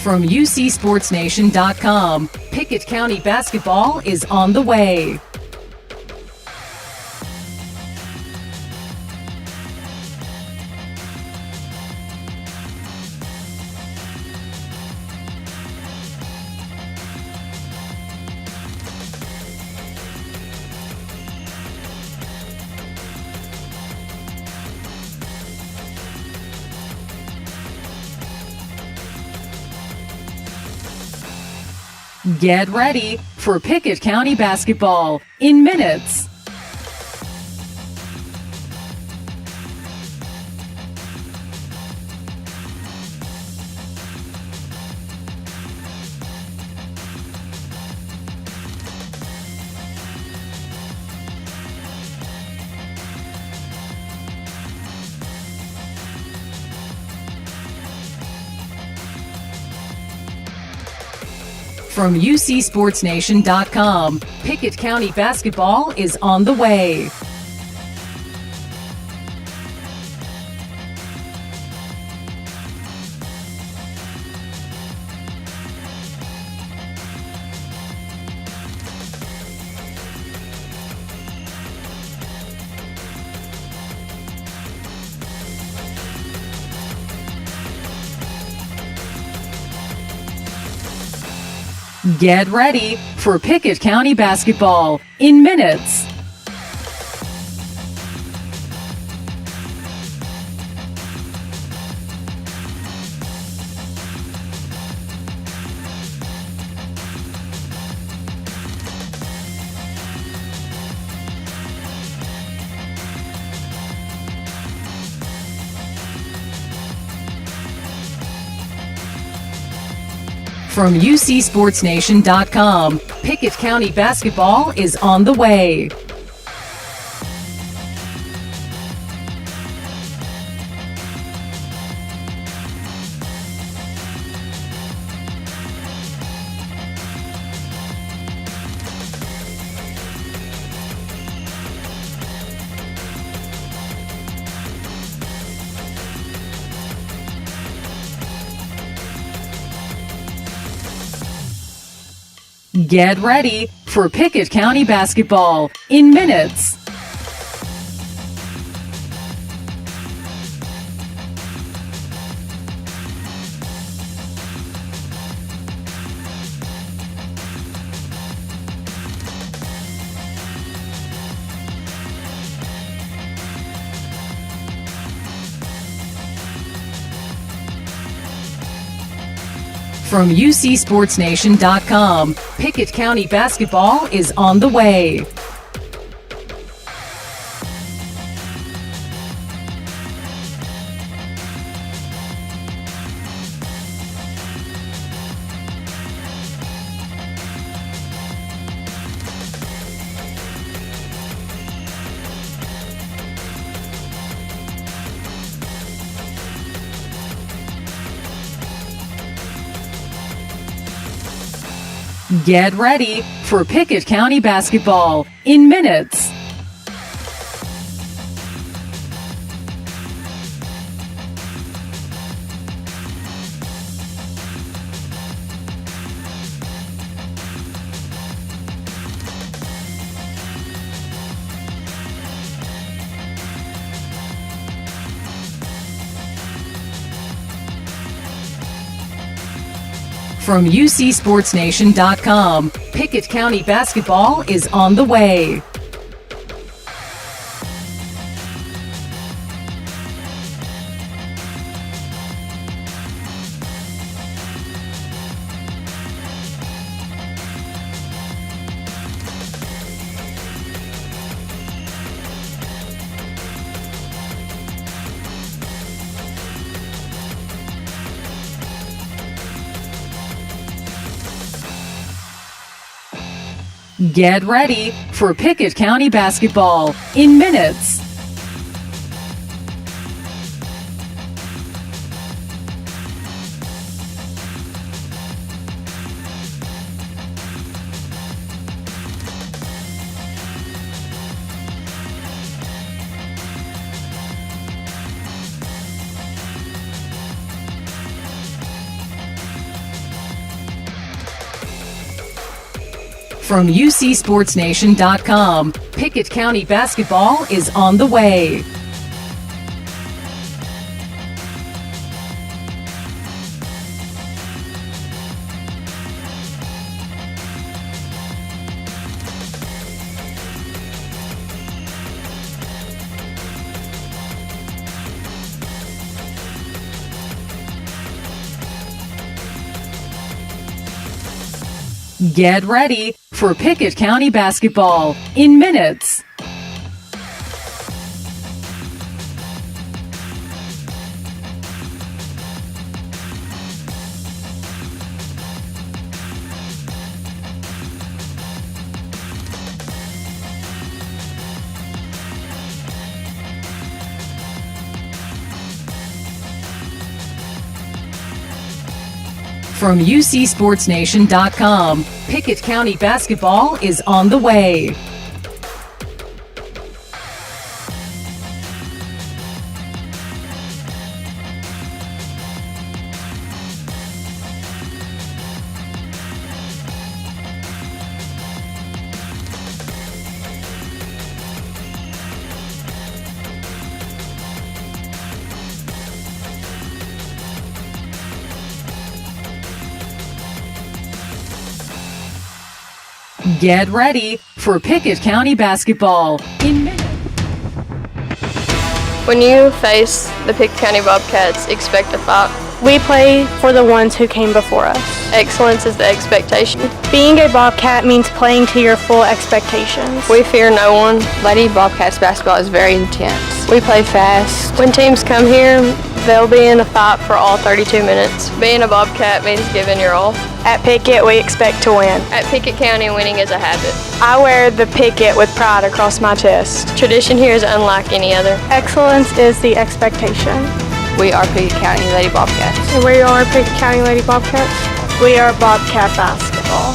From UCSportsNation.com, Pickett County basketball is on the way. Get ready for Pickett County basketball in minutes. From UCSportsNation.com, Pickett County basketball is on the way. Get ready for Pickett County basketball in minutes. From UCSportsNation.com, Pickett County basketball is on the way. Get ready for Pickett County basketball in minutes. From UCSportsNation.com, Pickett County basketball is on the way. Get ready for Pickett County basketball in minutes. From UCSportsNation.com, Pickett County basketball is on the way. Get ready for Pickett County basketball in minutes. From UCSportsNation.com, Pickett County basketball is on the way. Get ready for Pickett County basketball in minutes. From UCSportsNation.com, Pickett County basketball is on the way. Get ready for Pickett County basketball in minutes. When you face the Pickett County Bobcats, expect a fight. We play for the ones who came before us. Excellence is the expectation. Being a Bobcat means playing to your full expectations. We fear no one. Lady Bobcats basketball is very intense. We play fast. When teams come here, they'll be in a fight for all 32 minutes. Being a Bobcat means giving your all. At Pickett, we expect to win. At Pickett County, winning is a habit. I wear the Pickett with pride across my chest. Tradition here is unlike any other. Excellence is the expectation. We are Pickett County Lady Bobcats. And we are Pickett County Lady Bobcats. We are Bobcat basketball.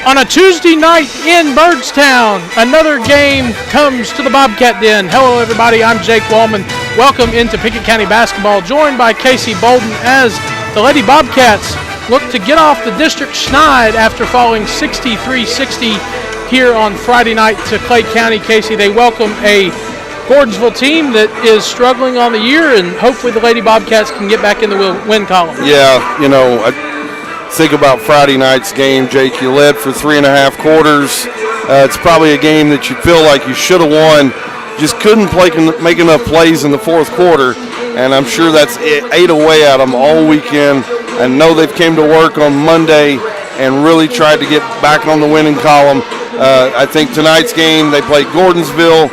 On a Tuesday night in Byrdstown, another game comes to the Bobcat Den. Hello, everybody. I'm Jake Wallman. Welcome into Pickett County basketball, joined by Casey Bolden as the Lady Bobcats look to get off the district schneid after falling 63-60 here on Friday night to Clay County. Casey, they welcome a Gordonsville team that is struggling on the year, and hopefully the Lady Bobcats can get back in the win column. Yeah, you know, I think about Friday night's game, Jake. You led for 3.5 quarters. It's probably a game that you feel like you should have won. Just couldn't make enough plays in the fourth quarter, and I'm sure that's ate away at them all weekend. I know they've came to work on Monday and really tried to get back on the winning column. I think tonight's game, they played Gordonsville.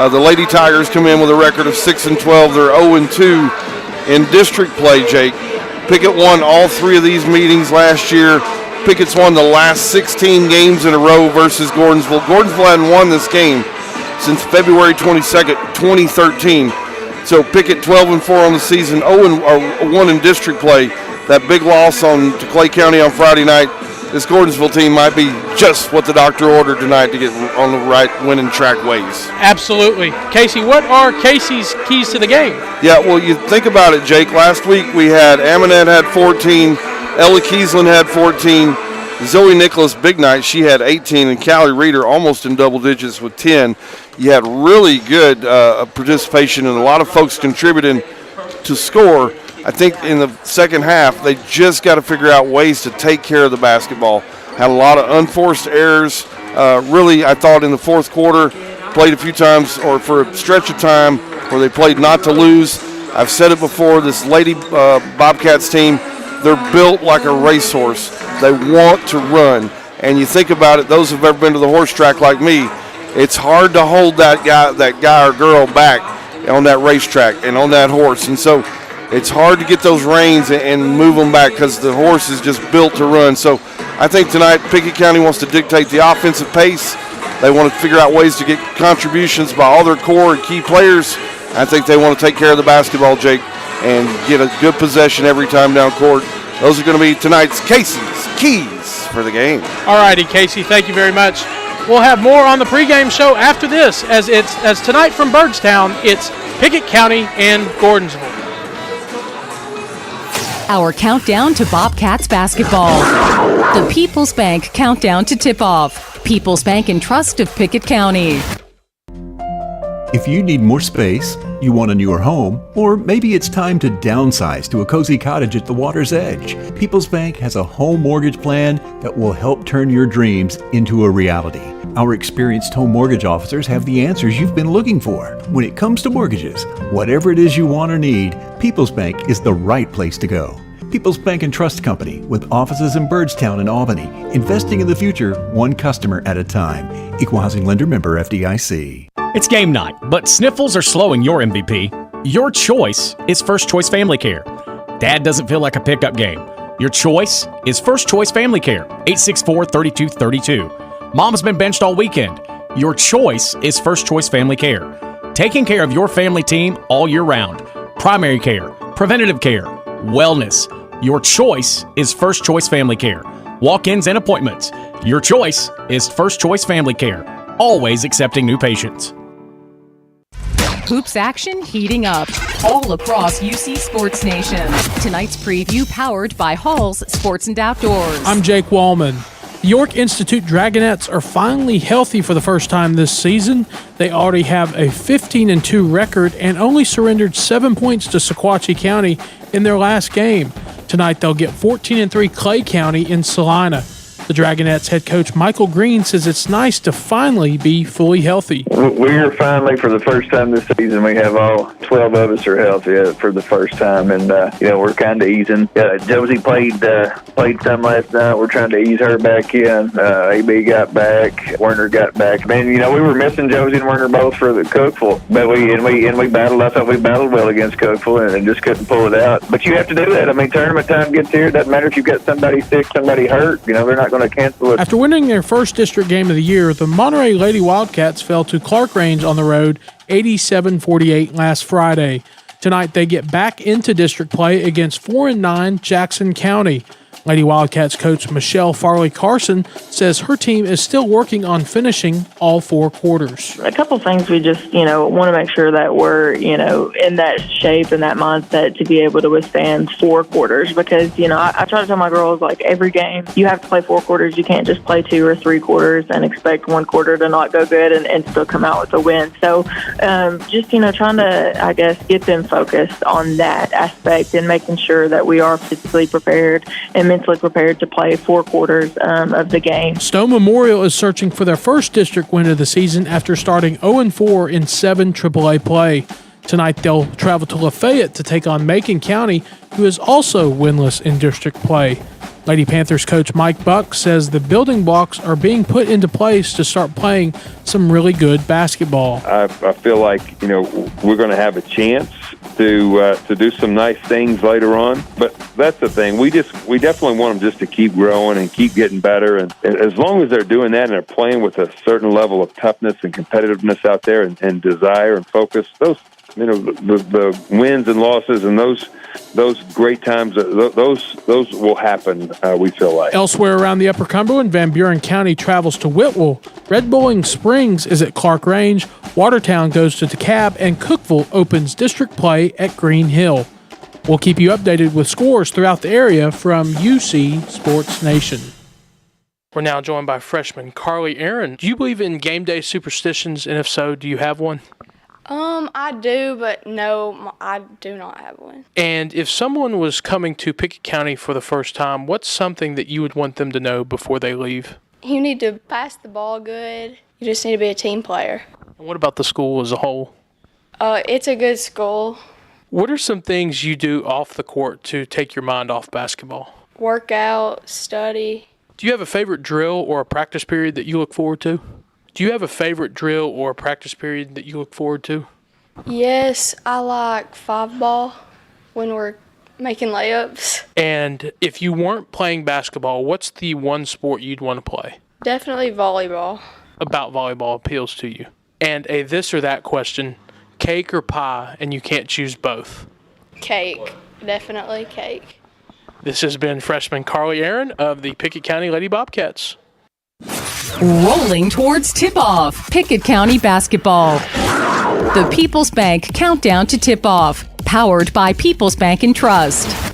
The Lady Tigers come in with a record of 6-12. They're 0-2 in district play, Jake. Pickett won all 3 of these meetings last year. Pickett's won the last 16 games in a row versus Gordonsville. Gordonsville hadn't won this game since February 22nd, 2013. So Pickett 12-4 on the season, 0-1 in district play. That big loss to Clay County on Friday night. This Gordonsville team might be just what the doctor ordered tonight to get on the right winning track ways. Absolutely. Casey, what are Casey's keys to the game? Yeah, well, you think about it, Jake. Last week we had Amonette had 14, Ella Kiesland had 14, Zoe Nicholas, big night, she had 18, and Callie Reeder almost in double digits with 10. You had really good participation and a lot of folks contributing to score. I think in the second half, they just got to figure out ways to take care of the basketball. Had a lot of unforced errors. Really, I thought in the fourth quarter, played a few times or for a stretch of time where they played not to lose. I've said it before, this Lady Bobcats team, they're built like a racehorse. They want to run. And you think about it, those who've ever been to the horse track like me, it's hard to hold that guy or girl back on that racetrack and on that horse. And so it's hard to get those reins and move them back because the horse is just built to run. So I think tonight Pickett County wants to dictate the offensive pace. They want to figure out ways to get contributions by all their core and key players. I think they want to take care of the basketball, Jake, and get a good possession every time down court. Those are going to be tonight's Casey's keys for the game. All righty, Casey, thank you very much. We'll have more on the pregame show after this, as tonight from Byrdstown, it's Pickett County and Gordonsville. our countdown to Bobcats basketball. The People's Bank Countdown to Tip-Off. People's Bank and Trust of Pickett County. If you need more space, you want a newer home, or maybe it's time to downsize to a cozy cottage at the water's edge, People's Bank has a home mortgage plan that will help turn your dreams into a reality. Our experienced home mortgage officers have the answers you've been looking for. When it comes to mortgages, whatever it is you want or need, People's Bank is the right place to go. People's Bank and Trust Company, with offices in Byrdstown and Albany, investing in the future, one customer at a time. Equal housing lender, member FDIC. It's game night, but sniffles are slowing your MVP. Your choice is First Choice Family Care. Dad doesn't feel like a pickup game. Your choice is First Choice Family Care, 864-3232. Mom's been benched all weekend. Your choice is First Choice Family Care. Taking care of your family team all year round. Primary care, preventative care, wellness. Your choice is First Choice Family Care. Walk-ins and appointments. Your choice is First Choice Family Care. Always accepting new patients. Hoops action heating up all across UC Sports Nation. Tonight's preview powered by Hall's Sports and Outdoors. I'm Jake Wallman. The York Institute Dragonettes are finally healthy for the first time this season. They already have a 15-2 record and only surrendered 7 points to Sequatchie County in their last game. Tonight they'll get 14-3 Clay County in Salina. The Dragonettes head coach Michael Green says it's nice to finally be fully healthy. We're finally, for the first time this season, we have all 12 of us are healthy for the first time, and we're kind of easing. Josie played some last night. We're trying to ease her back in. AB got back. Werner got back. Man, we were missing Josie and Werner both for the Cookville, but we battled. I thought we battled well against Cookville and just couldn't pull it out. But you have to do that. I mean, tournament time gets here. It doesn't matter if you've got somebody sick, somebody hurt. They're not going to cancel it. After winning their first district game of the year, the Monterey Lady Wildcats fell to Clark Range on the road 87-48 last Friday. Tonight they get back into district play against 4-9 Jackson County. Lady Wildcats coach Michelle Farley-Carson says her team is still working on finishing all 4 quarters. A couple things we just, want to make sure that we're, in that shape and that mindset to be able to withstand 4 quarters because, I try to tell my girls, like, every game you have to play 4 quarters. You can't just play 2 or 3 quarters and expect 1 quarter to not go good and still come out with a win. So just, trying to, I guess, get them focused on that aspect and making sure that we are physically prepared and mentally prepared to play 4 quarters of the game. Stone Memorial is searching for their first district win of the season after starting 0-4 in 7 AAA play. Tonight they'll travel to Lafayette to take on Macon County, who is also winless in district play. Lady Panthers coach Mike Buck says the building blocks are being put into place to start playing some really good basketball. I feel like, we're going to have a chance to do some nice things later on. But that's the thing. We definitely want them just to keep growing and keep getting better. And as long as they're doing that and they're playing with a certain level of toughness and competitiveness out there and desire and focus, those, the wins and losses and those great times, those will happen, we feel like. Elsewhere around the Upper Cumberland, Van Buren County travels to Whitwell. Red Bowling Springs is at Clark Range. Watertown goes to DeKalb, and Cookville opens district play at Green Hill. We'll keep you updated with scores throughout the area from UC Sports Nation. We're now joined by freshman Carly Aaron. Do you believe in game day superstitions, and if so, do you have one? I do, but no, I do not have one. And if someone was coming to Pickett County for the first time, what's something that you would want them to know before they leave? You need to pass the ball good. You just need to be a team player. And what about the school as a whole? It's a good school. What are some things you do off the court to take your mind off basketball? Work out, study. Do you have a favorite drill or a practice period that you look forward to? Do you have a favorite drill or a practice period that you look forward to? Yes, I like 5-ball when we're making layups. And if you weren't playing basketball, what's the one sport you'd want to play? Definitely volleyball. About volleyball appeals to you. And a this or that question, cake or pie, and you can't choose both? Cake. Definitely cake. This has been freshman Carly Aaron of the Pickett County Lady Bobcats. Rolling towards tip-off, Pickett County basketball. The People's Bank Countdown to Tip-Off, powered by People's Bank and Trust.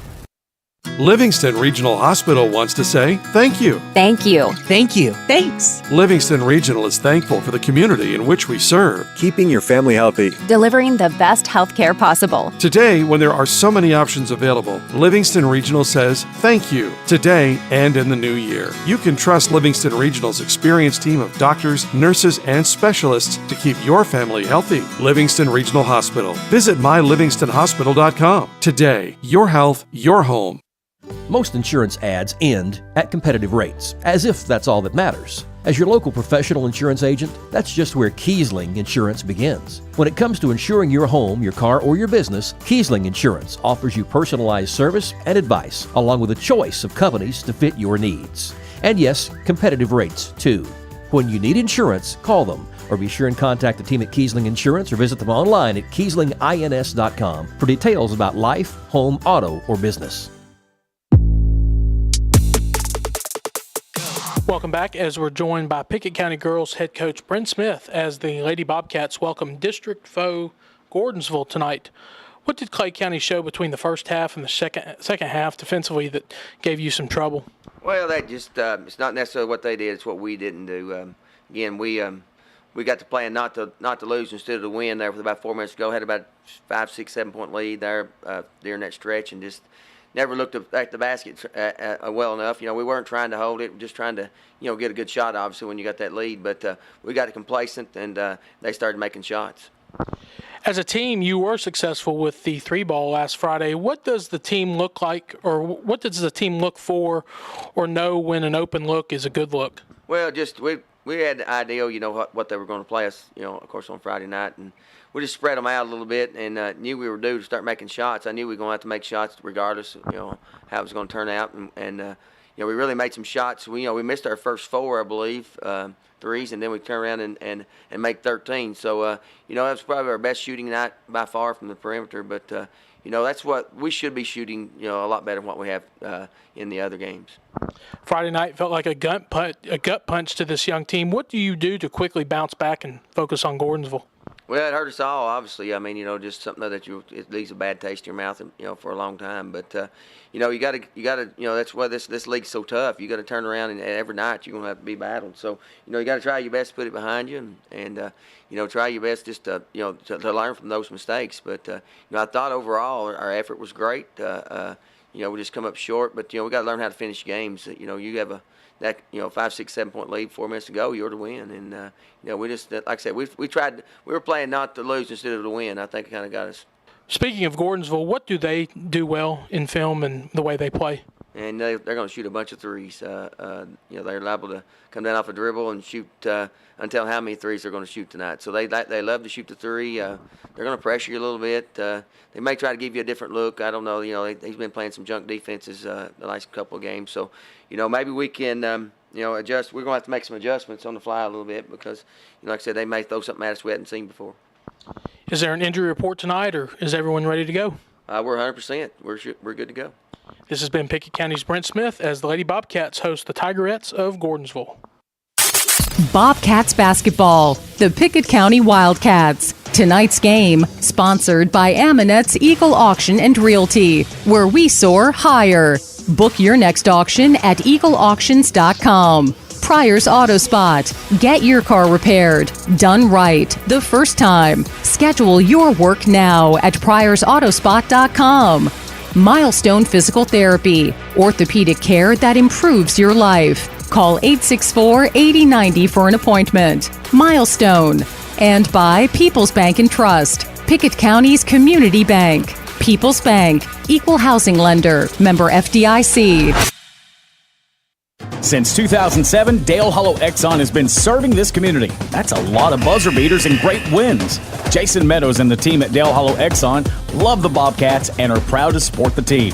Livingston Regional Hospital wants to say thank you. Thank you. Thank you. Thanks. Livingston Regional is thankful for the community in which we serve. Keeping your family healthy. Delivering the best health care possible. Today, when there are so many options available, Livingston Regional says thank you today and in the new year. You can trust Livingston Regional's experienced team of doctors, nurses, and specialists to keep your family healthy. Livingston Regional Hospital. Visit mylivingstonhospital.com. Today, your health, your home. Most insurance ads end at competitive rates, as if that's all that matters. As your local professional insurance agent, that's just where Kiesling Insurance begins. When it comes to insuring your home, your car, or your business, Kiesling Insurance offers you personalized service and advice, along with a choice of companies to fit your needs. And yes, competitive rates, too. When you need insurance, call them, or be sure and contact the team at Kiesling Insurance or visit them online at KieslingINS.com for details about life, home, auto, or business. Welcome back as we're joined by Pickett County girls head coach Brent Smith as the Lady Bobcats welcome district foe Gordonsville tonight. What did Clay County show between the first half and the second half defensively that gave you some trouble? Well, that just it's not necessarily what they did; it's what we didn't do. Again, we got to plan not to lose instead of to win. There with about 4 minutes to go, had about 5, 6, 7 point lead there during that stretch, and just never looked at the basket well enough. We weren't trying to hold it, just trying to, get a good shot, obviously, when you got that lead. But we got complacent, and they started making shots. As a team, you were successful with the 3-ball last Friday. What does the team look like, or what does the team look for or know when an open look is a good look? Well, just we had the idea, what they were going to play us, of course, on Friday night. And we just spread them out a little bit and knew we were due to start making shots. I knew we were going to have to make shots regardless, how it was going to turn out. And we really made some shots. We missed our first 4, I believe, threes, and then we turned around and made 13. So, that was probably our best shooting night by far from the perimeter. But, that's what we should be shooting, a lot better than what we have in the other games. Friday night felt like a gut punch to this young team. What do you do to quickly bounce back and focus on Gordonsville? Well, it hurt us all, obviously. I mean, just something that it leaves a bad taste in your mouth, for a long time. But you got to, that's why this league's so tough. You got to turn around and every night you're gonna have to be battled. So, you got to try your best to put it behind you, and try your best just to learn from those mistakes. But I thought overall our effort was great. We just come up short, but we got to learn how to finish games. You have that 5, 6, 7 point lead, 4 minutes to go, you're to win. And we just, like I said, we were playing not to lose instead of to win. I think it kind of got us. Speaking of Gordonsville, what do they do well in film and the way they play? And they're going to shoot a bunch of threes. They're liable to come down off a dribble and shoot until how many threes they're going to shoot tonight. So they love to shoot the three. They're going to pressure you a little bit. They may try to give you a different look. I don't know. He's been playing some junk defenses the last couple of games. So, maybe we can adjust. We're going to have to make some adjustments on the fly a little bit because, like I said, they may throw something at us we hadn't seen before. Is there an injury report tonight, or is everyone ready to go? We're 100%. We're good to go. This has been Pickett County's Brent Smith as the Lady Bobcats host the Tigerettes of Gordonsville. Bobcats basketball, the Pickett County Wildcats. Tonight's game, sponsored by Aminet's Eagle Auction and Realty, where we soar higher. Book your next auction at eagleauctions.com. Pryor's Auto Spot. Get your car repaired. Done right the first time. Schedule your work now at pryorsautospot.com. Milestone Physical Therapy. Orthopedic care that improves your life. Call 864-8090 for an appointment. Milestone. And by People's Bank and Trust. Pickett County's community bank. People's Bank. Equal housing lender. Member FDIC. Since 2007, Dale Hollow Exxon has been serving this community. That's a lot of buzzer beaters and great wins. Jason Meadows and the team at Dale Hollow Exxon love the Bobcats and are proud to support the team.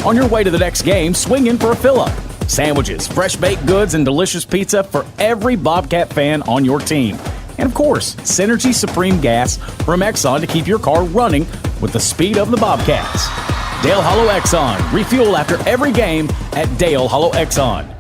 On your way to the next game, swing in for a fill-up. Sandwiches, fresh baked goods, and delicious pizza for every Bobcat fan on your team. And of course, Synergy Supreme Gas from Exxon to keep your car running with the speed of the Bobcats. Dale Hollow Exxon. Refuel after every game at Dale Hollow Exxon.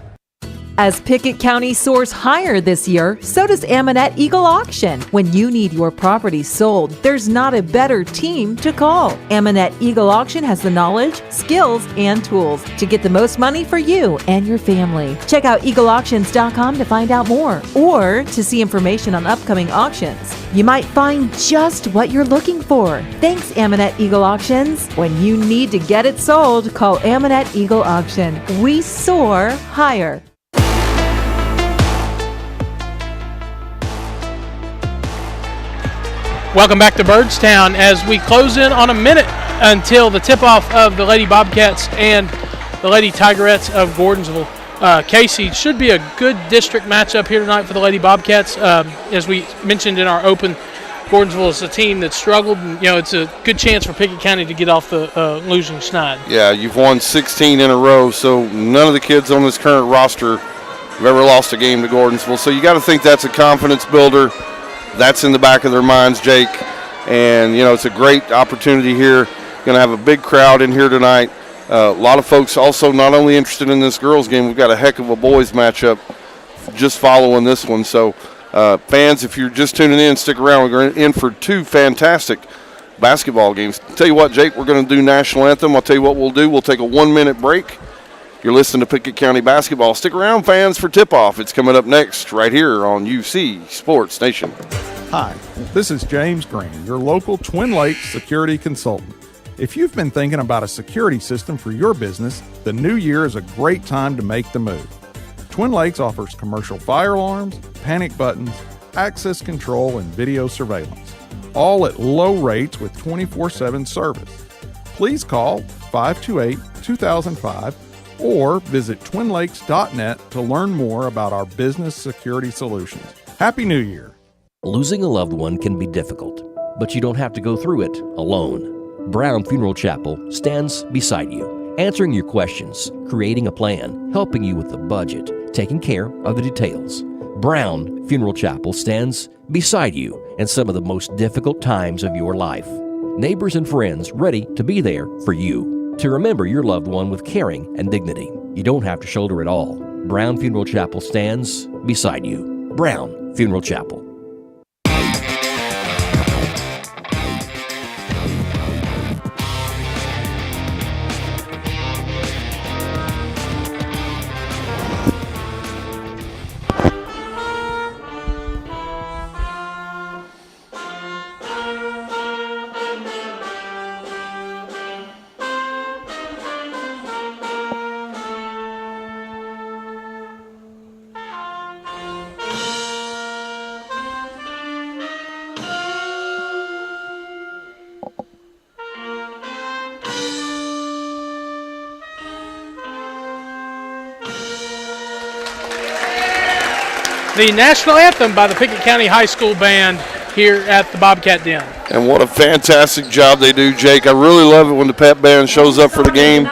As Pickett County soars higher this year, so does Amanette Eagle Auction. When you need your property sold, there's not a better team to call. Amanette Eagle Auction has the knowledge, skills, and tools to get the most money for you and your family. Check out eagleauctions.com to find out more or to see information on upcoming auctions. You might find just what you're looking for. Thanks, Amanette Eagle Auctions. When you need to get it sold, call Amanette Eagle Auction. We soar higher. Welcome back to Byrdstown as we close in on a minute until the tip-off of the Lady Bobcats and the Lady Tigerettes of Gordonsville. Casey, should be a good district matchup here tonight for the Lady Bobcats. As we mentioned in our open, Gordonsville is a team that struggled, and it's a good chance for Pickett County to get off the losing schneid. Yeah, you've won 16 in a row, so none of the kids on this current roster have ever lost a game to Gordonsville. So you got to think that's a confidence builder. That's in the back of their minds, Jake. And, it's a great opportunity here. Going to have a big crowd in here tonight. A lot of folks also not only interested in this girls game, we've got a heck of a boys matchup just following this one. So, fans, if you're just tuning in, stick around. We're in for two fantastic basketball games. Tell you what, Jake, we're going to do national anthem. I'll tell you what we'll do. We'll take a 1-minute break. You're listening to Pickett County basketball. Stick around, fans, for tip-off. It's coming up next right here on UC Sports Nation. Hi, this is James Green, your local Twin Lakes security consultant. If you've been thinking about a security system for your business, the new year is a great time to make the move. Twin Lakes offers commercial fire alarms, panic buttons, access control, and video surveillance, all at low rates with 24/7 service. Please call 528-2005 or visit twinlakes.net to learn more about our business security solutions. Happy New Year! Losing a loved one can be difficult, but you don't have to go through it alone. Brown Funeral Chapel stands beside you, answering your questions, creating a plan, helping you with the budget, taking care of the details. Brown Funeral Chapel stands beside you in some of the most difficult times of your life. Neighbors and friends ready to be there for you, to remember your loved one with caring and dignity. You don't have to shoulder it all. Brown Funeral Chapel stands beside you. Brown Funeral Chapel. The national anthem by the Pickett County High School Band here at the Bobcat Den. And what a fantastic job they do, Jake. I really love it when the pep band shows up for the game.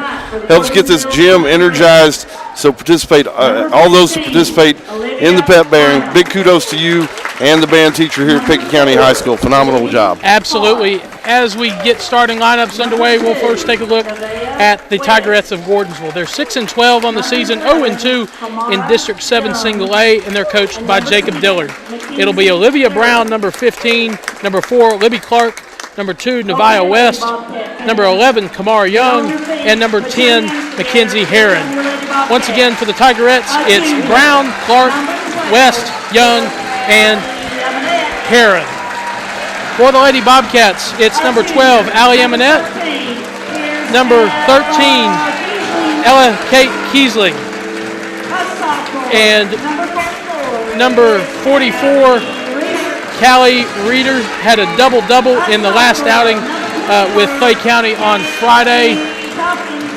Helps get this gym energized. So participate, all those who participate in the pep band, big kudos to you and the band teacher here at Pickett County High School. Phenomenal job. Absolutely. As we get starting lineups underway, we'll first take a look at the Tigerettes of Gordonsville. They're 6-12 on the season, 0-2 in District 7 Single A, and they're coached by Jacob Dillard. It'll be Olivia Brown, number 15, number 4, Libby Clark, number 2, Nevaeh West, number 11, Kamara Young, and number 10, Mackenzie Heron. Once again, for the Tigerettes, it's Brown, Clark, West, Young, and Heron. For the Lady Bobcats, it's number 12, Allie Amanette, number 13, Ella Kate Kiesling, and number 44, Callie Reeder, had a double-double in the last outing with Clay County on Friday.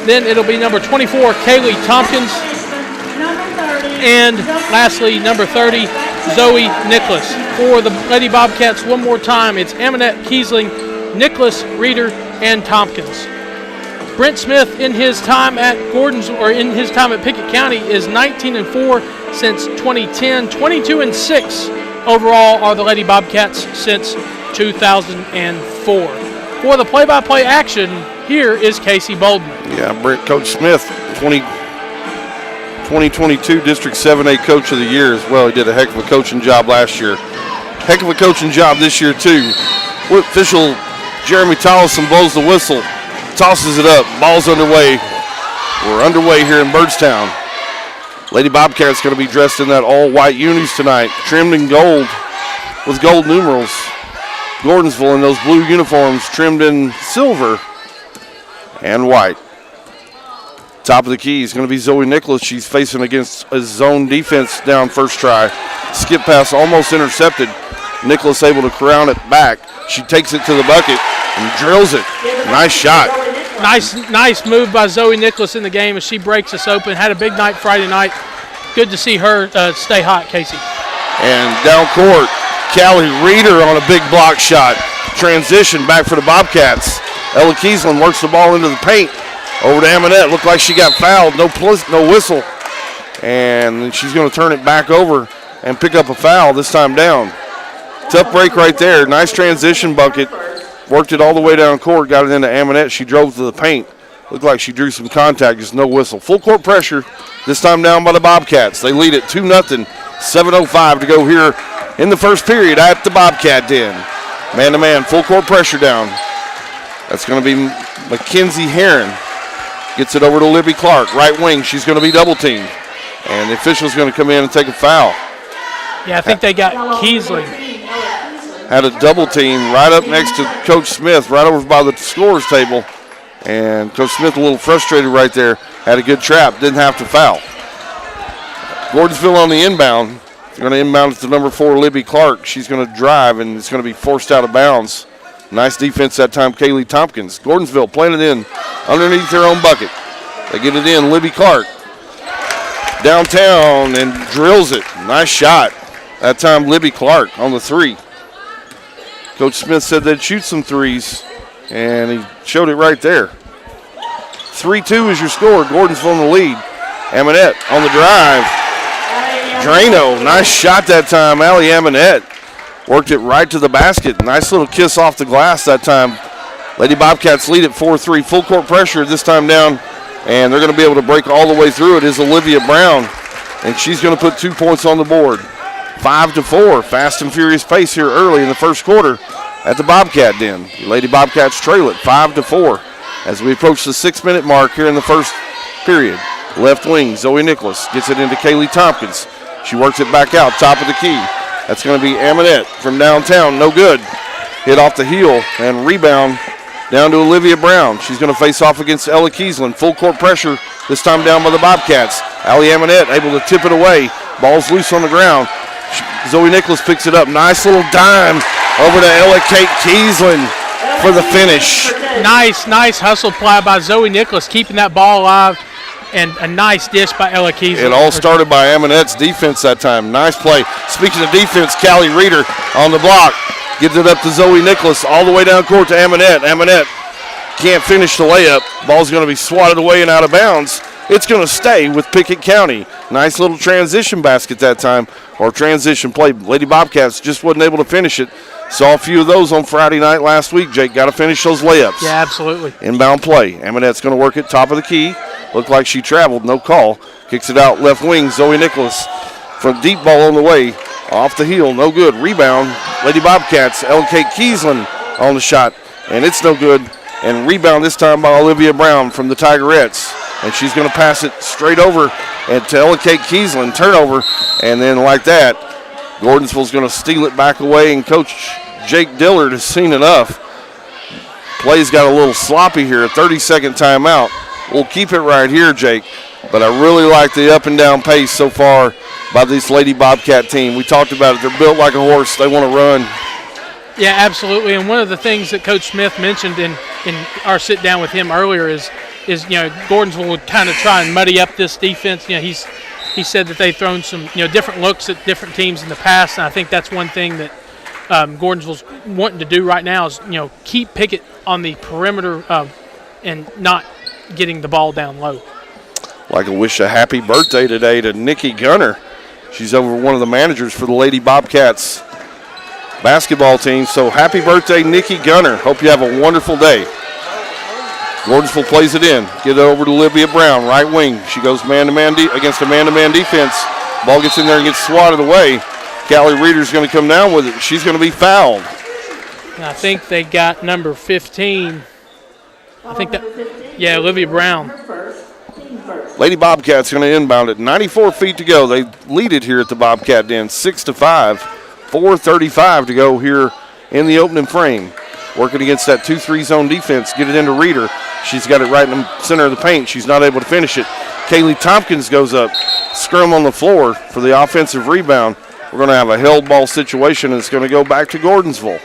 Then it'll be number 24, Kaylee Tompkins, and lastly, number 30, Zoe Nicholas. For the Lady Bobcats, one more time, it's Amanette, Kiesling, Nicholas, Reeder, and Tompkins. Brent Smith, in his time at in his time at Pickett County, is 19-4 since 2010. 22-6 overall are the Lady Bobcats since 2004. For the play-by-play action, here is Casey Bolden. Yeah, Coach Smith, 20 2022 District 7A Coach of the Year as well. He did a heck of a coaching job last year. Heck of a coaching job this year, too. Official Jeremy Tollison blows the whistle, tosses it up, ball's underway. We're underway here in Byrdstown. Lady Bobcats going to be dressed in that all-white unis tonight, trimmed in gold with gold numerals. Gordonsville in those blue uniforms trimmed in silver and white. Top of the key is going to be Zoe Nicholas. She's facing against a zone defense down first try. Skip pass almost intercepted. Nicholas able to crown it back. She takes it to the bucket and drills it. Nice shot. Nice move by Zoe Nicholas in the game as she breaks us open. Had a big night Friday night. Good to see her stay hot, Casey. And down court, Callie Reeder on a big block shot. Transition back for the Bobcats. Ella Kiesland works the ball into the paint. Over to Amonette. Looked like she got fouled. No whistle. And she's going to turn it back over and pick up a foul, this time down. Tough break right there. Nice transition bucket. Worked it all the way down court. Got it into Amonette. She drove to the paint. Looked like she drew some contact. Just no whistle. Full court pressure. This time down by the Bobcats. They lead it 2-0. 7:05 to go here in the first period at the Bobcat Den. Man-to-man. Full court pressure down. That's going to be Mackenzie Herron. Gets it over to Libby Clark, right wing. She's going to be double teamed. And the official's going to come in and take a foul. Yeah, I think they got Kiesling. Had a double team right up next to Coach Smith, right over by the scorer's table. And Coach Smith a little frustrated right there. Had a good trap, didn't have to foul. Gordonsville on the inbound. They're going to inbound it to number 4, Libby Clark. She's going to drive, and it's going to be forced out of bounds. Nice defense that time, Kaylee Tompkins. Gordonsville playing it in underneath their own bucket. They get it in, Libby Clark. Downtown and drills it. Nice shot. That time, Libby Clark on the 3. Coach Smith said they'd shoot some threes, and he showed it right there. 3-2 is your score. Gordonsville in the lead. Amonette on the drive. Drano, nice shot that time. Allie Amonette worked it right to the basket. Nice little kiss off the glass that time. Lady Bobcats lead at 4-3. Full court pressure this time down, and they're going to be able to break all the way through it is Olivia Brown, and she's going to put 2 points on the board. 5-4. Fast and furious pace here early in the first quarter at the Bobcat Den. Lady Bobcats trail it 5-4 as we approach the 6-minute mark here in the first period. Left wing, Zoe Nicholas gets it into Kaylee Tompkins. She works it back out, top of the key. That's going to be Amonette from downtown. No good. Hit off the heel and rebound down to Olivia Brown. She's going to face off against Ella Kiesland. Full court pressure, this time down by the Bobcats. Allie Amonette able to tip it away. Ball's loose on the ground. Zoe Nicholas picks it up. Nice little dime over to Ella Kate Kiesland for the finish. Nice hustle play by Zoe Nicholas, keeping that ball alive, and a nice dish by Ella Kiesland. It all started by Amonette's defense that time. Nice play. Speaking of defense, Callie Reeder on the block. Gives it up to Zoe Nicholas all the way down court to Amonette. Amonette can't finish the layup. Ball's going to be swatted away and out of bounds. It's going to stay with Pickett County. Nice little transition basket that time, or transition play. Lady Bobcats just wasn't able to finish it. Saw a few of those on Friday night last week, Jake. Got to finish those layups. Yeah, absolutely. Inbound play. Amonette's going to work it top of the key. Looked like she traveled, no call. Kicks it out left wing, Zoe Nicholas. From deep ball on the way, off the heel, no good. Rebound, Lady Bobcats. Ella Kate Kiesland on the shot, and it's no good. And rebound this time by Olivia Brown from the Tigerettes. And she's going to pass it straight over and to Ella Kate Kiesland. Turnover, and then like that, Gordonsville's going to steal it back away, and Coach Jake Dillard has seen enough. Play's got a little sloppy here, a 30-second timeout. We'll keep it right here, Jake, but I really like the up and down pace so far by this Lady Bobcat team. We talked about it. They're built like a horse. They want to run. Yeah, absolutely. And one of the things that Coach Smith mentioned in our sit down with him earlier is Gordonsville would kind of try and muddy up this defense. He said that they've thrown some different looks at different teams in the past, and I think that's one thing that Gordonsville's wanting to do right now is keep Pickett on the perimeter and not getting the ball down low. Like to wish a happy birthday today to Nikki Gunner. She's over one of the managers for the Lady Bobcats basketball team. So happy birthday, Nikki Gunner. Hope you have a wonderful day. Gordonsville plays it in. Get it over to Olivia Brown, right wing. She goes man-to-man against a man-to-man defense. Ball gets in there and gets swatted away. Callie Reeder's going to come down with it. She's going to be fouled. And I think they got number 15. I think that, yeah, Olivia Brown. Lady Bobcats going to inbound it. 94 feet to go. They lead it here at the Bobcat Den, 6-5. 4:35 to go here in the opening frame. Working against that 2-3 zone defense. Get it into Reeder. She's got it right in the center of the paint. She's not able to finish it. Kaylee Tompkins goes up. Scrum on the floor for the offensive rebound. We're going to have a held ball situation, and it's going to go back to Gordonsville.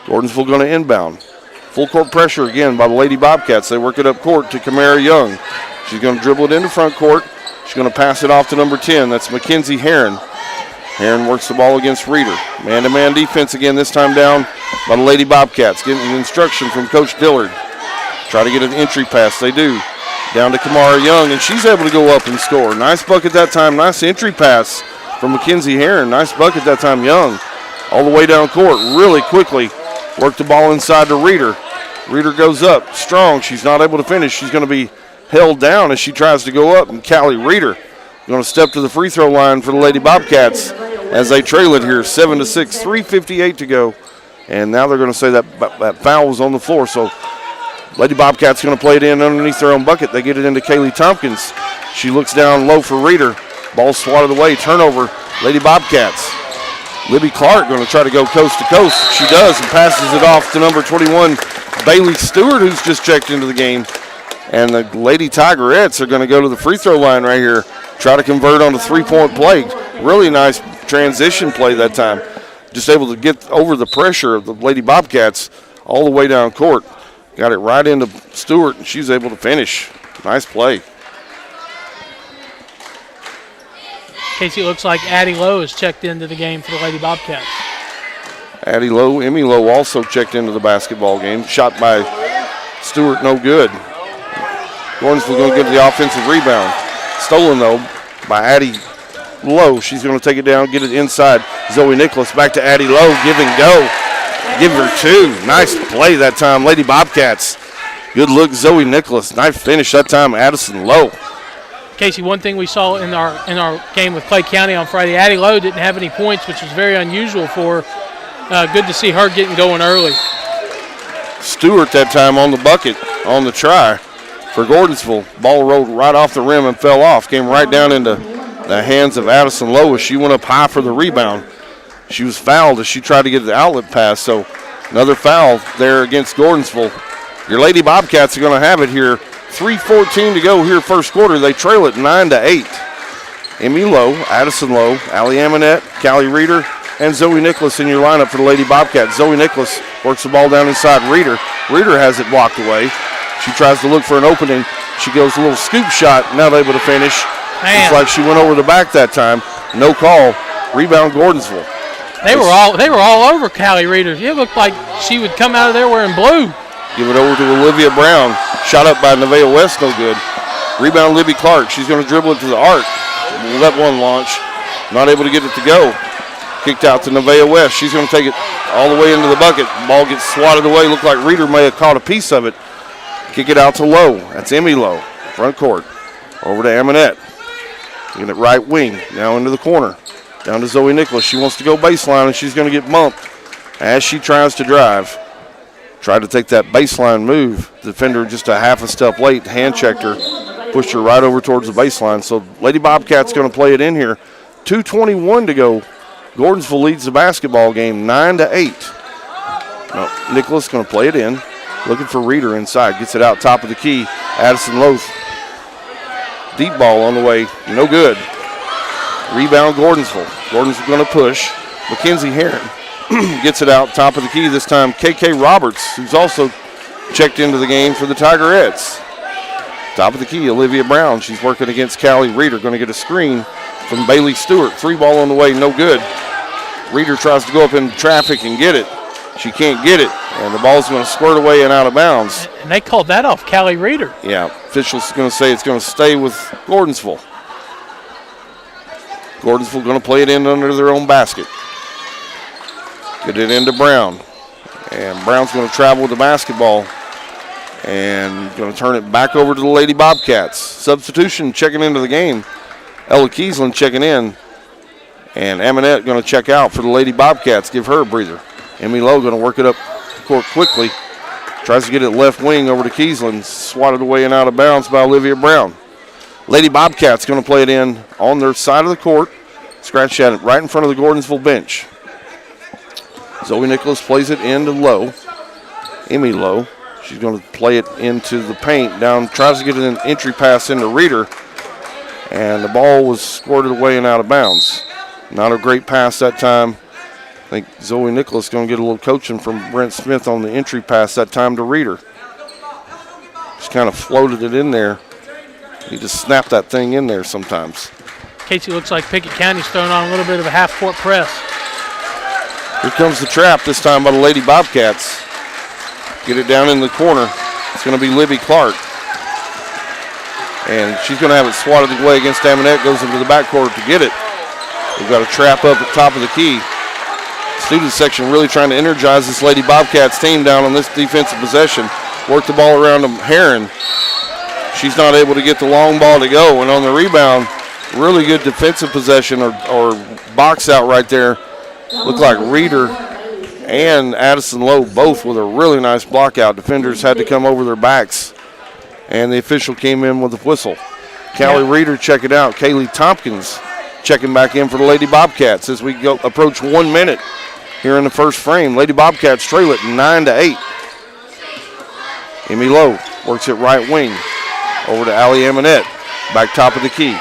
Gordonsville going to inbound. Full court pressure again by the Lady Bobcats. They work it up court to Kamara Young. She's going to dribble it into front court. She's going to pass it off to number 10. That's Mackenzie Herron. Herron works the ball against Reeder. Man-to-man defense again, this time down by the Lady Bobcats. Getting an instruction from Coach Dillard. Try to get an entry pass. They do. Down to Kamara Young, and she's able to go up and score. Nice bucket that time. Nice entry pass from Mackenzie Herron. Nice bucket that time, Young. All the way down court, really quickly. Work the ball inside to Reeder. Reeder goes up strong. She's not able to finish. She's going to be held down as she tries to go up, and Callie Reeder going to step to the free throw line for the Lady Bobcats as they trail it here, 7-6, 3:58 to go. And now they're going to say that foul was on the floor. So Lady Bobcats going to play it in underneath their own bucket. They get it into Kaylee Tompkins. She looks down low for Reeder. Ball swatted away. Turnover, Lady Bobcats. Libby Clark going to try to go coast to coast. She does and passes it off to number 21, Bailey Stewart, who's just checked into the game. And the Lady Tigerettes are going to go to the free throw line right here. Try to convert on a three-point play. Really nice transition play that time. Just able to get over the pressure of the Lady Bobcats all the way down court. Got it right into Stewart, and she's able to finish. Nice play. Casey, it looks like Addie Lowe has checked into the game for the Lady Bobcats. Addie Lowe, Emmy Lowe also checked into the basketball game. Shot by Stewart, no good. Gordonsville going to get the offensive rebound. Stolen, though, by Addie Lowe. She's going to take it down, get it inside. Zoe Nicholas back to Addie Lowe. Give and go. Give her two. Nice play that time, Lady Bobcats. Good look, Zoe Nicholas. Nice finish that time, Addison Lowe. Casey, one thing we saw in our game with Clay County on Friday, Addie Lowe didn't have any points, which was very unusual for her. Good to see her getting going early. Stewart that time on the bucket, on the try for Gordonsville. Ball rolled right off the rim and fell off. Came right down into the hands of Addison Lowe as she went up high for the rebound. She was fouled as she tried to get the outlet pass, so another foul there against Gordonsville. Your Lady Bobcats are going to have it here. 3:14 to go here first quarter. They trail it 9-8. Emmy Lowe, Addison Lowe, Allie Amonette, Callie Reeder, and Zoe Nicholas in your lineup for the Lady Bobcats. Zoe Nicholas works the ball down inside Reeder. Reeder has it blocked away. She tries to look for an opening. She goes a little scoop shot, not able to finish. It's like she went over the back that time. No call. Rebound Gordonsville. They were all over Callie Reeder. It looked like she would come out of there wearing blue. Give it over to Olivia Brown. Shot up by Nevaeh West, no good. Rebound Libby Clark. She's going to dribble it to the arc. Let one launch. Not able to get it to go. Kicked out to Nevaeh West. She's going to take it all the way into the bucket. Ball gets swatted away. Looked like Reeder may have caught a piece of it. Kick it out to Lowe. That's Emmy Lowe. Front court. Over to Amonette. Getting it right wing. Now into the corner. Down to Zoe Nicholas. She wants to go baseline, and she's going to get bumped as she tries to drive. Tried to take that baseline move. The defender just a half a step late. Hand checked her. Pushed her right over towards the baseline. So Lady Bobcats going to play it in here. 2:21 to go. Gordonsville leads the basketball game 9-8. No, Nicholas going to play it in. Looking for Reeder inside. Gets it out top of the key. Addison Lowe. Deep ball on the way. No good. Rebound Gordonsville. Gordonsville going to push. Mackenzie Herron gets it out top of the key. This time KK Roberts, who's also checked into the game for the Tigerettes. Top of the key, Olivia Brown. She's working against Callie Reeder. Going to get a screen from Bailey Stewart. Three ball on the way. No good. Reeder tries to go up in traffic and get it. She can't get it. And the ball's going to squirt away and out of bounds. And they called that off Callie Reeder. Yeah, officials going to say it's going to stay with Gordonsville. Gordonsville going to play it in under their own basket. Get it into Brown. And Brown's going to travel with the basketball. And going to turn it back over to the Lady Bobcats. Substitution checking into the game. Ella Kiesland checking in. And Aminette going to check out for the Lady Bobcats. Give her a breather. Emmy Lowe going to work it up the court quickly. Tries to get it left wing over to Kiesland. Swatted away and out of bounds by Olivia Brown. Lady Bobcats going to play it in on their side of the court. Scratch at it right in front of the Gordonsville bench. Zoe Nicholas plays it into Lowe. Emmy Lowe. She's going to play it into the paint. Down, tries to get an entry pass into Reeder. And the ball was squirted away and out of bounds. Not a great pass that time. I think Zoe Nicholas going to get a little coaching from Brent Smith on the entry pass that time to Reeder. Just kind of floated it in there. You just snap that thing in there sometimes. Casey, looks like Pickett County's throwing on a little bit of a half-court press. Here comes the trap, this time by the Lady Bobcats. Get it down in the corner. It's going to be Libby Clark. And she's going to have it swatted away against Aminette. Goes into the backcourt to get it. We've got a trap up at the top of the key. Student section really trying to energize this Lady Bobcats team down on this defensive possession. Work the ball around to Heron. She's not able to get the long ball to go. And on the rebound, really good defensive possession or box out right there. Looked like Reeder and Addison Lowe both with a really nice block out. Defenders had to come over their backs. And the official came in with a whistle. Callie Reeder check it out. Kaylee Tompkins checking back in for the Lady Bobcats as we go approach 1 minute here in the first frame. Lady Bobcats trail it 9-8. Emmy Lowe works it right wing over to Allie Aminette. Back top of the key.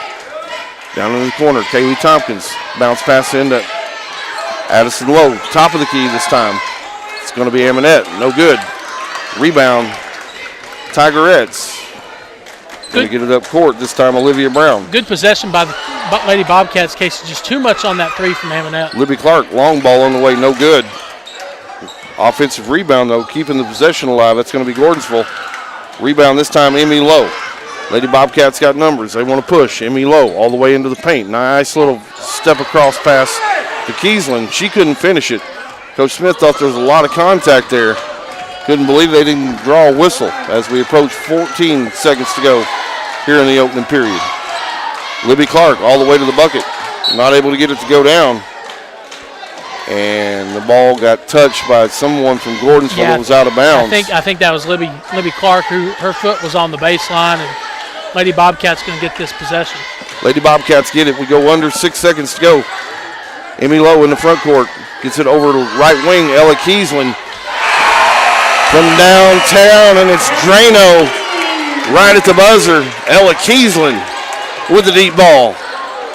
Down in the corner, Kaylee Tompkins. Bounce pass into Addison Lowe. Top of the key this time. It's going to be Aminette. No good. Rebound. Tigerettes. Going to get it up court. This time Olivia Brown. Good possession by the Lady Bobcats. Casey, just too much on that three from Aminette. Libby Clark, long ball on the way, no good. Offensive rebound, though, keeping the possession alive. That's going to be Gordonsville. Rebound this time, Emmy Lowe. Lady Bobcats got numbers. They want to push. Emmy Lowe all the way into the paint. Nice little step across pass to Kiesland. She couldn't finish it. Coach Smith thought there was a lot of contact there. Couldn't believe they didn't draw a whistle as we approach 14 seconds to go here in the opening period. Libby Clark all the way to the bucket. Not able to get it to go down. And the ball got touched by someone from Gordonsville that was out of bounds. I think that was Libby Clark, who her foot was on the baseline, and Lady Bobcats going to get this possession. Lady Bobcats get it. We go under 6 seconds to go. Emmy Lowe in the front court gets it over to right wing. Ella Kiesland from downtown, and it's Drano right at the buzzer. Ella Kiesland with the deep ball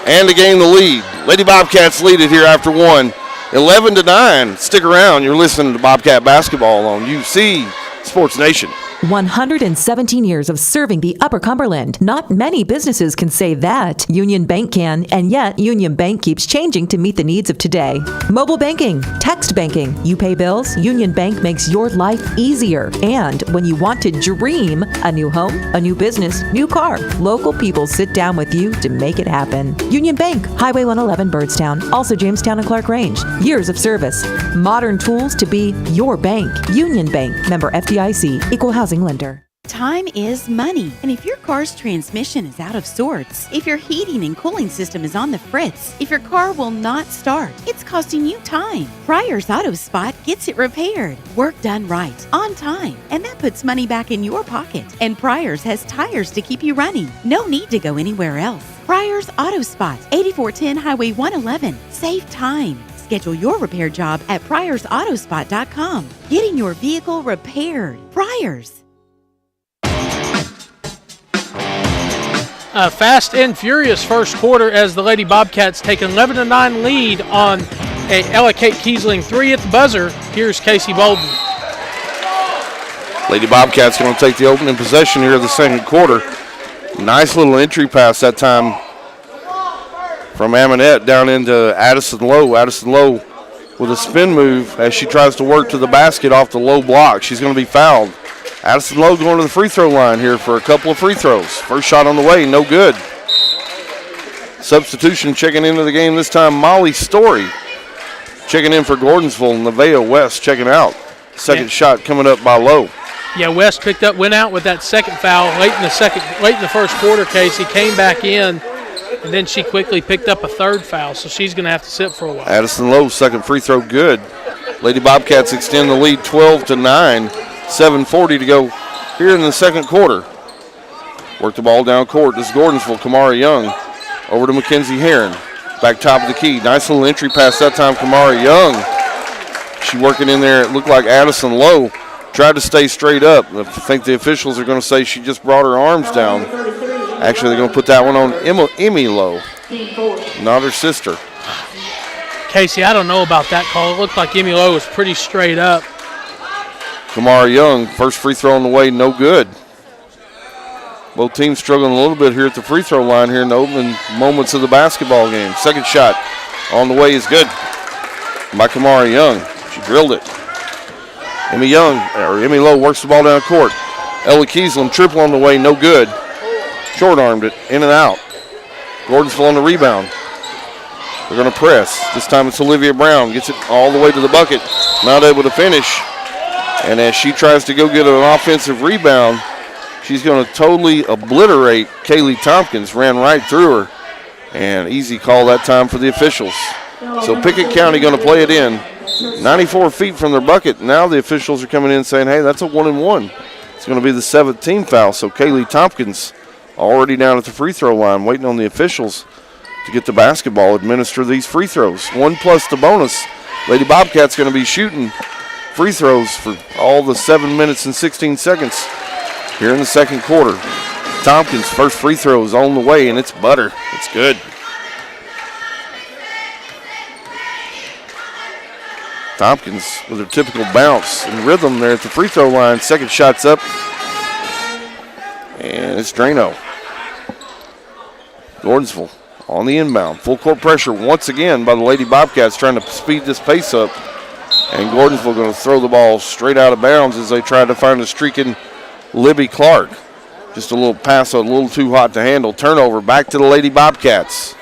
and to gain the lead. Lady Bobcats lead it here after one. 11-9. Stick around. You're listening to Bobcat Basketball on UC Sports Nation. 117 years of serving the Upper Cumberland. Not many businesses can say that. Union Bank can, and yet Union Bank keeps changing to meet the needs of today. Mobile banking, text banking, you pay bills, Union Bank makes your life easier. And when you want to dream a new home, a new business, new car, local people sit down with you to make it happen. Union Bank, Highway 111 Byrdstown, also Jamestown and Clark Range. Years of service, modern tools to be your bank. Union Bank, member FDIC, equal housing lender. Time is money, and if your car's transmission is out of sorts, if your heating and cooling system is on the fritz, if your car will not start, it's costing you time. Pryor's Auto Spot gets it repaired, work done right, on time, and that puts money back in your pocket. And Pryor's has tires to keep you running. No need to go anywhere else. Pryor's Auto Spot, 8410 Highway 111. Save time. Schedule your repair job at pryorsautospot.com. Getting your vehicle repaired. Pryor's. Fast and furious first quarter as the Lady Bobcats take an 11-9 lead on a Ella Kate Kiesling three at the buzzer. Here's Casey Bolden. Lady Bobcats going to take the opening possession here of the second quarter. Nice little entry pass that time from Aminette down into Addison Lowe. Addison Lowe with a spin move as she tries to work to the basket off the low block. She's going to be fouled. Addison Lowe going to the free throw line here for a couple of free throws. First shot on the way, no good. Substitution checking into the game this time, Molly Story. Checking in for Gordonsville, Nevaeh West checking out. Second shot coming up by Lowe. Yeah, West went out with that second foul late in the first quarter. Casey came back in, and then she quickly picked up a third foul, so she's going to have to sit for a while. Addison Lowe, second free throw, good. Lady Bobcats extend the lead 12-9. 7:40 to go here in the second quarter. Work the ball down court. This is Gordonsville. Kamara Young over to Mackenzie Heron. Back top of the key. Nice little entry pass that time. Kamara Young. She working in there. It looked like Addison Lowe tried to stay straight up. I think the officials are going to say she just brought her arms down. Actually, they're going to put that one on Emmy Lowe, not her sister. Casey, I don't know about that call. It looked like Emmy Lowe was pretty straight up. Kamara Young, first free throw on the way, no good. Both teams struggling a little bit here at the free throw line here in the opening moments of the basketball game. Second shot on the way is good by Kamara Young. She drilled it. Emmy Lowe works the ball down court. Ella Kiesland, triple on the way, no good. Short-armed it, in and out. Gordonsville on the rebound. They're going to press. This time it's Olivia Brown. Gets it all the way to the bucket. Not able to finish. And as she tries to go get an offensive rebound, she's going to totally obliterate Kaylee Tompkins. Ran right through her. And easy call that time for the officials. So Pickett County going to play it in. 94 feet from their bucket. Now the officials are coming in saying, hey, that's a 1-and-1. It's going to be the 7th team foul. So Kaylee Tompkins already down at the free throw line, waiting on the officials to get the basketball, administer these free throws. 1 plus the bonus. Lady Bobcats going to be shooting free throws for all the 7 minutes and 16 seconds here in the second quarter. Tompkins' first free throw is on the way, and it's butter. It's good. Tompkins with her typical bounce and rhythm there at the free throw line. Second shot's up, and it's Drano. Gordonsville on the inbound. Full court pressure once again by the Lady Bobcats, trying to speed this pace up. And Gordonsville going to throw the ball straight out of bounds as they try to find a streaking Libby Clark. Just a little pass, a little too hot to handle. Turnover back to the Lady Bobcats.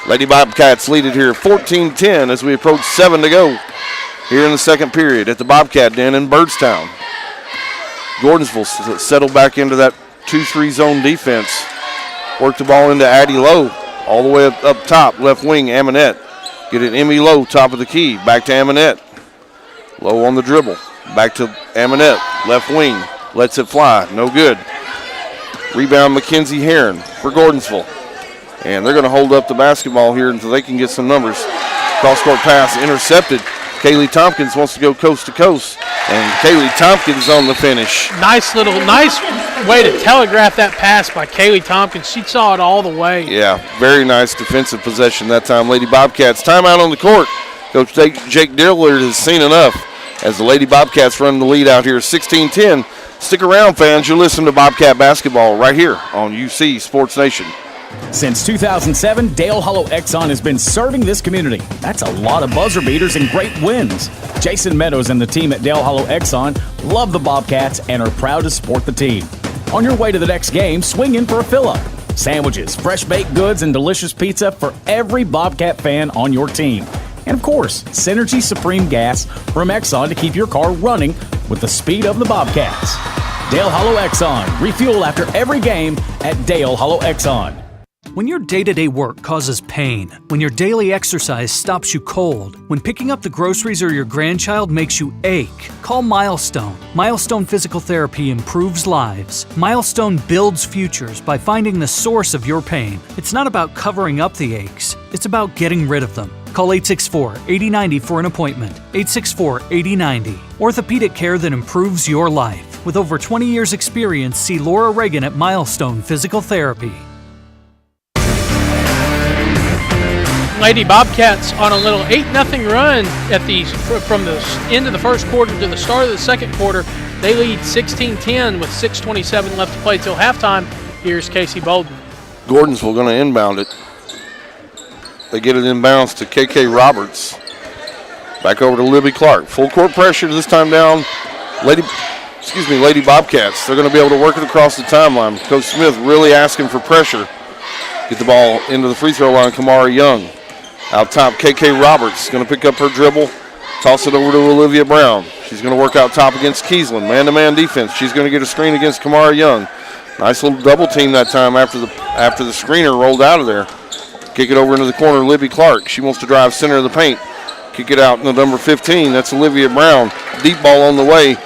Lady Bobcats lead it here 14-10 as we approach 7 to go here in the second period at the Bobcat Den in Byrdstown. Gordonsville settled back into that 2-3 zone defense. Work the ball into Addie Lowe all the way up top, left wing, Aminette. Get it, Emmy Lowe, top of the key, back to Aminette. Lowe on the dribble, back to Aminette, left wing, lets it fly, no good. Rebound Mackenzie Heron for Gordonsville. And they're going to hold up the basketball here until they can get some numbers. Cross-court pass intercepted. Kaylee Tompkins wants to go coast to coast, and Kaylee Tompkins on the finish. Nice way to telegraph that pass by Kaylee Tompkins. She saw it all the way. Yeah, very nice defensive possession that time. Lady Bobcats timeout on the court. Coach Jake Dillard has seen enough as the Lady Bobcats run the lead out here 16-10. Stick around, fans. You're listening to Bobcat basketball right here on UC Sports Nation. Since 2007, Dale Hollow Exxon has been serving this community. That's a lot of buzzer beaters and great wins. Jason Meadows and the team at Dale Hollow Exxon love the Bobcats and are proud to support the team. On your way to the next game, swing in for a fill-up. Sandwiches, fresh baked goods, and delicious pizza for every Bobcat fan on your team. And of course, Synergy Supreme Gas from Exxon to keep your car running with the speed of the Bobcats. Dale Hollow Exxon. Refuel after every game at Dale Hollow Exxon. When your day-to-day work causes pain, when your daily exercise stops you cold, when picking up the groceries or your grandchild makes you ache, call Milestone. Milestone Physical Therapy improves lives. Milestone builds futures by finding the source of your pain. It's not about covering up the aches, it's about getting rid of them. Call 864-8090 for an appointment. 864-8090. Orthopedic care that improves your life. With over 20 years' experience, see Laura Reagan at Milestone Physical Therapy. Lady Bobcats on a little 8-0 run from the end of the first quarter to the start of the second quarter. They lead 16-10 with 6:27 left to play till halftime. Here's Casey Bolden. Gordonsville going to inbound it. They get it inbounds to KK Roberts. Back over to Libby Clark. Full court pressure this time down. Lady Bobcats. They're going to be able to work it across the timeline. Coach Smith really asking for pressure. Get the ball into the free throw line. Kamara Young. Out top, KK Roberts going to pick up her dribble. Toss it over to Olivia Brown. She's going to work out top against Kiesland. Man-to-man defense. She's going to get a screen against Kamara Young. Nice little double team that time after the screener rolled out of there. Kick it over into the corner, Libby Clark. She wants to drive center of the paint. Kick it out to number 15. That's Olivia Brown. Deep ball on the way.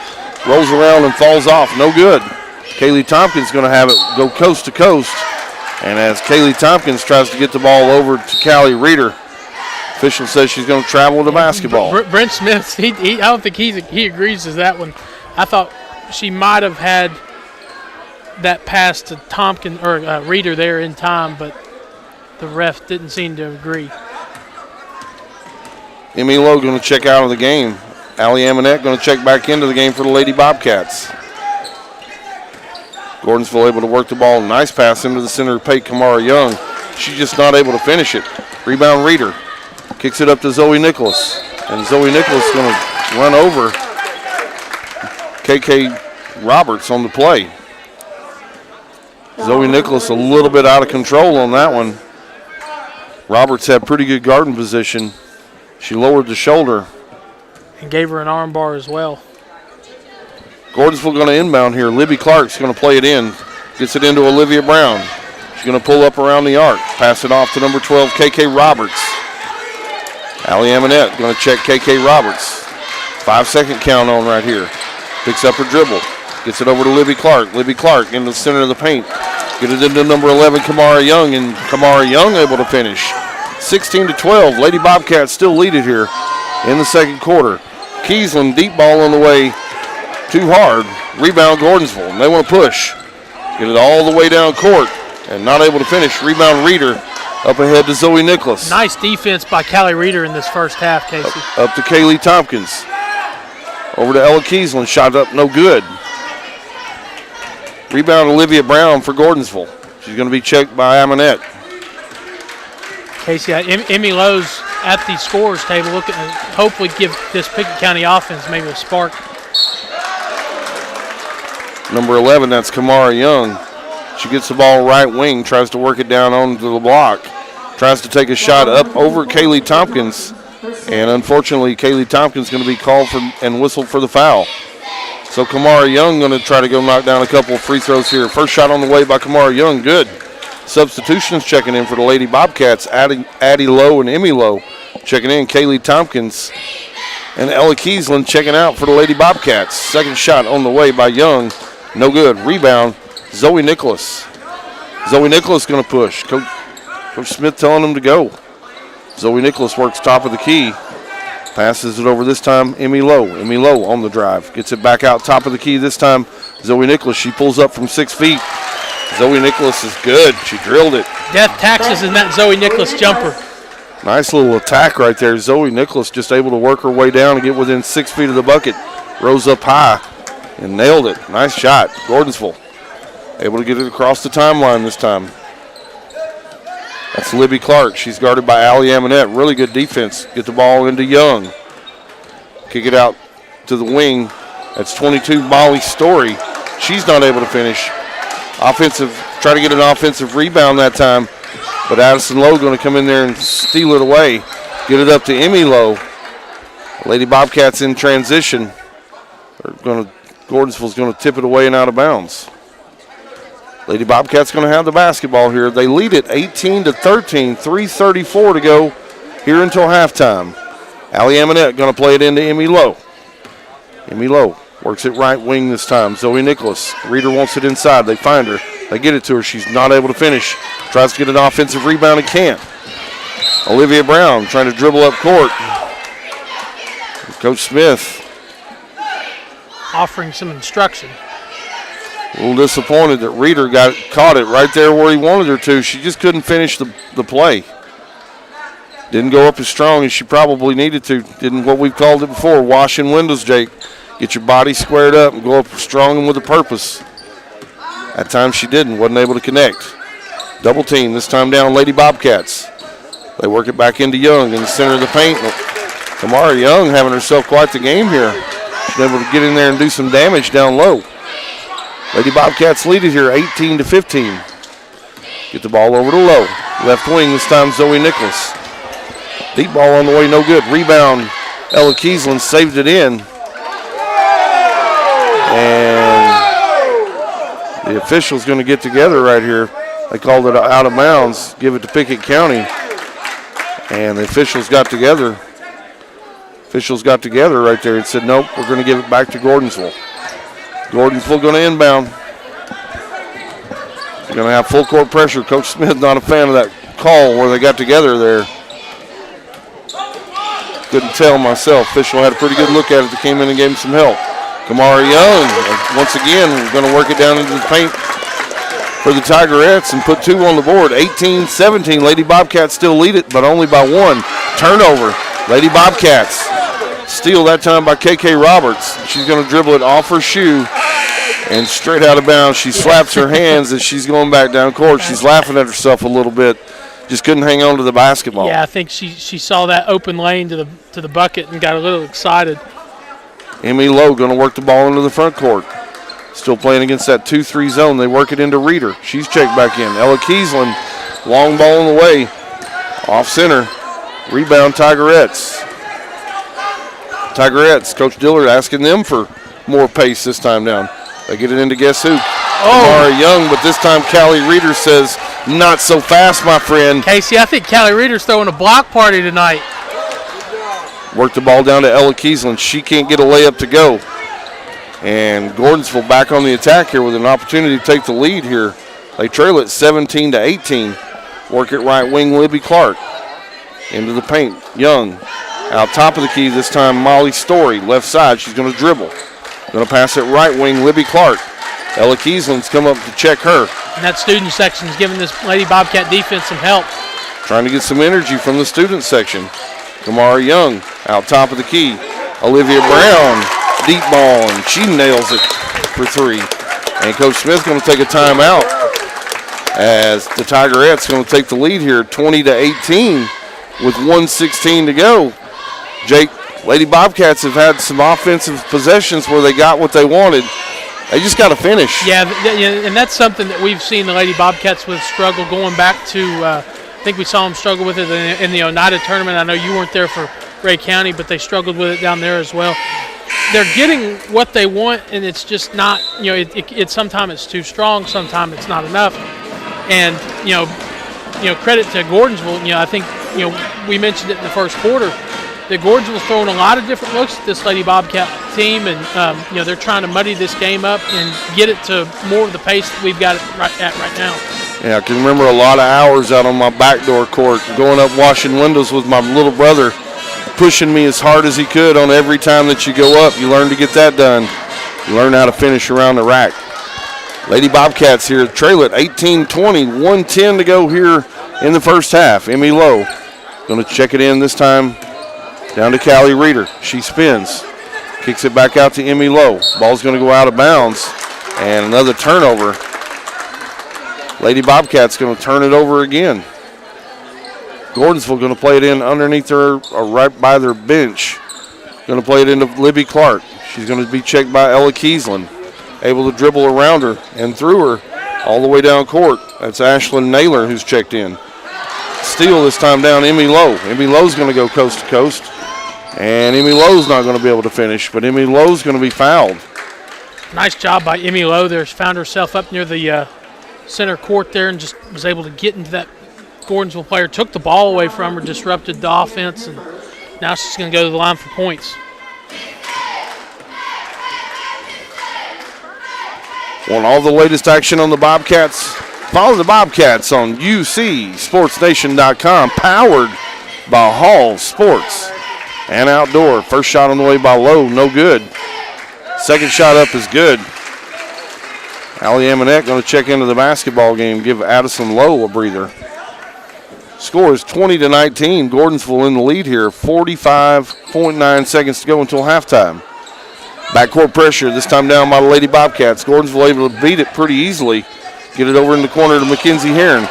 Rolls around and falls off. No good. Kaylee Tompkins going to have it go coast to coast. And as Kaylee Tompkins tries to get the ball over to Callie Reeder, official says she's going to travel with the basketball. Brent Smith, I don't think he agrees with that one. I thought she might have had that pass to Tompkins or Reeder there in time, but the ref didn't seem to agree. Emmy Lowe going to check out of the game. Allie Amonette going to check back into the game for the Lady Bobcats. Gordonsville able to work the ball. Nice pass into the center of paint, Kamara Young. She's just not able to finish it. Rebound Reeder. Kicks it up to Zoe Nicholas. And Zoe Nicholas going to run over KK Roberts on the play. Zoe Nicholas a little bit out of control on that one. Roberts had pretty good guarding position. She lowered the shoulder. And gave her an arm bar as well. Gordonsville going to inbound here. Libby Clark's going to play it in. Gets it into Olivia Brown. She's going to pull up around the arc. Pass it off to number 12, KK Roberts. Allie Amonette going to check KK Roberts. 5-second count on right here. Picks up her dribble. Gets it over to Libby Clark. Libby Clark into the center of the paint. Get it into number 11, Kamara Young, and Kamara Young able to finish. 16-12. Lady Bobcats still lead it here in the second quarter. Kiesland, deep ball on the way. Too hard. Rebound Gordonsville. And they want to push. Get it all the way down court and not able to finish. Rebound Reeder up ahead to Zoe Nicholas. Nice defense by Callie Reeder in this first half, Casey. Up to Kaylee Tompkins. Over to Ella Kiesland. Shot up, no good. Rebound Olivia Brown for Gordonsville. She's going to be checked by Amonette. Casey, Emmy Lowe's at the scorers table looking to hopefully give this Pickett County offense maybe a spark. Number 11, that's Kamara Young. She gets the ball right wing, tries to work it down onto the block. Tries to take a shot up over Kaylee Tompkins. And unfortunately, Kaylee Tompkins is going to be called for and whistled for the foul. So Kamara Young going to try to go knock down a couple of free throws here. First shot on the way by Kamara Young, good. Substitutions checking in for the Lady Bobcats. Addie Lowe and Emmy Lowe checking in. Kaylee Tompkins and Ella Kiesland checking out for the Lady Bobcats. Second shot on the way by Young, no good. Rebound, Zoe Nicholas. Zoe Nicholas going to push. Coach Smith telling him to go. Zoe Nicholas works top of the key. Passes it over this time, Emmy Lowe. Emmy Lowe on the drive. Gets it back out top of the key this time. Zoe Nicholas, she pulls up from 6 feet. Zoe Nicholas is good. She drilled it. Death taxes in that Zoe Nicholas jumper. Nice little attack right there. Zoe Nicholas just able to work her way down and get within 6 feet of the bucket. Rose up high and nailed it. Nice shot. Gordonsville able to get it across the timeline this time. That's Libby Clark. She's guarded by Allie Amonette. Really good defense. Get the ball into Young. Kick it out to the wing. That's 22, Molly Story. She's not able to finish. Try to get an offensive rebound that time. But Addison Lowe going to come in there and steal it away. Get it up to Emmy Lowe. Lady Bobcats in transition. Gordonsville's going to tip it away and out of bounds. Lady Bobcats going to have the basketball here. They lead it 18-13, 3:34 to go here until halftime. Allie Amonette going to play it into Emmy Lowe. Emmy Lowe works it right wing this time. Zoe Nicholas. Reeder wants it inside. They find her. They get it to her. She's not able to finish. Tries to get an offensive rebound and can't. Olivia Brown trying to dribble up court. Coach Smith offering some instruction. A little disappointed that Reeder caught it right there where he wanted her to. She just couldn't finish the play. Didn't go up as strong as she probably needed to. Didn't what we've called it before, washing windows, Jake. Get your body squared up and go up strong and with a purpose. At times she didn't, wasn't able to connect. Double team, this time down Lady Bobcats. They work it back into Young in the center of the paint. Kamara Young having herself quite the game here. She's able to get in there and do some damage down low. Lady Bobcats lead it here 18-15. Get the ball over to Lowe. Left wing, this time Zoe Nicholas. Deep ball on the way, no good. Rebound Ella Kiesland saved it in. And the officials going to get together right here. They called it out of bounds, give it to Pickett County. And the officials got together. Right there and said, nope, we're going to give it back to Gordonsville. Gordonsville going to inbound. They're going to have full court pressure. Coach Smith not a fan of that call where they got together there. Couldn't tell myself. Official had a pretty good look at it. They came in and gave him some help. Kamara Young, once again, going to work it down into the paint for the Tigerettes and put 2 on the board. 18-17. Lady Bobcats still lead it, but only by 1. Turnover. Lady Bobcats. Steal that time by KK Roberts. She's going to dribble it off her shoe and straight out of bounds. She slaps her hands as she's going back down court. She's laughing at herself a little bit. Just couldn't hang on to the basketball. Yeah, I think she saw that open lane to the bucket and got a little excited. Emmy Lowe going to work the ball into the front court. Still playing against that 2-3 zone. They work it into Reeder. She's checked back in. Ella Kiesland, long ball in the way. Off center. Rebound Tigerettes. Coach Dillard asking them for more pace this time down. They get it into guess who? Amara Young, but this time Callie Reeder says, not so fast, my friend. Casey, I think Callie Reeder's throwing a block party tonight. Work the ball down to Ella Kiesland. She can't get a layup to go. And Gordonsville back on the attack here with an opportunity to take the lead here. They trail it 17-18. Work it right wing, Libby Clark. Into the paint. Young out top of the key this time. Molly Story, left side. She's going to dribble. Going to pass it right wing, Libby Clark. Ella Kiesland's come up to check her. And that student section is giving this Lady Bobcat defense some help. Trying to get some energy from the student section. Kamara Young out top of the key. Olivia Brown, deep ball, and she nails it for 3. And Coach Smith's going to take a timeout as the Tigerettes going to take the lead here 20-18 with 1:16 to go. Jake, Lady Bobcats have had some offensive possessions where they got what they wanted. They just got to finish. Yeah, and that's something that we've seen the Lady Bobcats with struggle going back to, I think we saw them struggle with it in the Oneida tournament. I know you weren't there for Ray County, but they struggled with it down there as well. They're getting what they want, and it's just not, it sometimes it's too strong, sometimes it's not enough. And, credit to Gordonsville, I think, we mentioned it in the first quarter, that Gordonsville's throwing a lot of different looks at this Lady Bobcat team, and they're trying to muddy this game up and get it to more of the pace that we've got it right now. Yeah, I can remember a lot of hours out on my backdoor court, going up washing windows with my little brother, pushing me as hard as he could on every time that you go up. You learn to get that done. You learn how to finish around the rack. Lady Bobcats here trail it 18-20, 1:10 to go here in the first half. Emmy Lowe going to check it in this time. Down to Callie Reeder. She spins. Kicks it back out to Emmy Lowe. Ball's going to go out of bounds. And another turnover. Lady Bobcats going to turn it over again. Gordonsville going to play it in underneath her, or right by their bench. Going to play it into Libby Clark. She's going to be checked by Ella Kiesland. Able to dribble around her and through her all the way down court. That's Ashlyn Naylor who's checked in. Steal this time down Emmy Lowe. Emmy Lowe's going to go coast to coast. And Emmy Lowe's not going to be able to finish, but Emmy Lowe's going to be fouled. Nice job by Emmy Lowe there. She found herself up near the center court there and just was able to get into that Gordonsville player. Took the ball away from her, disrupted the offense, and now she's going to go to the line for points. Want all the latest action on the Bobcats? Follow the Bobcats on UCSportsNation.com, powered by Hall Sports and Outdoor. First shot on the way by Lowe, no good. Second shot up is good. Allie Amonette going to check into the basketball game, give Addison Lowe a breather. Score is 20-19. Gordonsville in the lead here. 45.9 seconds to go until halftime. Backcourt pressure, this time down by the Lady Bobcats. Gordonsville able to beat it pretty easily. Get it over in the corner to Mackenzie Heron.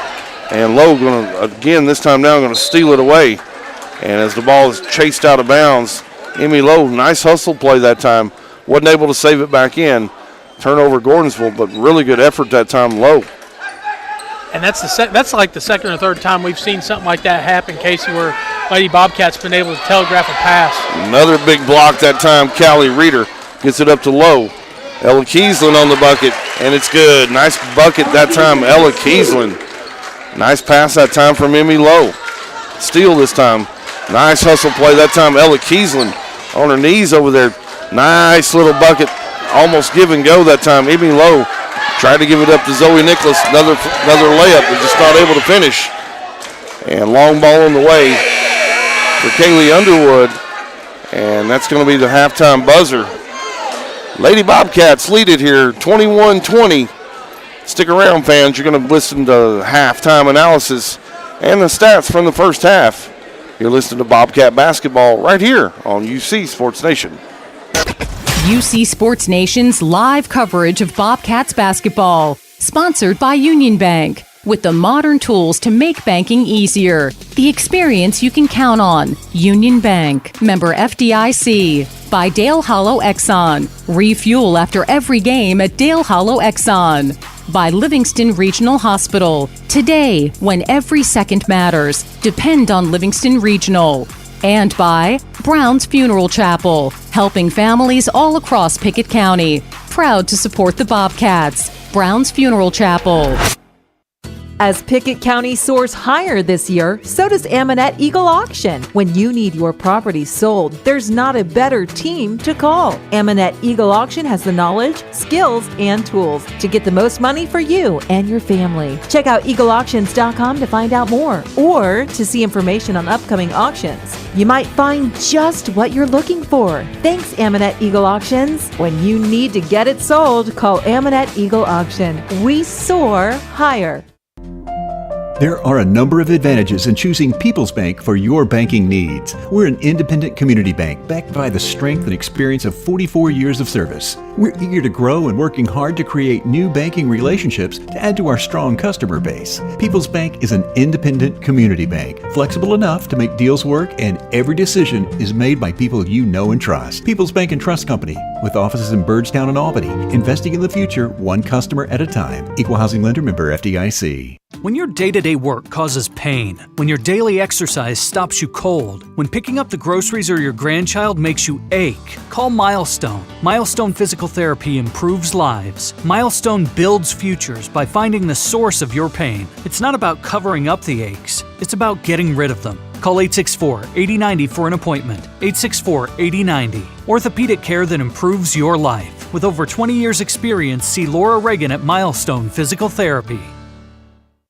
And Lowe going to, again, this time down, going to steal it away. And as the ball is chased out of bounds, Emmy Lowe, nice hustle play that time. Wasn't able to save it back in. Turnover Gordonsville, but really good effort that time, Lowe. And that's like the second or third time we've seen something like that happen, Casey, where Lady Bobcats been able to telegraph a pass. Another big block that time. Callie Reeder gets it up to low. Ella Kiesland on the bucket, and it's good. Nice bucket that time, Ella Kiesland. Nice pass that time from Emmy Lowe. Steal this time. Nice hustle play that time, Ella Kiesland on her knees over there. Nice little bucket. Almost give and go that time. Emmy Lowe tried to give it up to Zoe Nicholas. Another layup, but just not able to finish. And long ball on the way for Kaylee Underwood. And that's going to be the halftime buzzer. Lady Bobcats lead it here, 21-20. Stick around, fans. You're going to listen to halftime analysis and the stats from the first half. You're listening to Bobcat basketball right here on UC Sports Nation. UC Sports Nation's live coverage of Bobcats basketball, sponsored by Union Bank. With the modern tools to make banking easier. The experience you can count on. Union Bank. Member FDIC. By Dale Hollow Exxon. Refuel after every game at Dale Hollow Exxon. By Livingston Regional Hospital. Today, when every second matters, depend on Livingston Regional. And by Brown's Funeral Chapel, helping families all across Pickett County. Proud to support the Bobcats. Brown's Funeral Chapel. As Pickett County soars higher this year, so does Amanette Eagle Auction. When you need your property sold, there's not a better team to call. Amanette Eagle Auction has the knowledge, skills, and tools to get the most money for you and your family. Check out eagleauctions.com to find out more or to see information on upcoming auctions. You might find just what you're looking for. Thanks, Amanette Eagle Auctions. When you need to get it sold, call Amanette Eagle Auction. We soar higher. There are a number of advantages in choosing People's Bank for your banking needs. We're an independent community bank backed by the strength and experience of 44 years of service. We're eager to grow and working hard to create new banking relationships to add to our strong customer base. People's Bank is an independent community bank, flexible enough to make deals work, and every decision is made by people you know and trust. People's Bank and Trust Company, with offices in Byrdstown and Albany, investing in the future one customer at a time. Equal housing lender, member FDIC. When your day-to-day work causes pain, when your daily exercise stops you cold, when picking up the groceries or your grandchild makes you ache, call Milestone. Milestone Physical Therapy improves lives. Milestone builds futures by finding the source of your pain. It's not about covering up the aches, it's about getting rid of them. Call 864-8090 for an appointment. 864-8090. Orthopedic care that improves your life. With over 20 years' experience, see Laura Reagan at Milestone Physical Therapy.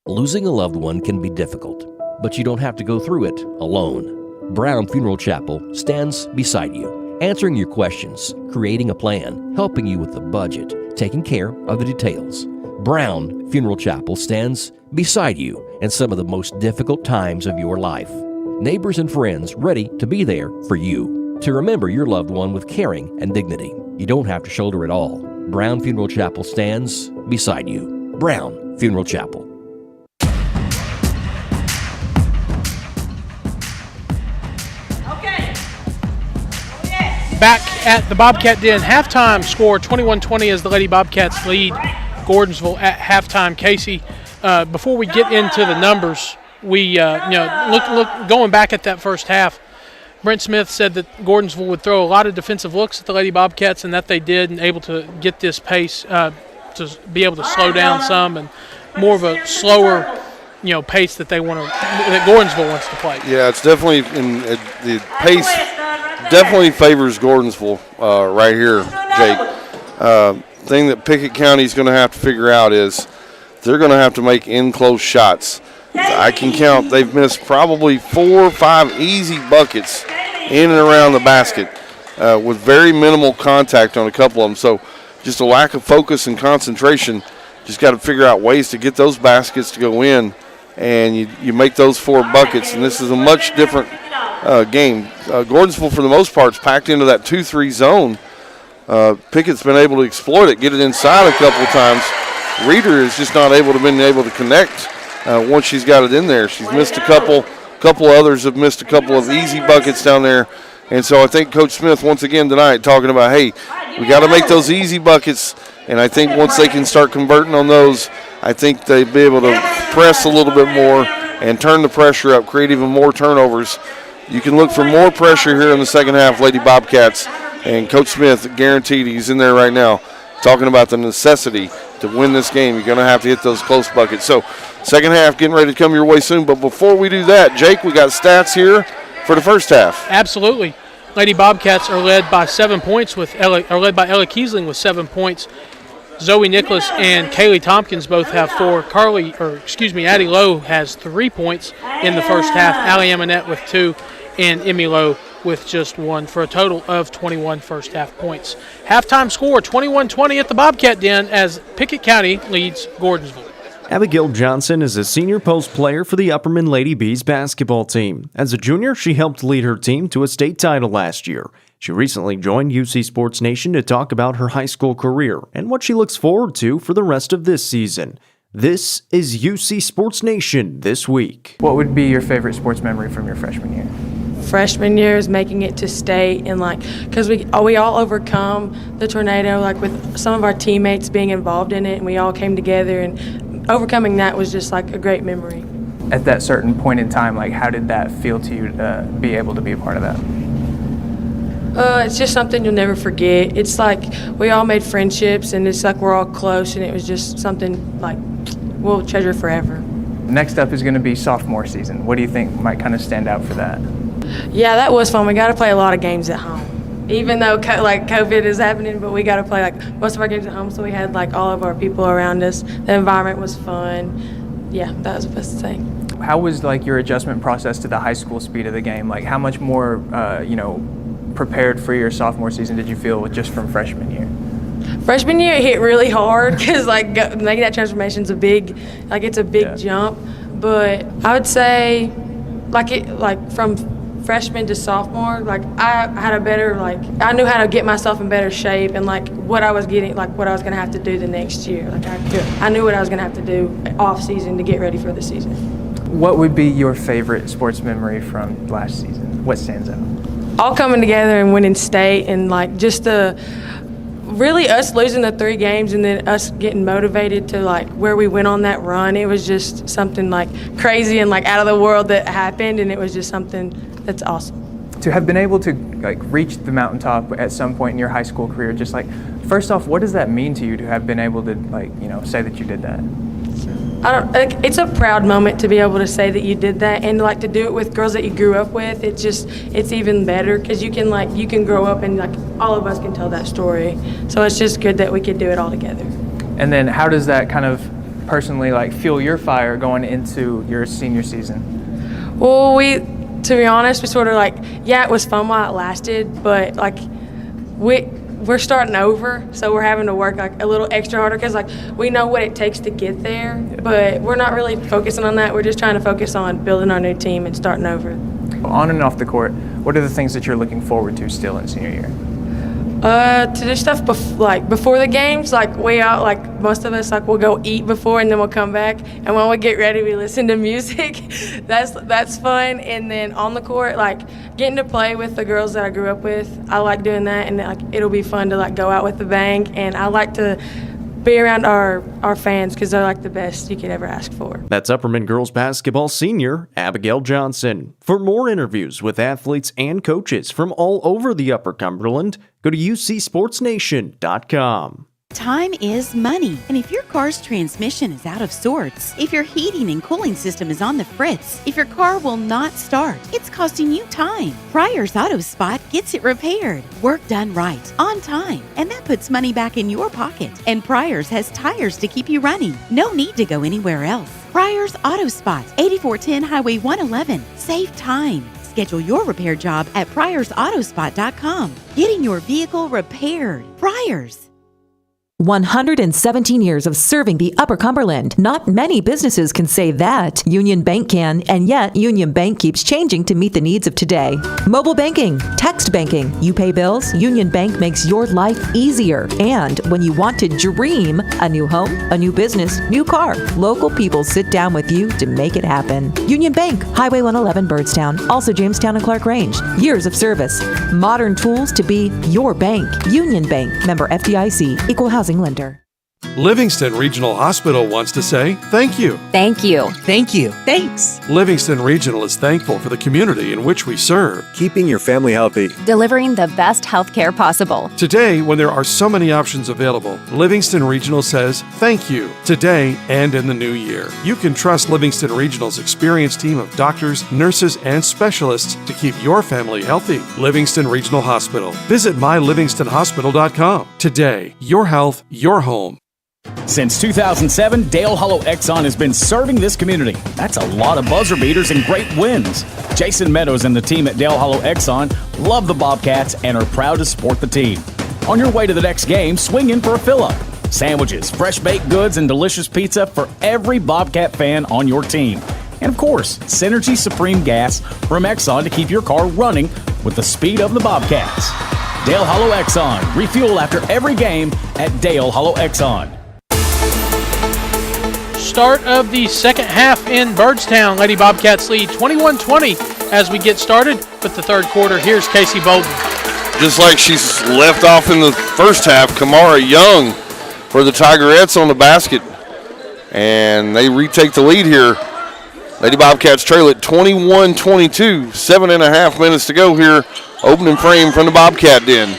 Losing a loved one can be difficult, but you don't have to go through it alone. Brown Funeral Chapel stands beside you, answering your questions, creating a plan, helping you with the budget, taking care of the details. Brown Funeral Chapel stands beside you in some of the most difficult times of your life. Neighbors and friends ready to be there for you, to remember your loved one with caring and dignity. You don't have to shoulder it all. Brown Funeral Chapel stands beside you. Brown Funeral Chapel. Back at the Bobcat Den, halftime score 21-20 as the Lady Bobcats lead Gordonsville at halftime. Casey, before we get into the numbers, we look going back at that first half. Brent Smith said that Gordonsville would throw a lot of defensive looks at the Lady Bobcats, and that they did, and able to get this pace to be able to slow down some, and more of a slower pace that that Gordonsville wants to play. Yeah, it's definitely the pace. Definitely favors Gordonsville right here, Jake. Thing that Pickett County is going to have to figure out is they're going to have to make in-close shots. I can count, they've missed probably 4 or 5 easy buckets in and around the basket with very minimal contact on a couple of them. So just a lack of focus and concentration. Just got to figure out ways to get those baskets to go in, and you make those 4 buckets, and this is a much different game. Gordonsville, for the most part, is packed into that 2-3 zone. Pickett's been able to exploit it, get it inside a couple of times. Reeder is just not able to connect once she's got it in there. She's missed a couple others have missed a couple of easy buckets down there. And so I think Coach Smith, once again tonight, talking about, hey, we got to make those easy buckets. And I think once they can start converting on those, I think they'll be able to press a little bit more and turn the pressure up, create even more turnovers. You can look for more pressure here in the second half, Lady Bobcats. And Coach Smith guaranteed, he's in there right now, talking about the necessity to win this game. You're going to have to hit those close buckets. So second half getting ready to come your way soon. But before we do that, Jake, we got stats here for the first half. Absolutely. Lady Bobcats are led by 7 points led by Ella Kiesling with 7 points. Zoe Nicholas and Kaylee Tompkins both have 4. Addie Lowe has 3 points in the first half. Allie Amonette with 2 and Emmy Lowe with just 1 for a total of 21 first half points. Halftime score 21-20 at the Bobcat Den as Pickett County leads Gordonsville. Abigail Johnson is a senior post player for the Upperman Lady Bees basketball team. As a junior, she helped lead her team to a state title last year. She recently joined UC Sports Nation to talk about her high school career and what she looks forward to for the rest of this season. This is UC Sports Nation This Week. What would be your favorite sports memory from your freshman year? Freshman year is making it to state, and because we all overcome the tornado, with some of our teammates being involved in it, and we all came together, and overcoming that was just a great memory. At that certain point in time, how did that feel to you to be able to be a part of that? It's just something you'll never forget. It's we all made friendships, and it's we're all close, and it was just something we'll treasure forever. Next up is going to be sophomore season. What do you think might kind of stand out for that? Yeah, that was fun. We got to play a lot of games at home, even though COVID is happening. But we got to play most of our games at home, so we had all of our people around us. The environment was fun. Yeah, that was the best thing. How was your adjustment process to the high school speed of the game? How much more prepared for your sophomore season did you feel just from freshman year? Freshman year it hit really hard because making that transformation's a big jump. But I would say from freshman to sophomore, I had a better I knew how to get myself in better shape and what I was getting what I was gonna have to do the next year. I knew what I was gonna have to do off season to get ready for the season. What would be your favorite sports memory from last season? What stands out? All coming together and winning state, and just really us losing the 3 games and then us getting motivated to where we went on that run. It was just something crazy and out of the world that happened, and it was just something that's awesome. To have been able to reach the mountaintop at some point in your high school career, just first off, what does that mean to you to have been able to say that you did that? It's a proud moment to be able to say that you did that, and to do it with girls that you grew up with. It's even better because you can grow up and all of us can tell that story. So it's just good that we could do it all together. And then how does that kind of personally fuel your fire going into your senior season? Well, to be honest, we sort of it was fun while it lasted, but we're starting over, so we're having to work a little extra harder because we know what it takes to get there, but we're not really focusing on that. We're just trying to focus on building our new team and starting over. On and off the court, what are the things that you're looking forward to still in senior year? To do stuff before the games, way out, most of us we'll go eat before and then we'll come back, and when we get ready we listen to music. that's fun. And then on the court, getting to play with the girls that I grew up with, I like doing that, and it'll be fun to go out with the bang, and I like to be around our fans because they're the best you could ever ask for. That's Upperman girls basketball senior Abigail Johnson. For more interviews with athletes and coaches from all over the Upper Cumberland, go to ucsportsnation.com. Time is money, and if your car's transmission is out of sorts, if your heating and cooling system is on the fritz, if your car will not start, it's costing you time. Pryor's Auto Spot gets it repaired. Work done right, on time, and that puts money back in your pocket. And Pryor's has tires to keep you running. No need to go anywhere else. Pryor's Auto Spot, 8410 Highway 111. Save time. Schedule your repair job at pryorsautospot.com. Getting your vehicle repaired. Pryor's. 117 years of serving the Upper Cumberland. Not many businesses can say that. Union Bank can, and yet Union Bank keeps changing to meet the needs of today. Mobile banking, text banking, you pay bills, Union Bank makes your life easier. And when you want to dream a new home, a new business, new car, local people sit down with you to make it happen. Union Bank, Highway 111 Byrdstown, also Jamestown and Clark Range. Years of service, modern tools to be your bank. Union Bank, member FDIC, equal housing lender. Livingston Regional Hospital wants to say thank you. Thank you. Thank you. Thanks. Livingston Regional is thankful for the community in which we serve. Keeping your family healthy. Delivering the best health care possible. Today, when there are so many options available, Livingston Regional says thank you today and in the new year. You can trust Livingston Regional's experienced team of doctors, nurses, and specialists to keep your family healthy. Livingston Regional Hospital. Visit mylivingstonhospital.com. Today, your health, your home. Since 2007, Dale Hollow Exxon has been serving this community. That's a lot of buzzer beaters and great wins. Jason Meadows and the team at Dale Hollow Exxon love the Bobcats and are proud to support the team. On your way to the next game, swing in for a fill-up. Sandwiches, fresh baked goods, and delicious pizza for every Bobcat fan on your team. And of course, Synergy Supreme Gas from Exxon to keep your car running with the speed of the Bobcats. Dale Hollow Exxon. Refuel after every game at Dale Hollow Exxon. Start of the second half in Byrdstown. Lady Bobcats lead 21-20 as we get started with the third quarter. Here's Casey Bolden. Just like she's left off in the first half, Kamara Young for the Tigerettes on the basket. And they retake the lead here. Lady Bobcats trail at 21-22. 7.5 minutes to go here. Opening frame from the Bobcat den.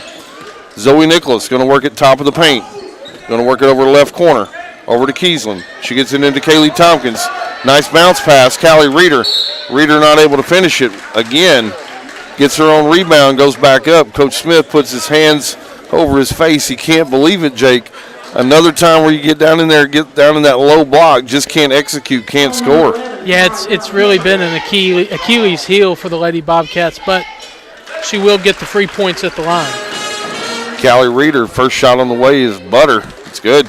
Zoe Nicholas going to work at top of the paint. Going to work it over the left corner. Over to Kiesland. She gets it into Kaylee Tompkins. Nice bounce pass. Callie Reeder. Reeder not able to finish it. Again, gets her own rebound, goes back up. Coach Smith puts his hands over his face. He can't believe it, Jake. Another time where you get down in there, get down in that low block, just can't execute, can't score. Yeah, it's really been an Achilles heel for the Lady Bobcats, but she will get the free points at the line. Callie Reeder, first shot on the way is butter. It's good.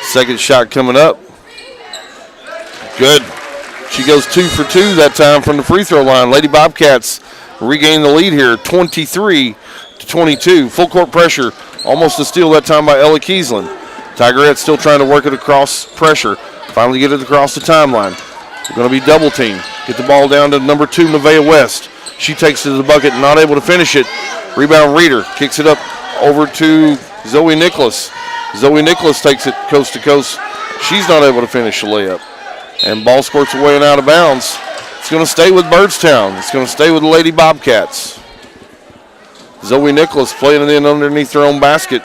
Second shot coming up. Good. She goes 2 for 2 that time from the free throw line. Lady Bobcats regain the lead here, 23-22. Full court pressure. Almost a steal that time by Ella Kiesland. Tigerettes still trying to work it across pressure. Finally get it across the timeline. We're going to be double team. Get the ball down to number 2, Nevaeh West. She takes it to the bucket, not able to finish it. Rebound Reeder. Kicks it up over to Zoe Nicholas. Zoe Nicholas takes it coast to coast. She's not able to finish the layup. And ball squirts away and out of bounds. It's going to stay with Byrdstown. It's going to stay with the Lady Bobcats. Zoe Nicholas playing it in underneath her own basket.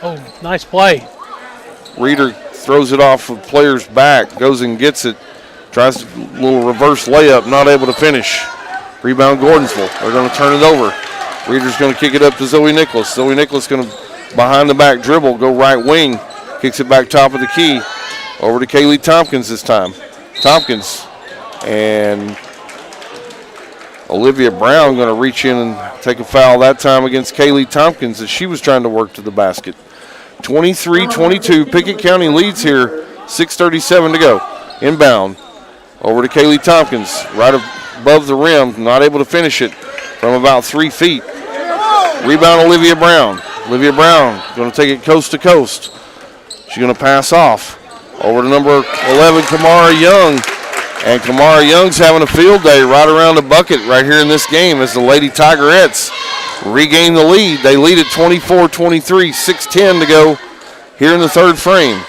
Oh, nice play. Reeder throws it off of player's back, goes and gets it. Tries a little reverse layup, not able to finish. Rebound Gordonsville. They're going to turn it over. Reeder's going to kick it up to Zoe Nicholas. Zoe Nicholas going to behind the back dribble, go right wing, kicks it back top of the key, over to Kaylee Tompkins this time. Tompkins and Olivia Brown going to reach in and take a foul that time against Kaylee Tompkins as she was trying to work to the basket. 23-22, Pickett County leads here, 6:37 to go. Inbound, over to Kaylee Tompkins, right above the rim, not able to finish it from about 3 feet. Rebound Olivia Brown. Olivia Brown going to take it coast to coast. She's going to pass off over to number 11, Kamara Young. And Kamara Young's having a field day right around the bucket right here in this game as the Lady Tigerettes regain the lead. They lead at 24-23, 6:10 to go here in the third frame.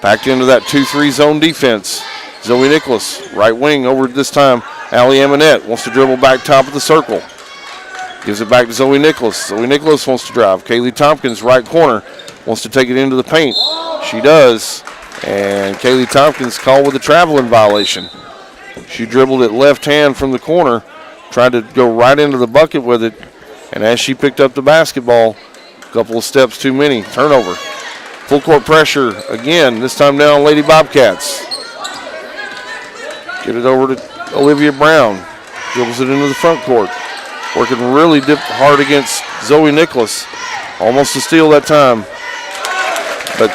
Packed into that 2-3 zone defense. Zoe Nicholas, right wing over this time. Allie Amonette wants to dribble back top of the circle. Gives it back to Zoe Nicholas. Zoe Nicholas wants to drive. Kaylee Tompkins, right corner, wants to take it into the paint. She does. And Kaylee Tompkins called with a traveling violation. She dribbled it left hand from the corner, tried to go right into the bucket with it. And as she picked up the basketball, a couple of steps too many. Turnover. Full court pressure again, this time down Lady Bobcats. Get it over to Olivia Brown. Dribbles it into the front court. Working really hard against Zoe Nicholas. Almost a steal that time. But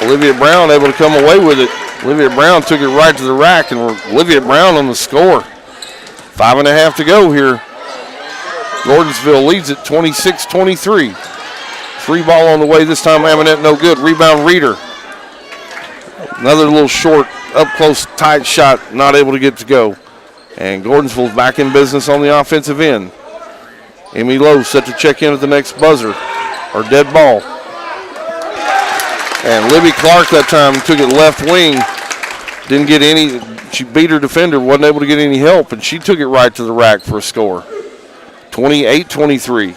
Olivia Brown able to come away with it. Olivia Brown took it right to the rack, and Olivia Brown on the score. 5.5 to go here. Gordonsville leads it 26-23. Free ball on the way this time. Amonette no good. Rebound Reeder. Another little short, up close, tight shot, not able to get to go. And Gordonsville's back in business on the offensive end. Amy Lowe set to check in at the next buzzer, or dead ball. And Libby Clark that time took it left wing. Didn't get any. She beat her defender, wasn't able to get any help, and she took it right to the rack for a score. 28-23.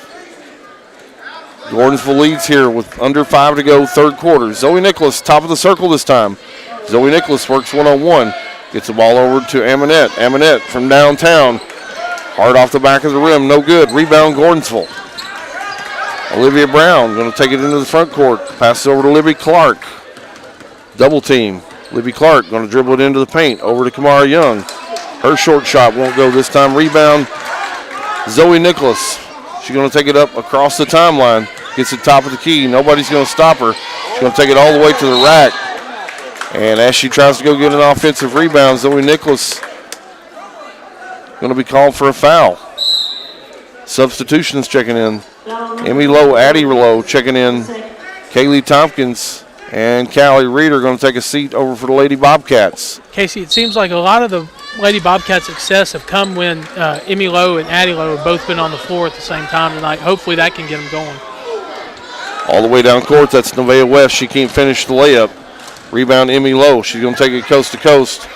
Gordonsville leads here with under 5 to go, third quarter. Zoe Nicholas, top of the circle this time. Zoe Nicholas works one-on-one. Gets the ball over to Amonette. Amonette from downtown. Hard off the back of the rim, no good. Rebound Gordonsville. Olivia Brown going to take it into the front court. Passes over to Libby Clark. Double team. Libby Clark going to dribble it into the paint. Over to Kamara Young. Her short shot won't go this time. Rebound Zoe Nicholas. She's going to take it up across the timeline. Gets the top of the key. Nobody's going to stop her. She's going to take it all the way to the rack. And as she tries to go get an offensive rebound, Zoe Nicholas going to be called for a foul. Substitutions checking in. Emmy Lowe, Addie Lowe checking in. Kaylee Tompkins and Callie Reed are going to take a seat over for the Lady Bobcats. Casey, it seems like a lot of the Lady Bobcats' success have come when Emmy Lowe and Addie Lowe have both been on the floor at the same time tonight. Hopefully that can get them going. All the way down court, that's Nevaeh West. She can't finish the layup. Rebound Emmy Lowe. She's going to take it coast to coast,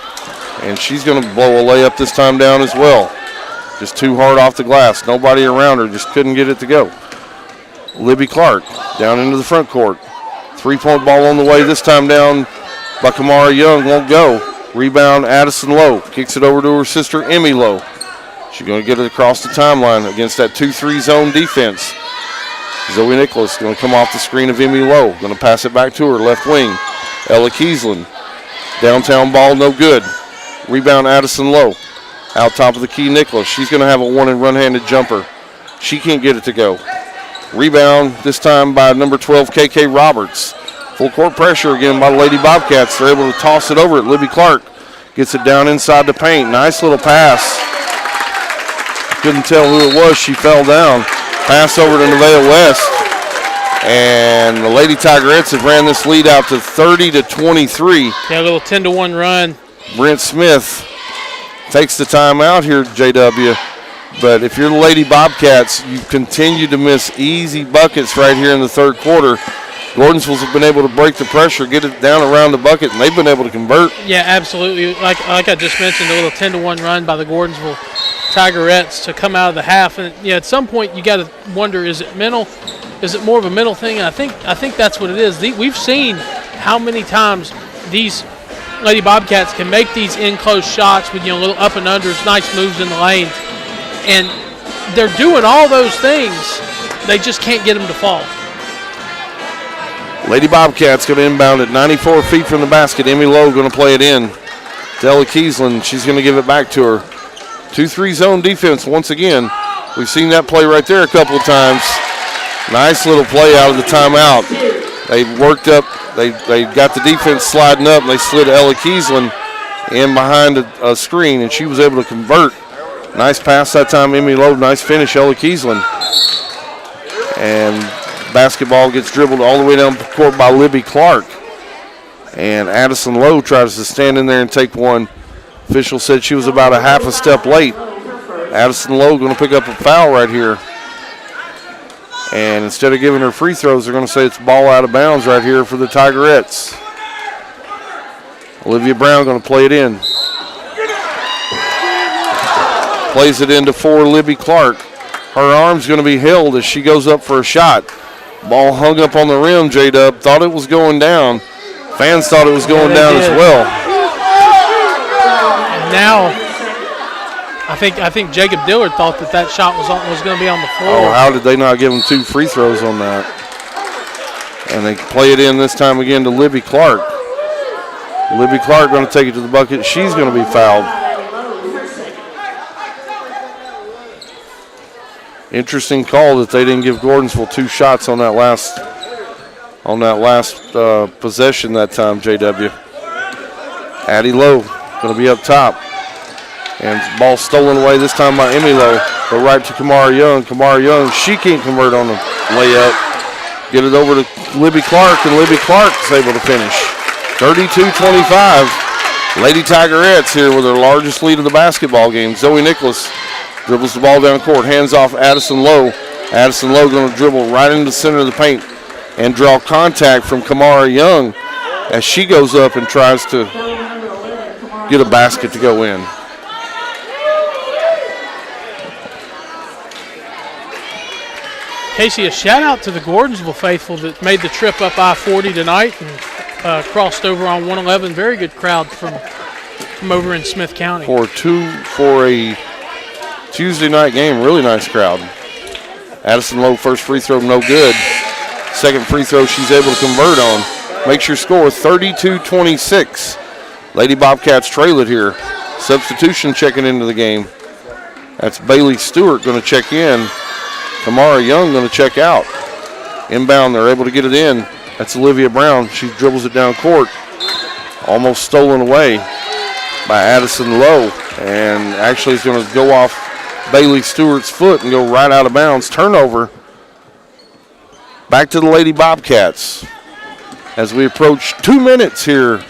and she's going to blow a layup this time down as well. Just too hard off the glass. Nobody around her, just couldn't get it to go. Libby Clark down into the front court. Three-point ball on the way, this time down by Kamara Young, won't go. Rebound Addison Lowe. Kicks it over to her sister Emmy Lowe. She's going to get it across the timeline against that 2-3 zone defense. Zoe Nicholas going to come off the screen of Emmy Lowe. Going to pass it back to her, left wing. Ella Kiesland. Downtown ball, no good. Rebound Addison Lowe. Out top of the key, Nicholas. She's going to have a one-handed jumper. She can't get it to go. Rebound this time by number 12, KK Roberts. Full court pressure again by the Lady Bobcats. They're able to toss it over it. Libby Clark gets it down inside the paint. Nice little pass. Couldn't tell who it was. She fell down. Pass over to Nevaeh West. And the Lady Tigerettes have ran this lead out to 30-23. Yeah, a little 10-1 run. Brent Smith takes the timeout here, JW. But if you're the Lady Bobcats, you continue to miss easy buckets right here in the third quarter. Gordonsville's have been able to break the pressure, get it down around the bucket, and they've been able to convert. Yeah, absolutely. Like I just mentioned, a little 10-1 run by the Gordonsville Tigerettes to come out of the half. And yeah, at some point you got to wonder, is it mental? Is it more of a mental thing? And I think that's what it is. We've seen how many times these Lady Bobcats can make these in-close shots with little up and unders, nice moves in the lane. And they're doing all those things. They just can't get them to fall. Lady Bobcats going to inbound at 94 feet from the basket. Emmy Lowe going to play it in. Della Kiesland, she's going to give it back to her. 2-3 zone defense once again. We've seen that play right there a couple of times. Nice little play out of the timeout. They worked up. They got the defense sliding up, and they slid Ella Kiesland in behind a screen, and she was able to convert. Nice pass that time, Emmy Lowe. Nice finish, Ella Kiesland. And basketball gets dribbled all the way down the court by Libby Clark. And Addison Lowe tries to stand in there and take one. Official said she was about a half a step late. Addison Lowe going to pick up a foul right here. And instead of giving her free throws, they're going to say it's ball out of bounds right here for the Tigerettes. Olivia Brown going to play it in. Plays it into for Libby Clark. Her arm's going to be held as she goes up for a shot. Ball hung up on the rim, J-Dub. Thought it was going down. Fans thought it was going down as well. And now, I think Jacob Dillard thought that shot was going to be on the floor. Oh, how did they not give him 2 free throws on that? And they play it in this time again to Libby Clark. Libby Clark going to take it to the bucket. She's going to be fouled. Interesting call that they didn't give Gordonsville 2 shots on that last possession that time, JW. Addie Lowe going to be up top. And ball stolen away this time by Emmy Lowe. Go right to Kamara Young. Kamara Young, she can't convert on the layup. Get it over to Libby Clark, and Libby Clark is able to finish. 32-25. Lady Tigerettes here with their largest lead of the basketball game. Zoe Nicholas dribbles the ball down court, hands off Addison Lowe. Addison Lowe going to dribble right into the center of the paint. and draw contact from Kamara Young as she goes up and tries to get a basket to go in. Casey, a shout out to the Gordonsville faithful that made the trip up I-40 tonight and crossed over on 111. Very good crowd from over in Smith County. For a Tuesday night game, really nice crowd. Addison Lowe, first free throw, no good. Second free throw she's able to convert on. Makes your score 32-26. Lady Bobcats trail it here. Substitution checking into the game. That's Bailey Stewart going to check in. Kamara Young going to check out. Inbound, they're able to get it in. That's Olivia Brown. She dribbles it down court. Almost stolen away by Addison Lowe. And actually is going to go off Bailey Stewart's foot and go right out of bounds. Turnover. Back to the Lady Bobcats as we approach 2 minutes here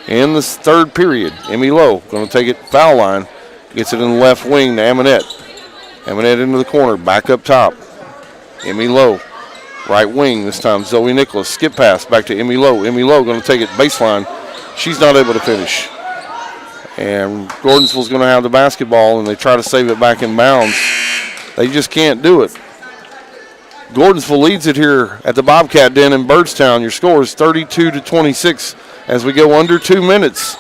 in this third period. Emmy Lowe going to take it foul line. Gets it in the left wing to Amonette. Amonette into the corner, back up top. Emmy Lowe, right wing this time. Zoe Nicholas, skip pass back to Emmy Lowe. Emmy Lowe going to take it baseline. She's not able to finish. And Gordonsville's going to have the basketball, and they try to save it back in bounds. They just can't do it. Gordonsville leads it here at the Bobcat Den in Byrdstown. Your score is 32-26 as we go under 2 minutes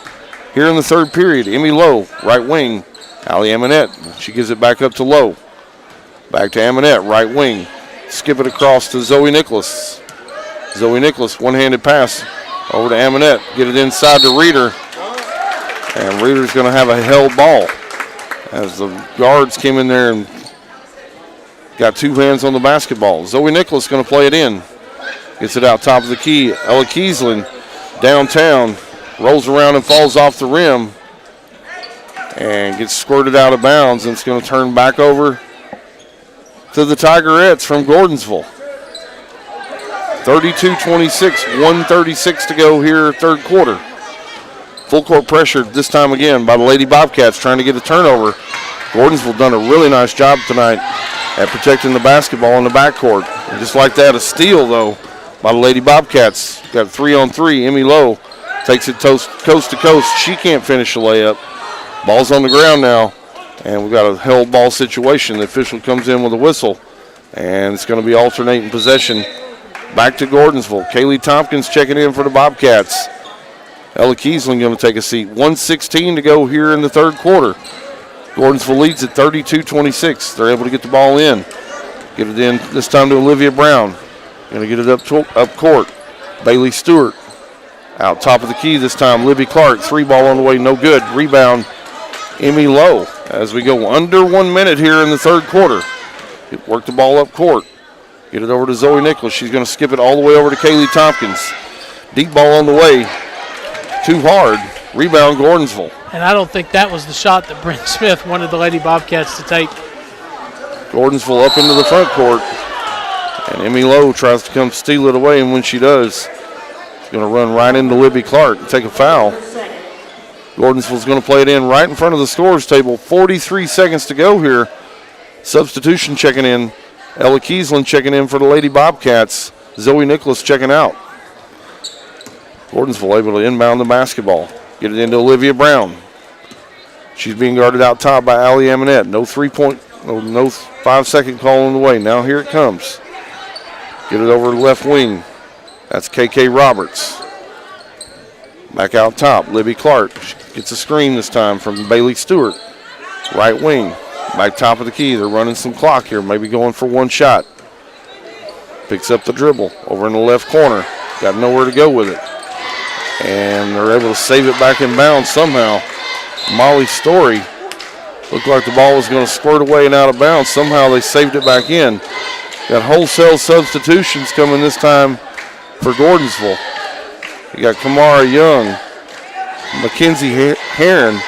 here in the third period. Emmy Lowe, right wing. Allie Amonette, she gives it back up to Lowe. Back to Amonette, right wing. Skip it across to Zoe Nicholas. Zoe Nicholas, one-handed pass over to Amonette. Get it inside to Reeder. And Reeder's going to have a held ball as the guards came in there and got two hands on the basketball. Zoe Nicholas going to play it in. Gets it out top of the key. Ella Kiesling downtown. Rolls around and falls off the rim. And gets squirted out of bounds, and it's going to turn back over to the Tigerettes from Gordonsville. 32-26, 1:36 to go here, third quarter. Full court pressure this time again by the Lady Bobcats trying to get a turnover. Gordonsville done a really nice job tonight at protecting the basketball in the backcourt. And just like that, a steal, though, by the Lady Bobcats. Got a 3-on-3. Emmy Lowe takes it coast to coast. She can't finish the layup. Ball's on the ground now, and we've got a held ball situation. The official comes in with a whistle, and it's going to be alternating possession back to Gordonsville. Kaylee Tompkins checking in for the Bobcats. Ella Kiesling going to take a seat. 1:16 to go here in the third quarter. Gordonsville leads at 32-26. They're able to get the ball in. Get it in this time to Olivia Brown. Going to get it up court. Bailey Stewart out top of the key this time. Libby Clark, three ball on the way, no good. Rebound. Emmy Lowe as we go under 1 minute here in the third quarter. Work the ball up court. Get it over to Zoe Nicholas. She's going to skip it all the way over to Kaylee Tompkins. Deep ball on the way. Too hard. Rebound Gordonsville. And I don't think that was the shot that Brent Smith wanted the Lady Bobcats to take. Gordonsville up into the front court. And Emmy Lowe tries to come steal it away, and when she does, she's going to run right into Libby Clark and take a foul. Gordonsville's going to play it in right in front of the scorer's table. 43 seconds to go here. Substitution checking in. Ella Kiesling checking in for the Lady Bobcats. Zoe Nicholas checking out. Gordonsville able to inbound the basketball. Get it into Olivia Brown. She's being guarded out top by Allie Amonette. No 5-second call on the way. Now here it comes. Get it over to the left wing. That's KK Roberts. Back out top, Libby Clark. She gets a screen this time from Bailey Stewart. Right wing, back top of the key. They're running some clock here, maybe going for one shot. Picks up the dribble over in the left corner. Got nowhere to go with it. And they're able to save it back in bounds somehow. Molly Story looked like the ball was going to squirt away and out of bounds. Somehow they saved it back in. Got wholesale substitutions coming this time for Gordonsville. You got Kamara Young, Mackenzie Heron,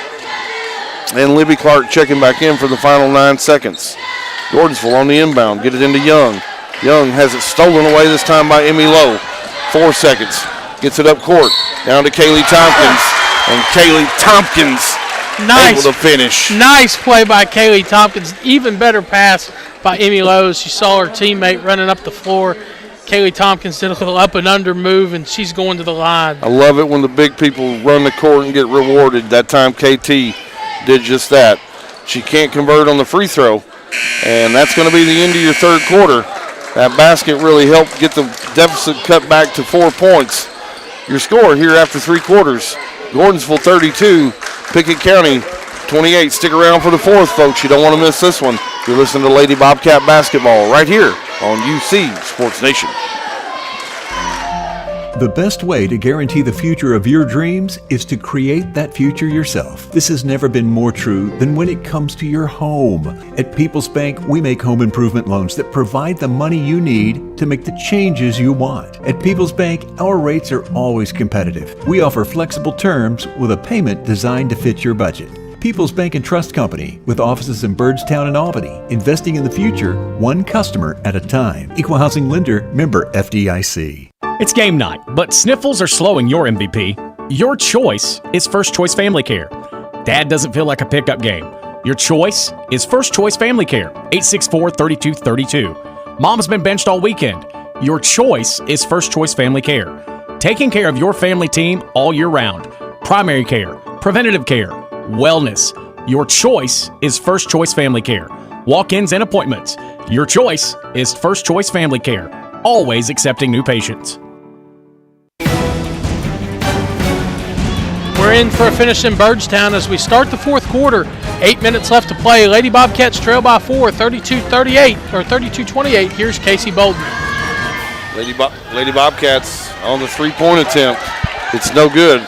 and Libby Clark checking back in for the final 9 seconds. Gordonsville on the inbound. Get it into Young. Young has it stolen away this time by Emmy Lowe. 4 seconds. Gets it up court. Down to Kaylee Tompkins. And Kaylee Tompkins able to finish. Nice play by Kaylee Tompkins. Even better pass by Emmy Lowe. She saw her teammate running up the floor Kaylee Tompkins did a little up and under move, and she's going to the line. I love it when the big people run the court and get rewarded. That time KT did just that. She can't convert on the free throw, and that's going to be the end of your third quarter. That basket really helped get the deficit cut back to 4 points. Your score here after 3 quarters, Gordonsville 32, Pickett County 28. Stick around for the fourth, folks. You don't want to miss this one. You're listening to Lady Bobcat Basketball right here on UC Sports Nation. The best way to guarantee the future of your dreams is to create that future yourself. This has never been more true than when it comes to your home. At People's Bank, we make home improvement loans that provide the money you need to make the changes you want. At People's Bank, our rates are always competitive. We offer flexible terms with a payment designed to fit your budget. People's Bank and Trust Company, with offices in Byrdstown and Albany, investing in the future, one customer at a time. Equal housing lender, member FDIC. It's game night, but sniffles are slowing your MVP. Your choice is First Choice Family Care. Dad doesn't feel like a pickup game. Your choice is First Choice Family Care, 864-3232. Mom's been benched all weekend. Your choice is First Choice Family Care. Taking care of your family team all year round. Primary care, preventative care, wellness. Your choice is First Choice Family Care. Walk-ins and appointments. Your choice is First Choice Family Care. Always accepting new patients. We're in for a finish in Byrdstown as we start the fourth quarter. 8 minutes left to play. Lady Bobcats trail by 4, 32-38 or 32-28. Here's Casey Bolden. Lady Bobcats on the three-point attempt. It's no good.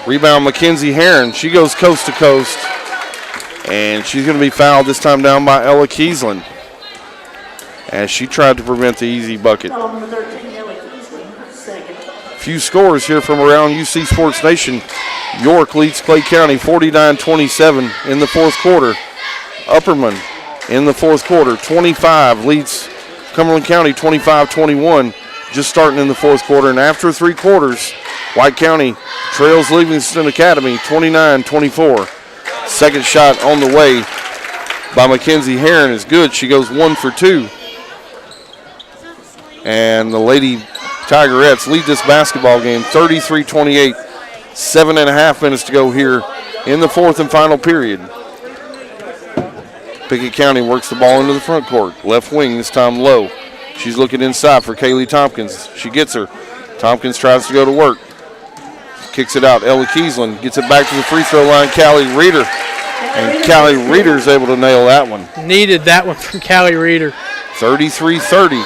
Rebound Mackenzie Herron. She goes coast to coast, and she's going to be fouled this time down by Ella Kiesland as she tried to prevent the easy bucket. Few scores here from around UC Sports Nation. York leads Clay County 49-27 in the fourth quarter. Upperman in the fourth quarter 25 leads Cumberland County 25-21, just starting in the fourth quarter. And after 3 quarters, White County trails Livingston Academy 29-24. Second shot on the way by Mackenzie Herron is good. She goes 1 for 2. And the Lady Tigerettes lead this basketball game 33-28. 7.5 minutes to go here in the fourth and final period. Pickett County works the ball into the front court. Left wing this time low. She's looking inside for Kaylee Tompkins. She gets her. Tompkins tries to go to work. Kicks it out. Ella Kiesland gets it back to the free throw line. Callie Reeder. And Callie Reeder's able to nail that one. Needed that one from Callie Reeder. 33-30.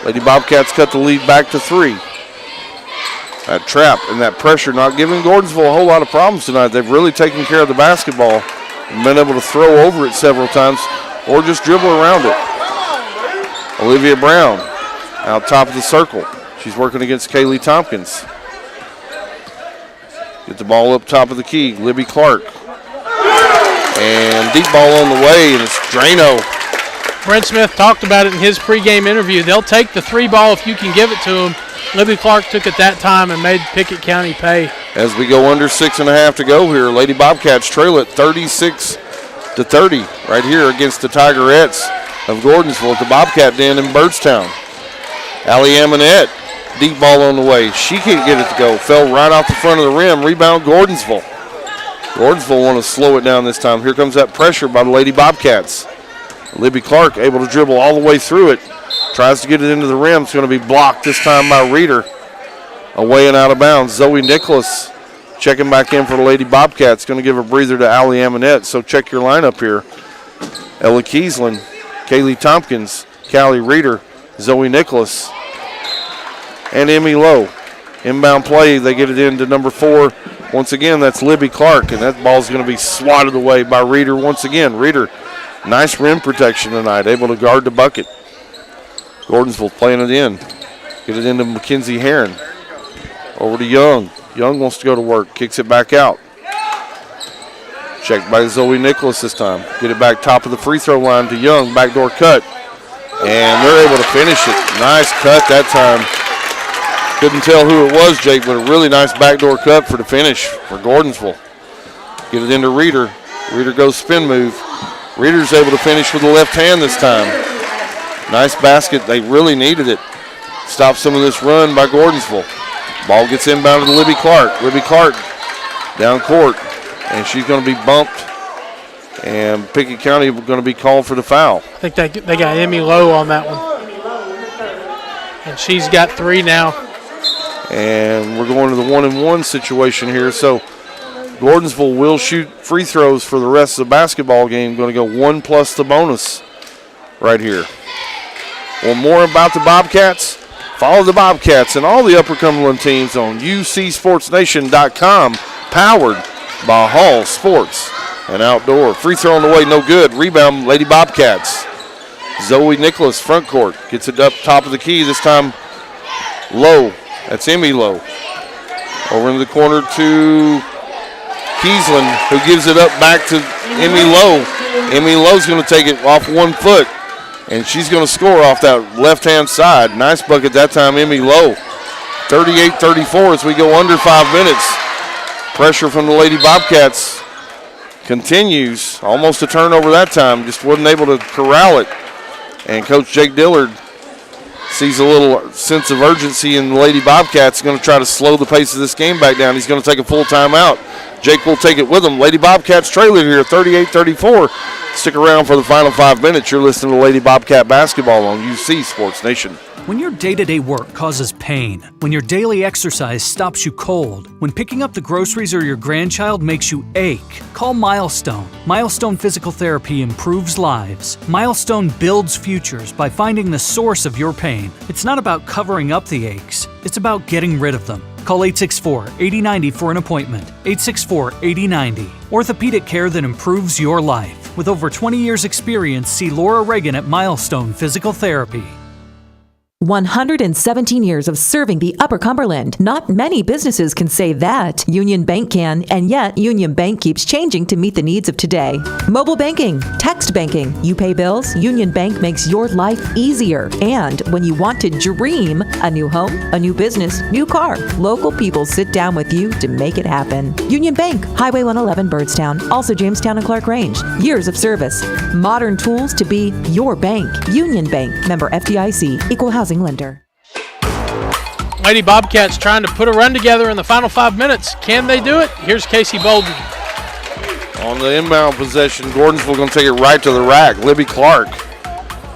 Lady Bobcats cut the lead back to 3. That trap and that pressure not giving Gordonsville a whole lot of problems tonight. They've really taken care of the basketball and been able to throw over it several times or just dribble around it. Olivia Brown out top of the circle. She's working against Kaylee Tompkins. Get the ball up top of the key. Libby Clark. And deep ball on the way, and it's Drano. Brent Smith talked about it in his pregame interview. They'll take the 3 ball if you can give it to them. Libby Clark took it that time and made Pickett County pay. As we go under 6.5 to go here, Lady Bobcats trail it 36-30 right here against the Tigerettes of Gordonsville at the Bobcat Den in Byrdstown. Allie Amonette, deep ball on the way. She can't get it to go. Fell right off the front of the rim. Rebound Gordonsville. Gordonsville want to slow it down this time. Here comes that pressure by the Lady Bobcats. Libby Clark able to dribble all the way through it. Tries to get it into the rim. It's going to be blocked this time by Reeder. Away and out of bounds. Zoe Nicholas checking back in for the Lady Bobcats. Going to give a breather to Allie Amonette. So check your lineup here. Ella Kiesland, Kaylee Tompkins, Callie Reeder, Zoe Nicholas, and Emmy Lowe. Inbound play. They get it into number 4. Once again, that's Libby Clark. And that ball's going to be swatted away by Reeder once again. Reeder, nice rim protection tonight. Able to guard the bucket. Gordonsville playing it in. Get it into Mackenzie Herron. Over to Young. Young wants to go to work. Kicks it back out. Checked by Zoe Nicholas this time. Get it back top of the free throw line to Young. Backdoor cut. And they're able to finish it. Nice cut that time. Couldn't tell who it was, Jake, but a really nice backdoor cut for the finish for Gordonsville. Get it into Reeder. Reeder goes spin move. Reeder's able to finish with the left hand this time. Nice basket. They really needed it. stop some of this run by Gordonsville. Ball gets inbounded to Libby Clark. Libby Clark down court, and she's going to be bumped, and Pickett County going to be called for the foul. I think they got Emmy Lowe on that one. And she's got 3 now. And we're going to the 1-and-1 situation here. So Gordonsville will shoot free throws for the rest of the basketball game. Going to go 1 plus the bonus right here. Want more about the Bobcats? Follow the Bobcats and all the Upper Cumberland teams on UCSportsNation.com, powered by Hall Sports and Outdoor. Free throw on the way, no good. Rebound, Lady Bobcats. Zoe Nicholas, front court, gets it up top of the key. This time, Lowe. That's Emmy Lowe. Over in the corner to Kiesland, who gives it up back to Emmy Lowe. Emmy Lowe's going to take it off 1 foot, and she's going to score off that left-hand side. Nice bucket that time, Emmy Lowe. 38-34 as we go under 5 minutes. Pressure from the Lady Bobcats continues. Almost a turnover that time. Just wasn't able to corral it. And Coach Jake Dillard sees a little sense of urgency in the Lady Bobcats. Going to try to slow the pace of this game back down. He's going to take a full timeout. Jake will take it with him. Lady Bobcats trailing here, 38-34. Stick around for the final 5 minutes. You're listening to Lady Bobcat basketball on UC Sports Nation. When your day-to-day work causes pain, when your daily exercise stops you cold, when picking up the groceries or your grandchild makes you ache, call Milestone. Milestone Physical Therapy improves lives. Milestone builds futures by finding the source of your pain. It's not about covering up the aches. It's about getting rid of them. Call 864-8090 for an appointment. 864-8090. Orthopedic care that improves your life. With over 20 years' experience, see Laura Reagan at Milestone Physical Therapy. 117 years of serving the Upper Cumberland. Not many businesses can say that. Union Bank can, and yet Union Bank keeps changing to meet the needs of today. Mobile banking, text banking, you pay bills, Union Bank makes your life easier. And when you want to dream a new home, a new business, new car, local people sit down with you to make it happen. Union Bank, Highway 111 Byrdstown, also Jamestown and Clark Range. Years of service, modern tools to be your bank. Union Bank, member FDIC, equal housing lender. Lady Bobcats trying to put a run together in the final 5 minutes. Can they do it? Here's Casey Bolden. On the inbound possession, Gordonsville going to take it right to the rack. Libby Clark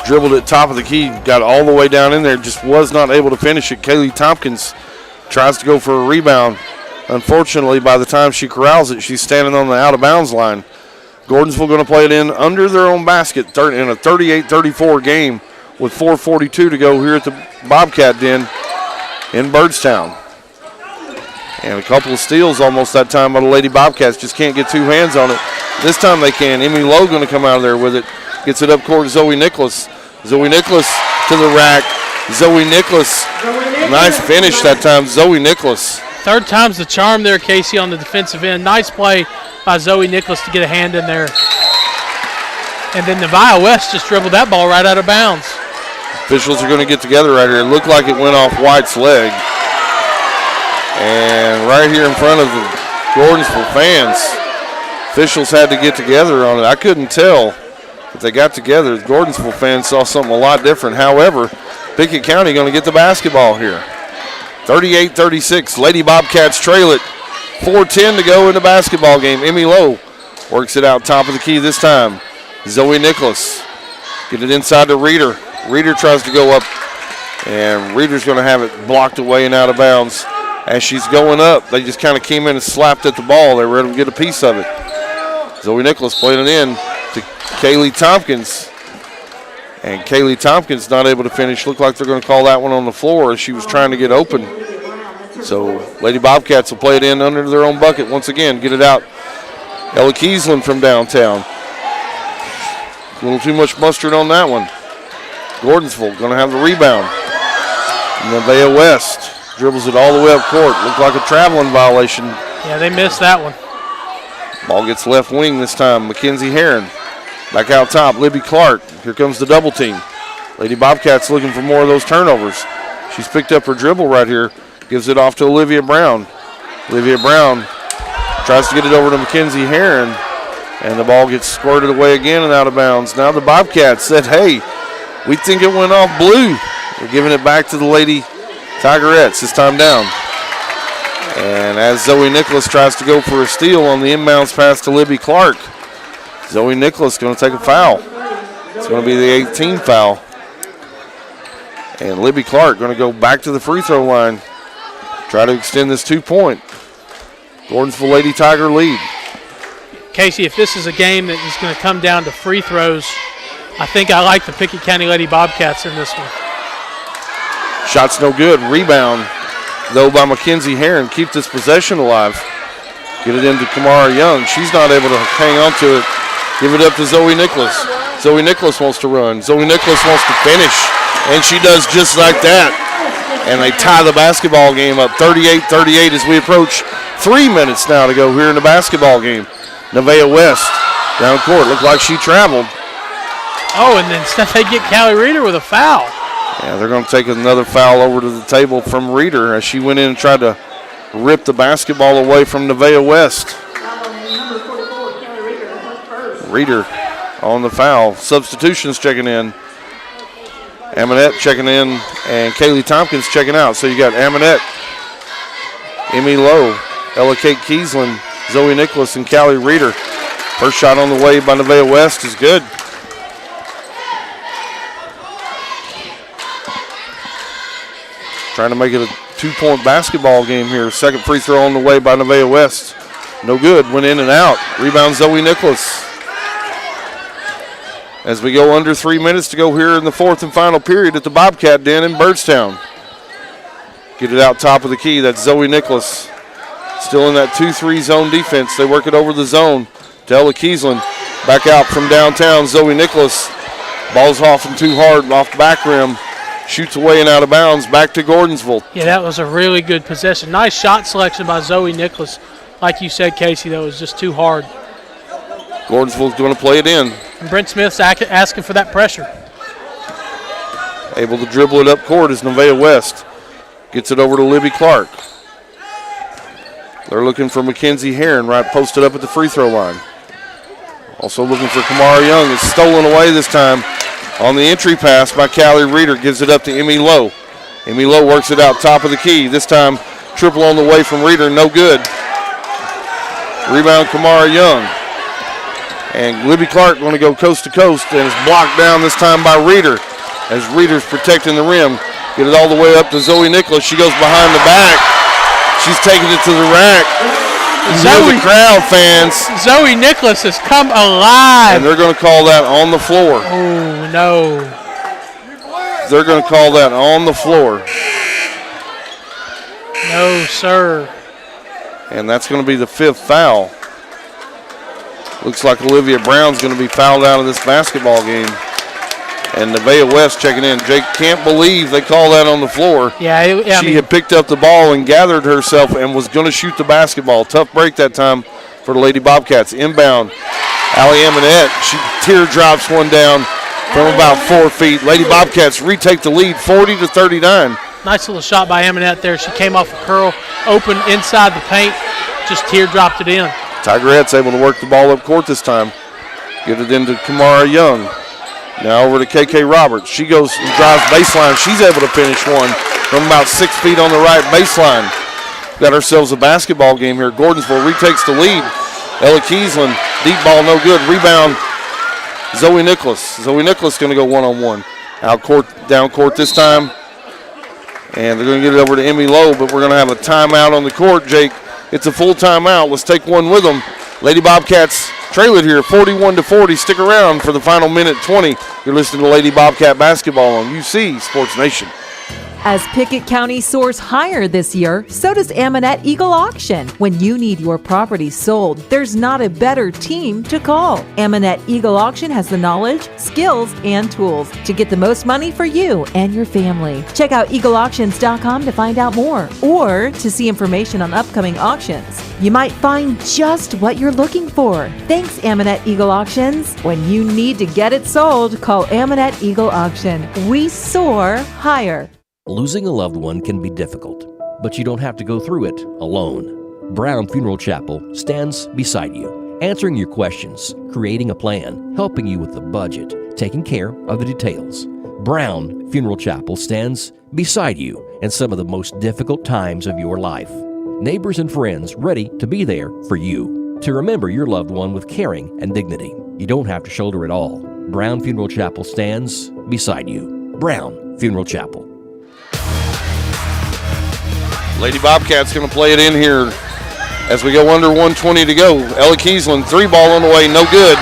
dribbled it top of the key, got all the way down in there, just was not able to finish it. Kaylee Tompkins tries to go for a rebound. Unfortunately, by the time she corrals it, she's standing on the out-of-bounds line. Gordonsville going to play it in under their own basket in a 38-34 game with 4:42 to go here at the Bobcat Den in Byrdstown. And a couple of steals almost that time by the Lady Bobcats. Just can't get 2 hands on it. This time they can. Emmy Lowe going to come out of there with it. Gets it up court to Zoe Nicholas. Zoe Nicholas to the rack. Zoe Nicholas. Nice finish that time, Zoe Nicholas. Third time's the charm there, Casey, on the defensive end. Nice play by Zoe Nicholas to get a hand in there. And then Nevaeh West just dribbled that ball right out of bounds. Officials are going to get together right here. It looked like it went off White's leg. And right here in front of the Gordonsville fans, officials had to get together on it. I couldn't tell, but they got together. The Gordonsville fans saw something a lot different. However, Pickett County going to get the basketball here. 38-36. Lady Bobcats trail it. 4:10 to go in the basketball game. Emmy Lowe works it out top of the key this time. Zoe Nicholas. Get it inside to Reeder. Reeder tries to go up, and Reeder's going to have it blocked away and out of bounds. As she's going up, they just kind of came in and slapped at the ball. They were able to get a piece of it. Zoe Nicholas playing it in to Kaylee Tompkins. And Kaylee Tompkins not able to finish. Looked like they're going to call that one on the floor as she was trying to get open. So Lady Bobcats will play it in under their own bucket once again. Get it out. Ella Kiesland from downtown. A little too much mustard on that one. Gordonsville going to have the rebound. Nevaeh West dribbles it all the way up court. Looked like a traveling violation. Yeah, they missed that one. Ball gets left wing this time. Mackenzie Herron. Back out top, Libby Clark. Here comes the double team. Lady Bobcats looking for more of those turnovers. She's picked up her dribble right here. Gives it off to Olivia Brown. Olivia Brown tries to get it over to Mackenzie Herron. And the ball gets squirted away again and out of bounds. Now the Bobcats said, hey, we think it went off blue. They're giving it back to the Lady Tigerettes, this time down. And as Zoe Nicholas tries to go for a steal on the inbounds pass to Libby Clark, Zoe Nicholas going to take a foul. It's going to be the 18th foul. And Libby Clark going to go back to the free throw line, try to extend this 2-point Gordonsville Lady Tiger lead. Casey, if this is a game that is going to come down to free throws, I think I like the Pickett County Lady Bobcats in this one. Shot's no good. Rebound, though, by Mackenzie Heron. Keep this possession alive. Get it into Kamara Young. She's not able to hang on to it. Give it up to Zoe Nicholas. Zoe Nicholas wants to run. Zoe Nicholas wants to finish. And she does just like that. And they tie the basketball game up 38-38 as we approach 3 minutes now to go here in the basketball game. Nevaeh West down court. Looked like she traveled. Oh, and then instead they get Callie Reeder with a foul. Yeah, they're going to take another foul over to the table from Reeder as she went in and tried to rip the basketball away from Nevaeh West. Reeder on the foul. Substitutions checking in. Amonette checking in and Kaylee Tompkins checking out. So you got Amonette, Emmy Lowe, Ella Kate Kiesland, Zoe Nicholas, and Callie Reeder. First shot on the way by Nevaeh West is good. Trying to make it a 2-point basketball game here. Second free throw on the way by Nevaeh West. No good. Went in and out. Rebound Zoe Nicholas. As we go under 3 minutes to go here in the fourth and final period at the Bobcat Den in Byrdstown. Get it out top of the key. That's Zoe Nicholas. Still in that 2-3 zone defense. They work it over the zone to Ella Kiesland. Back out from downtown, Zoe Nicholas. Ball's off and too hard off the back rim. Shoots away and out of bounds. Back to Gordonsville. Yeah, that was a really good possession. Nice shot selection by Zoe Nicholas. Like you said, Casey, that was just too hard. Gordonsville's going to play it in. And Brent Smith's asking for that pressure. Able to dribble it up court is Nevaeh West. Gets it over to Libby Clark. They're looking for Mackenzie Heron right posted up at the free throw line. Also looking for Kamara Young. It's stolen away this time on the entry pass by Callie Reeder. Gives it up to Emmy Lowe. Emmy Lowe works it out top of the key. This time triple on the way from Reeder. No good. Rebound Kamara Young. And Libby Clark going to go coast to coast and is blocked down this time by Reeder as Reeder's protecting the rim. Get it all the way up to Zoe Nicholas. She goes behind the back. She's taking it to the rack. The crowd, fans. Zoe Nicholas has come alive. And they're going to call that on the floor. Oh, no. They're going to call that on the floor. No, sir. And that's going to be the 5th foul. Looks like Olivia Brown's going to be fouled out of this basketball game. And Nevaeh West checking in. Jake can't believe they call that on the floor. Yeah, she had picked up the ball and gathered herself and was going to shoot the basketball. Tough break that time for the Lady Bobcats. Inbound, Allie Amonette. She teardrops one down from about 4 feet. Lady Bobcats retake the lead 40-39. Nice little shot by Amonette there. She came off a curl, open inside the paint, just teardropped it in. Tigerettes able to work the ball up court this time. Get it into Kamara Young. Now over to KK Roberts. She goes and drives baseline. She's able to finish one from about 6 feet on the right baseline. Got ourselves a basketball game here. Gordonsville retakes the lead. Ella Kiesland, deep ball, no good. Rebound, Zoe Nicholas. Zoe Nicholas going to go one-on-one. Out court, down court this time. And they're going to get it over to Emmy Lowe, but we're going to have a timeout on the court, Jake. It's a full timeout. Let's take one with them. Lady Bobcats trail it here 41-40. Stick around for the final minute 20. You're listening to Lady Bobcat basketball on UC Sports Nation. As Pickett County soars higher this year, so does Amonette Eagle Auction. When you need your property sold, there's not a better team to call. Amonette Eagle Auction has the knowledge, skills, and tools to get the most money for you and your family. Check out eagleauctions.com to find out more or to see information on upcoming auctions. You might find just what you're looking for. Thanks, Amonette Eagle Auctions. When you need to get it sold, call Amonette Eagle Auction. We soar higher. Losing a loved one can be difficult, but you don't have to go through it alone. Brown Funeral Chapel stands beside you, answering your questions, creating a plan, helping you with the budget, taking care of the details. Brown Funeral Chapel stands beside you in some of the most difficult times of your life. Neighbors and friends ready to be there for you, to remember your loved one with caring and dignity. You don't have to shoulder it all. Brown Funeral Chapel stands beside you. Brown Funeral Chapel. Lady Bobcats going to play it in here as we go under 120 to go. Ella Kiesland, 3-ball on the way, no good.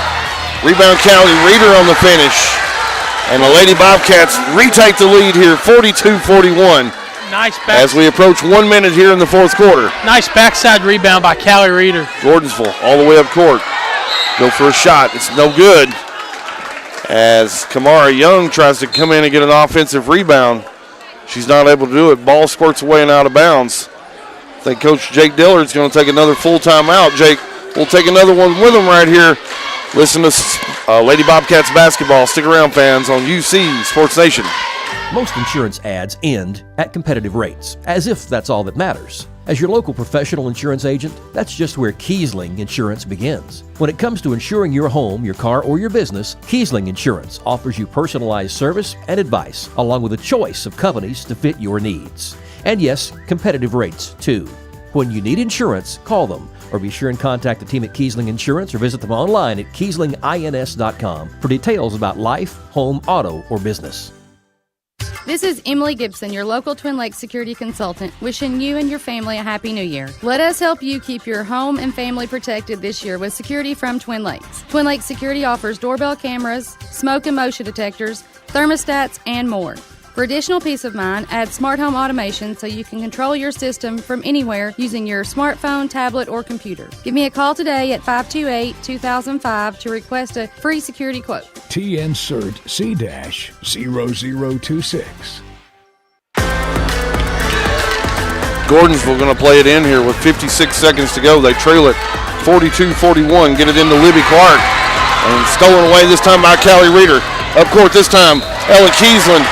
Rebound Callie Reeder on the finish. And the Lady Bobcats retake the lead here, 42-41. Nice back. As we approach 1 minute here in the fourth quarter. Nice backside rebound by Callie Reeder. Gordonsville all the way up court. Go for a shot. It's no good. As Kamara Young tries to come in and get an offensive rebound. She's not able to do it. Ball squirts away and out of bounds. I think Coach Jake Dillard's going to take another full timeout. Jake will take another one with him right here. Listen to Lady Bobcats basketball. Stick around, fans, on UC Sports Nation. Most insurance ads end at competitive rates, as if that's all that matters. As your local professional insurance agent, that's just where Kiesling Insurance begins. When it comes to insuring your home, your car, or your business, Kiesling Insurance offers you personalized service and advice, along with a choice of companies to fit your needs. And yes, competitive rates, too. When you need insurance, call them, or be sure and contact the team at Kiesling Insurance or visit them online at KieslingINS.com for details about life, home, auto, or business. This is Emily Gibson, your local Twin Lakes security consultant, wishing you and your family a Happy New Year. Let us help you keep your home and family protected this year with security from Twin Lakes. Twin Lakes Security offers doorbell cameras, smoke and motion detectors, thermostats, and more. For additional peace of mind, add smart home automation so you can control your system from anywhere using your smartphone, tablet, or computer. Give me a call today at 528-2005 to request a free security quote. TN Cert C-0026. Gordonsville going to play it in here with 56 seconds to go. They trail it 42-41. Get it into Libby Clark. And stolen away this time by Callie Reeder. Up court this time, Ella Kiesland.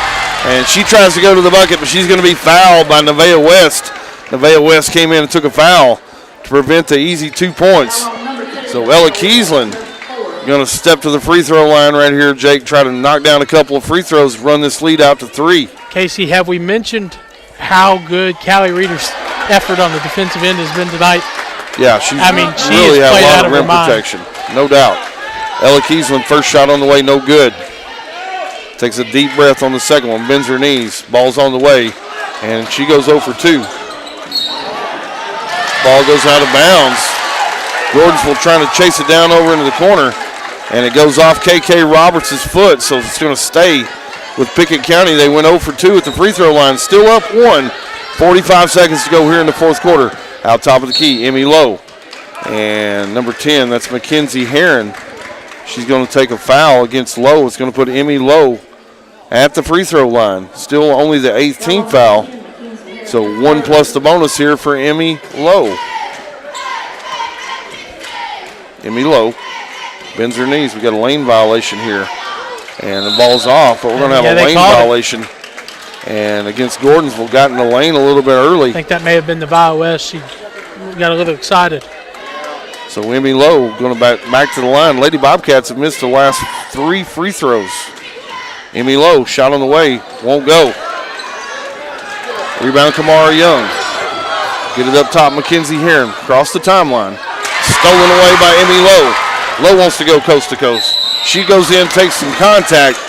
And she tries to go to the bucket, but she's going to be fouled by Nevaeh West. Nevaeh West came in and took a foul to prevent the easy 2 points. So Ella Kiesland going to step to the free throw line right here, Jake, try to knock down a couple of free throws, run this lead out to 3. Casey, have we mentioned how good Callie Reeder's effort on the defensive end has been tonight? Yeah, she really had a lot of rim protection, no doubt. Ella Kiesland, first shot on the way, no good. Takes a deep breath on the second one, bends her knees, ball's on the way, and she goes 0 for 2. Ball goes out of bounds. Gordonsville trying to chase it down over into the corner, and it goes off KK Roberts' foot, so it's going to stay with Pickett County. They went 0 for 2 at the free throw line, still up 1. 45 seconds to go here in the fourth quarter. Out top of the key, Emmy Lowe. And number 10, that's Mackenzie Herron. She's going to take a foul against Lowe. It's going to put Emmy Lowe at the free throw line. Still only the 8th team foul. So 1 plus the bonus here for Emmy Lowe. Emmy Lowe bends her knees. We got a lane violation here. And the ball's off, but we're going to have a lane violation. And against Gordonsville, got in the lane a little bit early. I think that may have been Nevaeh West. She got a little excited. So Emmy Lowe going back to the line. Lady Bobcats have missed the last 3 free throws. Emmy Lowe, shot on the way, won't go. Rebound Kamara Young. Get it up top, Mackenzie Herron. Across the timeline. Stolen away by Emmy Lowe. Lowe wants to go coast to coast. She goes in, takes some contact,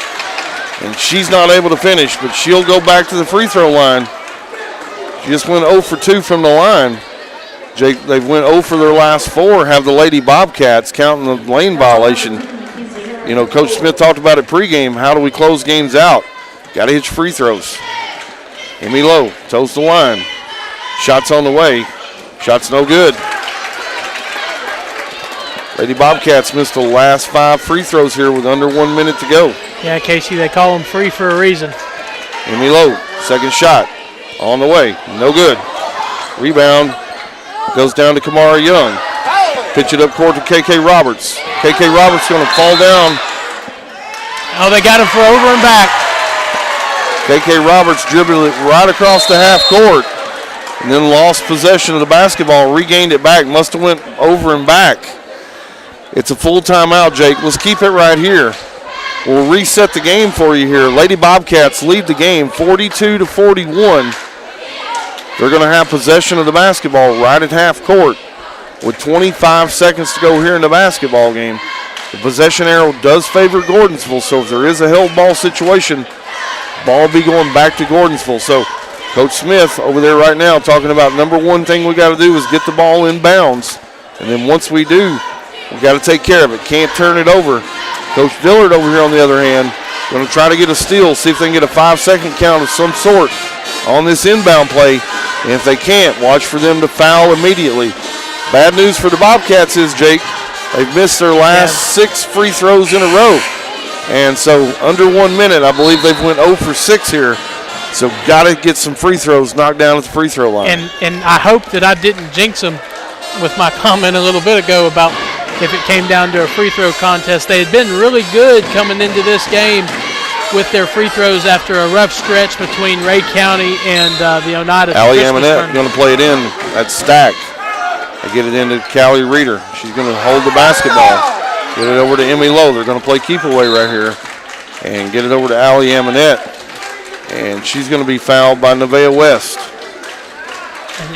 and she's not able to finish, but she'll go back to the free throw line. She just went 0 for 2 from the line. Jake, they've went 0 for their last 4, have the Lady Bobcats counting the lane violation. You know, Coach Smith talked about it pregame. How do we close games out? Got to hit your free throws. Emmy Lowe toes the line. Shots on the way. Shots no good. Lady Bobcats missed the last 5 free throws here with under 1 minute to go. Yeah, Casey, they call them free for a reason. Emmy Lowe, second shot. On the way. No good. Rebound. Goes down to Kamara Young. Pitch it up court to KK Roberts. KK Roberts going to fall down. Oh, they got him for over and back. KK Roberts dribbled it right across the half court and then lost possession of the basketball, regained it back, must have went over and back. It's a full timeout, Jake. Let's keep it right here. We'll reset the game for you here. Lady Bobcats lead the game 42-41. They're going to have possession of the basketball right at half court with 25 seconds to go here in the basketball game. The possession arrow does favor Gordonsville, so if there is a held ball situation, ball will be going back to Gordonsville. So Coach Smith over there right now talking about number one thing we got to do is get the ball in bounds. And then once we do, we got to take care of it. Can't turn it over. Coach Dillard over here on the other hand, going to try to get a steal, see if they can get a 5-second count of some sort on this inbound play. And if they can't, watch for them to foul immediately. Bad news for the Bobcats is, Jake, they've missed their last 6 free throws in a row. And so under 1 minute, I believe they've went 0 for 6 here. So got to get some free throws knocked down at the free throw line. And I hope that I didn't jinx them with my comment a little bit ago about if it came down to a free throw contest. They had been really good coming into this game with their free throws after a rough stretch between Ray County and the Oneida. Allie Amonette going to play it in. That's Stack. They get it into Callie Reeder. She's going to hold the basketball. Get it over to Emmy Lowe. They're going to play keep away right here. And get it over to Allie Amonette. And she's going to be fouled by Nevaeh West.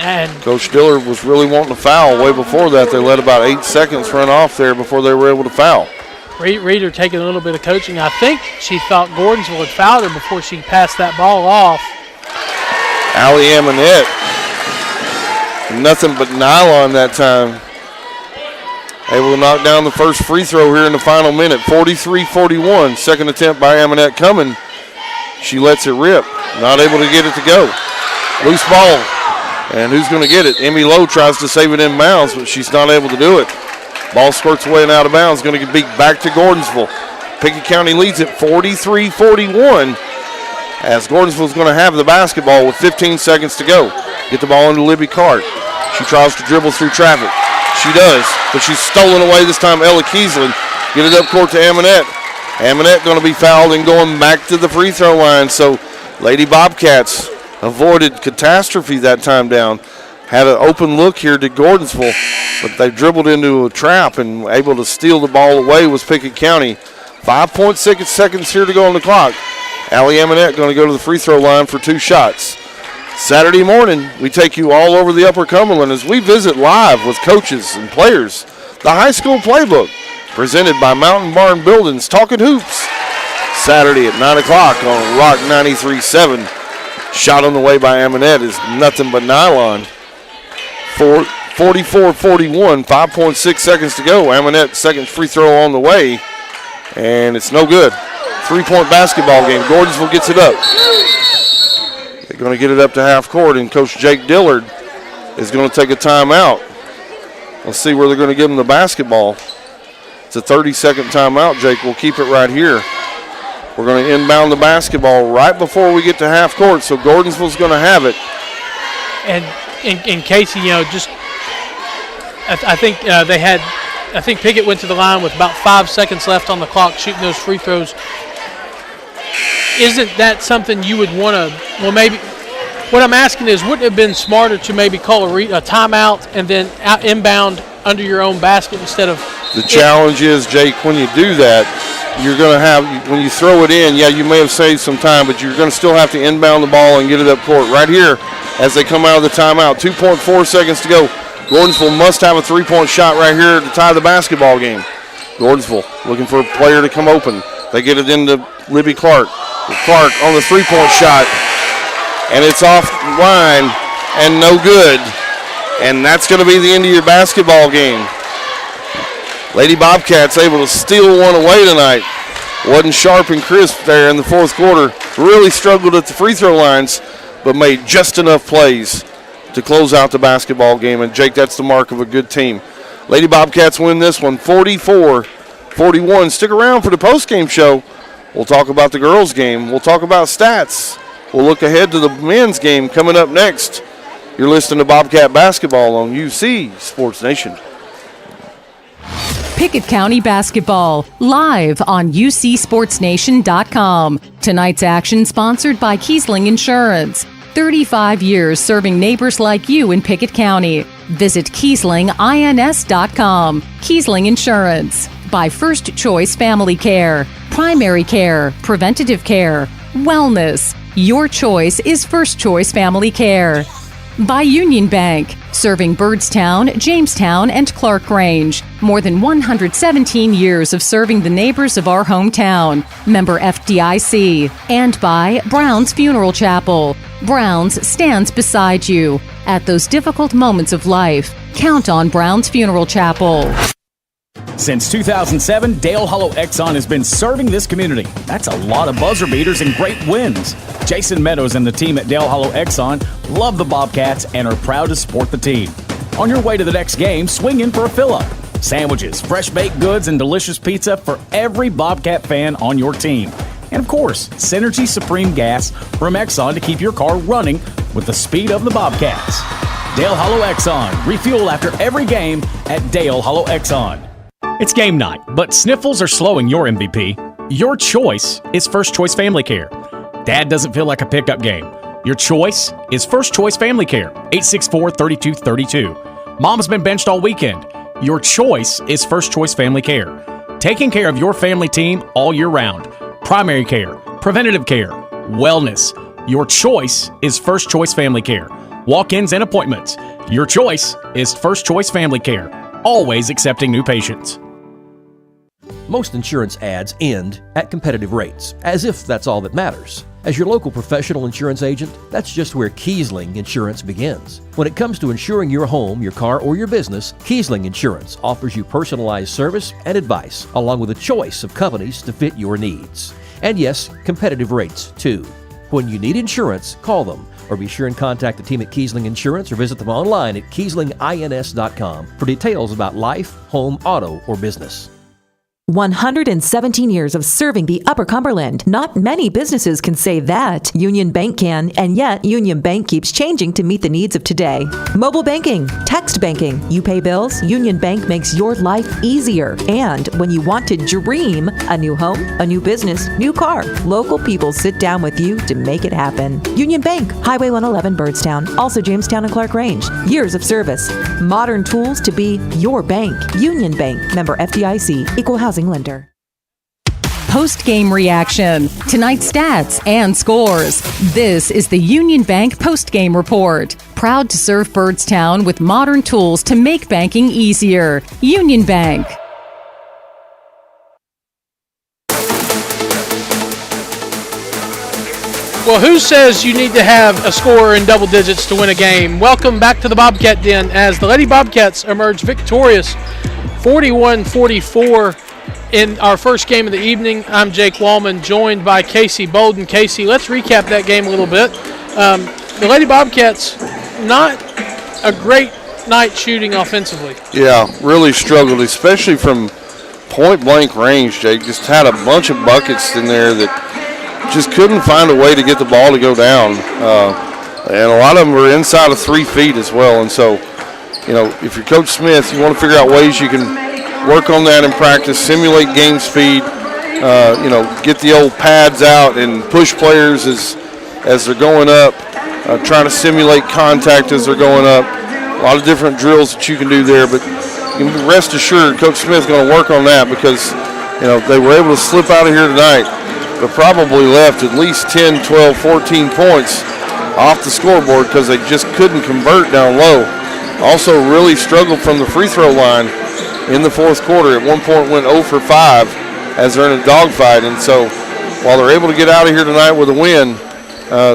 And Coach Dillard was really wanting to foul way before that. They let about 8 seconds run off there before they were able to foul. Reeder taking a little bit of coaching. I think she thought Gordonsville had fouled her before she passed that ball off. Allie Amonette, nothing but nylon that time. Able to knock down the first free throw here in the final minute. 43-41. Second attempt by Amonette coming. She lets it rip. Not able to get it to go. Loose ball. And who's going to get it? Emmy Lowe tries to save it in bounds, but she's not able to do it. Ball squirts away and out of bounds. Going to be back to Gordonsville. Pickett County leads it 43-41 as Gordonsville's going to have the basketball with 15 seconds to go. Get the ball into Libby Cart. She tries to dribble through traffic. She does, but she's stolen away this time. Ella Kiesling. Get it up court to Amonette. Amonette going to be fouled and going back to the free throw line. So Lady Bobcats avoided catastrophe that time down. Had an open look here to Gordonsville, but they dribbled into a trap and able to steal the ball away was Pickett County. 5.6 seconds here to go on the clock. Allie Amonette going to go to the free throw line for 2 shots. Saturday morning, we take you all over the Upper Cumberland as we visit live with coaches and players. The high school playbook presented by Mountain Barn Buildings, Talking Hoops. Saturday at 9 o'clock on Rock 93.7. Shot on the way by Amonette is nothing but nylon. 44-41, 5.6 seconds to go. Amonette second free throw on the way, and it's no good. 3-point basketball game. Gordonsville gets it up. They're going to get it up to half court, and Coach Jake Dillard is going to take a timeout. Let's see where they're going to give him the basketball. It's a 30-second timeout, Jake. We'll keep it right here. We're going to inbound the basketball right before we get to half court, so Gordonsville's going to have it. And in Casey, just I think I think Pickett went to the line with about 5 seconds left on the clock, shooting those free throws. Isn't that something you would want to? Well, maybe. What I'm asking is, wouldn't it have been smarter to maybe call a timeout and then inbound under your own basket instead of? The challenge is, Jake, when you do that, you're going to have, when you throw it in, yeah, you may have saved some time, but you're going to still have to inbound the ball and get it up court. Right here, as they come out of the timeout, 2.4 seconds to go. Gordonsville must have a 3-point shot right here to tie the basketball game. Gordonsville looking for a player to come open. They get it into Libby Clark. Clark on the 3-point shot, and it's offline and no good. And that's going to be the end of your basketball game. Lady Bobcats able to steal one away tonight. Wasn't sharp and crisp there in the fourth quarter. Really struggled at the free throw lines, but made just enough plays to close out the basketball game. And, Jake, that's the mark of a good team. Lady Bobcats win this one 44-41. Stick around for the postgame show. We'll talk about the girls' game. We'll talk about stats. We'll look ahead to the men's game coming up next. You're listening to Bobcat Basketball on UC Sports Nation. Pickett County Basketball, live on UCSportsNation.com. Tonight's action sponsored by Kiesling Insurance. 35 years serving neighbors like you in Pickett County. Visit KieslingINS.com. Kiesling Insurance. by First Choice Family Care. Primary care, preventative care, wellness. Your choice is First Choice Family Care. By Union Bank, serving Byrdstown, Jamestown, and Clark Grange. More than 117 years of serving the neighbors of our hometown. Member FDIC. And by Brown's Funeral Chapel. Brown's stands beside you. At those difficult moments of life, count on Brown's Funeral Chapel. Since 2007, Dale Hollow Exxon has been serving this community. That's a lot of buzzer beaters and great wins. Jason Meadows and the team at Dale Hollow Exxon love the Bobcats and are proud to support the team. On your way to the next game, swing in for a fill-up. Sandwiches, fresh baked goods, and delicious pizza for every Bobcat fan on your team. And of course, Synergy Supreme Gas from Exxon to keep your car running with the speed of the Bobcats. Dale Hollow Exxon. Refuel after every game at Dale Hollow Exxon. It's game night, but sniffles are slowing your MVP. Your choice is First Choice Family Care. Dad doesn't feel like a pickup game. Your choice is First Choice Family Care, 864-3232. Mom's been benched all weekend. Your choice is First Choice Family Care. Taking care of your family team all year round. Primary care, preventative care, wellness. Your choice is First Choice Family Care. Walk-ins and appointments. Your choice is First Choice Family Care. Always accepting new patients. Most insurance ads end at competitive rates, as if that's all that matters. As your local professional insurance agent, that's just where Kiesling Insurance begins. When it comes to insuring your home, your car, or your business, Kiesling Insurance offers you personalized service and advice, along with a choice of companies to fit your needs. And yes, competitive rates too. When you need insurance, call them, or be sure and contact the team at Kiesling Insurance or visit them online at KieslingINS.com for details about life, home, auto, or business. 117 years of serving the Upper Cumberland. Not many businesses can say that. Union Bank can, and yet Union Bank keeps changing to meet the needs of today. Mobile banking, text banking, you pay bills, Union Bank makes your life easier. And when you want to dream a new home, a new business, new car, local people sit down with you to make it happen. Union Bank, Highway 111 Byrdstown, also Jamestown and Clark Grange. Years of service, modern tools to be your bank. Union Bank, member FDIC, equal housing lender. Post-game reaction, tonight's stats and scores. This is the Union Bank post-game report. Proud to serve Byrdstown with modern tools to make banking easier. Union Bank. Well, who says you need to have a score in double digits to win a game? Welcome back to the Bobcat Den as the Lady Bobcats emerge victorious 41-44 in our first game of the evening. I'm Jake Wallman, joined by Casey Bolden. Casey, let's recap that game a little bit. The Lady Bobcats, not a great night shooting offensively. Yeah, really struggled, especially from point-blank range, Jake. Just had a bunch of buckets in there that just couldn't find a way to get the ball to go down. And a lot of them were inside of 3 feet as well. And so, you know, if you're Coach Smith, you want to figure out ways you can work on that in practice, simulate game speed, get the old pads out and push players as they're going up, trying to simulate contact as they're going up. A lot of different drills that you can do there, but you can rest assured Coach Smith's going to work on that because, they were able to slip out of here tonight, but probably left at least 10, 12, 14 points off the scoreboard because they just couldn't convert down low. Also really struggled from the free throw line in the fourth quarter. At one point went 0 for 5 as they're in a dogfight. And so while they're able to get out of here tonight with a win,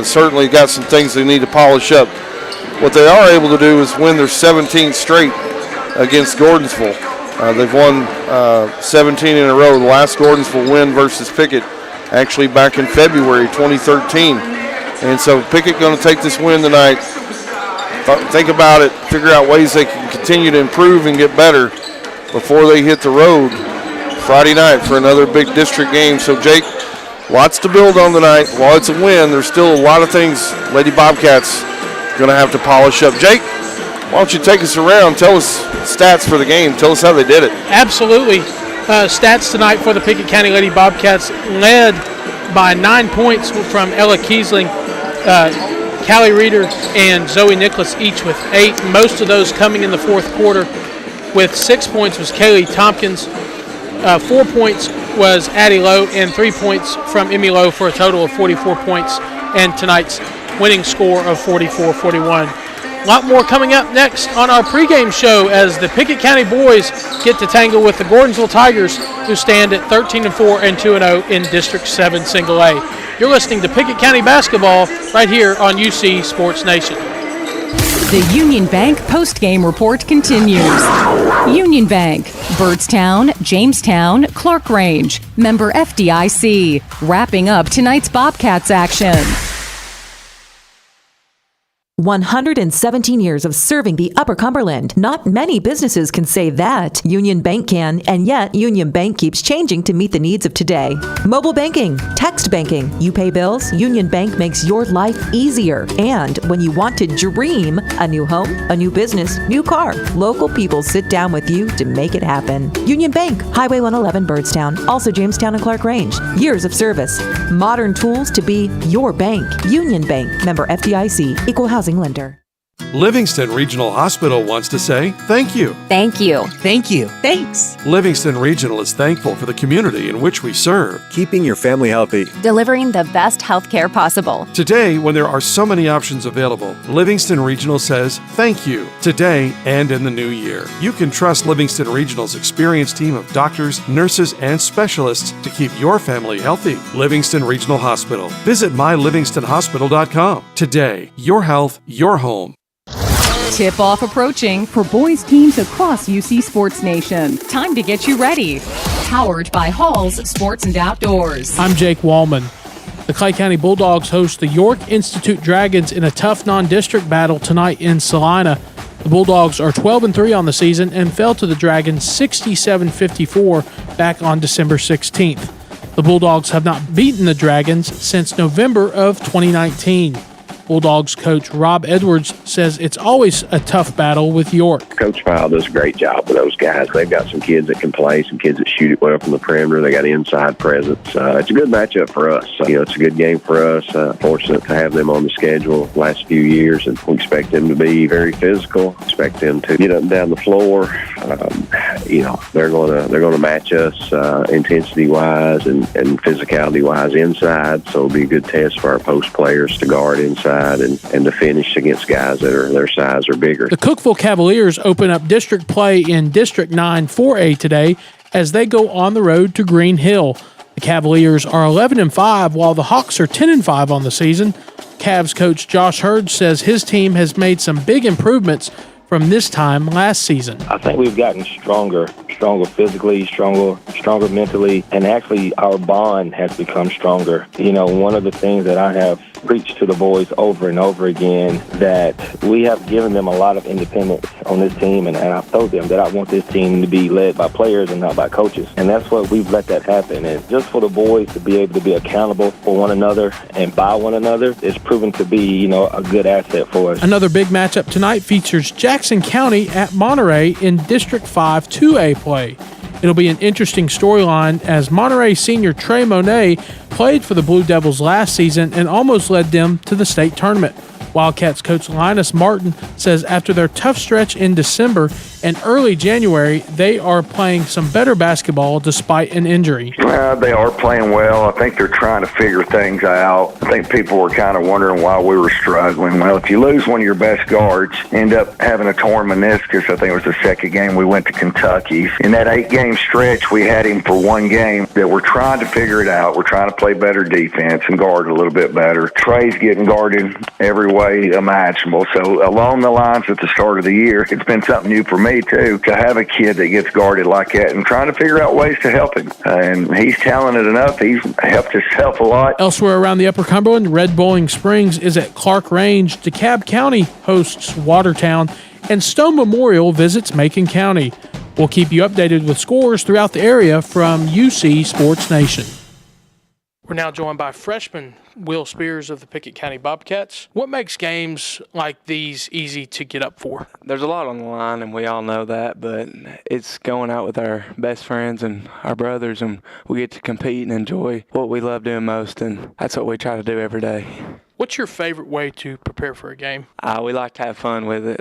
certainly got some things they need to polish up. What they are able to do is win their 17th straight against Gordonsville. They've won 17 in a row. The last Gordonsville win versus Pickett actually back in February 2013. And so Pickett going to take this win tonight. Think about it, figure out ways they can continue to improve and get better before they hit the road Friday night for another big district game. So, Jake, lots to build on tonight. While it's a win, there's still a lot of things Lady Bobcats going to have to polish up. Jake, why don't you take us around, tell us stats for the game, tell us how they did it. Absolutely. Stats tonight for the Pickett County Lady Bobcats, led by 9 points from Ella Kiesling, Callie Reeder, and Zoe Nicholas, each with 8. Most of those coming in the fourth quarter. With 6 points was Kaylee Tompkins. 4 points was Addie Lowe and 3 points from Emmy Lowe for a total of 44 points and tonight's winning score of 44-41. A lot more coming up next on our pregame show as the Pickett County boys get to tangle with the Gordonsville Tigers, who stand at 13-4 and 2-0 in District 7 Single A. You're listening to Pickett County basketball right here on UC Sports Nation. The Union Bank postgame report continues. Union Bank, Byrdstown, Jamestown, Clark Range, member FDIC, wrapping up tonight's Bobcats action. 117 years of serving the Upper Cumberland. Not many businesses can say that. Union Bank can, and yet Union Bank keeps changing to meet the needs of today. Mobile banking, text banking, you pay bills, Union Bank makes your life easier. And when you want to dream a new home, a new business, new car, local people sit down with you to make it happen. Union Bank, Highway 111 Byrdstown, also Jamestown and Clark Range. Years of service, modern tools to be your bank. Union Bank, member FDIC, equal housing lender. Livingston Regional Hospital wants to say thank you. Thank you. Thank you. Thanks. Livingston Regional is thankful for the community in which we serve, keeping your family healthy, Delivering the best health care possible. Today, when there are so many options available, Livingston Regional says thank you today and in the new year. You can trust Livingston Regional's experienced team of doctors, nurses, and specialists to keep your family healthy. Livingston Regional Hospital. Visit mylivingstonhospital.com. Today, your health, your home. Tip-off approaching for boys teams across UC Sports Nation. Time to get you ready. Powered by Hall's Sports and Outdoors. I'm Jake Wallman. The Clay County Bulldogs host the York Institute Dragons in a tough non-district battle tonight in Salina. The Bulldogs are 12-3 on the season and fell to the Dragons 67-54 back on December 16th. The Bulldogs have not beaten the Dragons since November of 2019. Bulldogs coach Rob Edwards says it's always a tough battle with York. Coach File does a great job with those guys. They've got some kids that can play, some kids that shoot it well from the perimeter. They got inside presence. It's a good matchup for us. It's a good game for us. Fortunate to have them on the schedule the last few years, and we expect them to be very physical. Expect them to get up and down the floor. They're going to match us intensity wise and physicality wise inside. So it'll be a good test for our post players to guard inside and to finish against guys that are their size or bigger. The Cookeville Cavaliers open up district play in District 9 4A today as they go on the road to Green Hill. The Cavaliers are 11-5 while the Hawks are 10-5 on the season. Cavs coach Josh Hurd says his team has made some big improvements from this time last season. I think we've gotten stronger physically, stronger mentally, and actually our bond has become stronger. One of the things that I have preached to the boys over and over again, that we have given them a lot of independence on this team, and I've told them that I want this team to be led by players and not by coaches, and that's what we've let that happen. And just for the boys to be able to be accountable for one another and by one another, it's proven to be, a good asset for us. Another big matchup tonight features Jackson County at Monterey in District 5 2A play. It'll be an interesting storyline as Monterey senior Trey Monet played for the Blue Devils last season and almost led them to the state tournament. Wildcats coach Linus Martin says after their tough stretch in December and early January, they are playing some better basketball despite an injury. They are playing well. I think they're trying to figure things out. I think people were kind of wondering why we were struggling. Well, if you lose one of your best guards, end up having a torn meniscus, I think it was the second game we went to Kentucky. In that 8-game stretch, we had him for one game that we're trying to figure it out. We're trying to play better defense and guard a little bit better. Trey's getting guarded every way imaginable. So along the lines at the start of the year, it's been something new for me too, to have a kid that gets guarded like that and trying to figure out ways to help him. And he's talented enough. He's helped himself a lot. Elsewhere around the Upper Cumberland, Red Bowling Springs is at Clark Range. DeKalb County hosts Watertown, and Stone Memorial visits Macon County. We'll keep you updated with scores throughout the area from UC Sports Nation. We're now joined by freshman Will Spears of the Pickett County Bobcats. What makes games like these easy to get up for? There's a lot on the line, and we all know that, but it's going out with our best friends and our brothers, and we get to compete and enjoy what we love doing most, and that's what we try to do every day. What's your favorite way to prepare for a game? We like to have fun with it.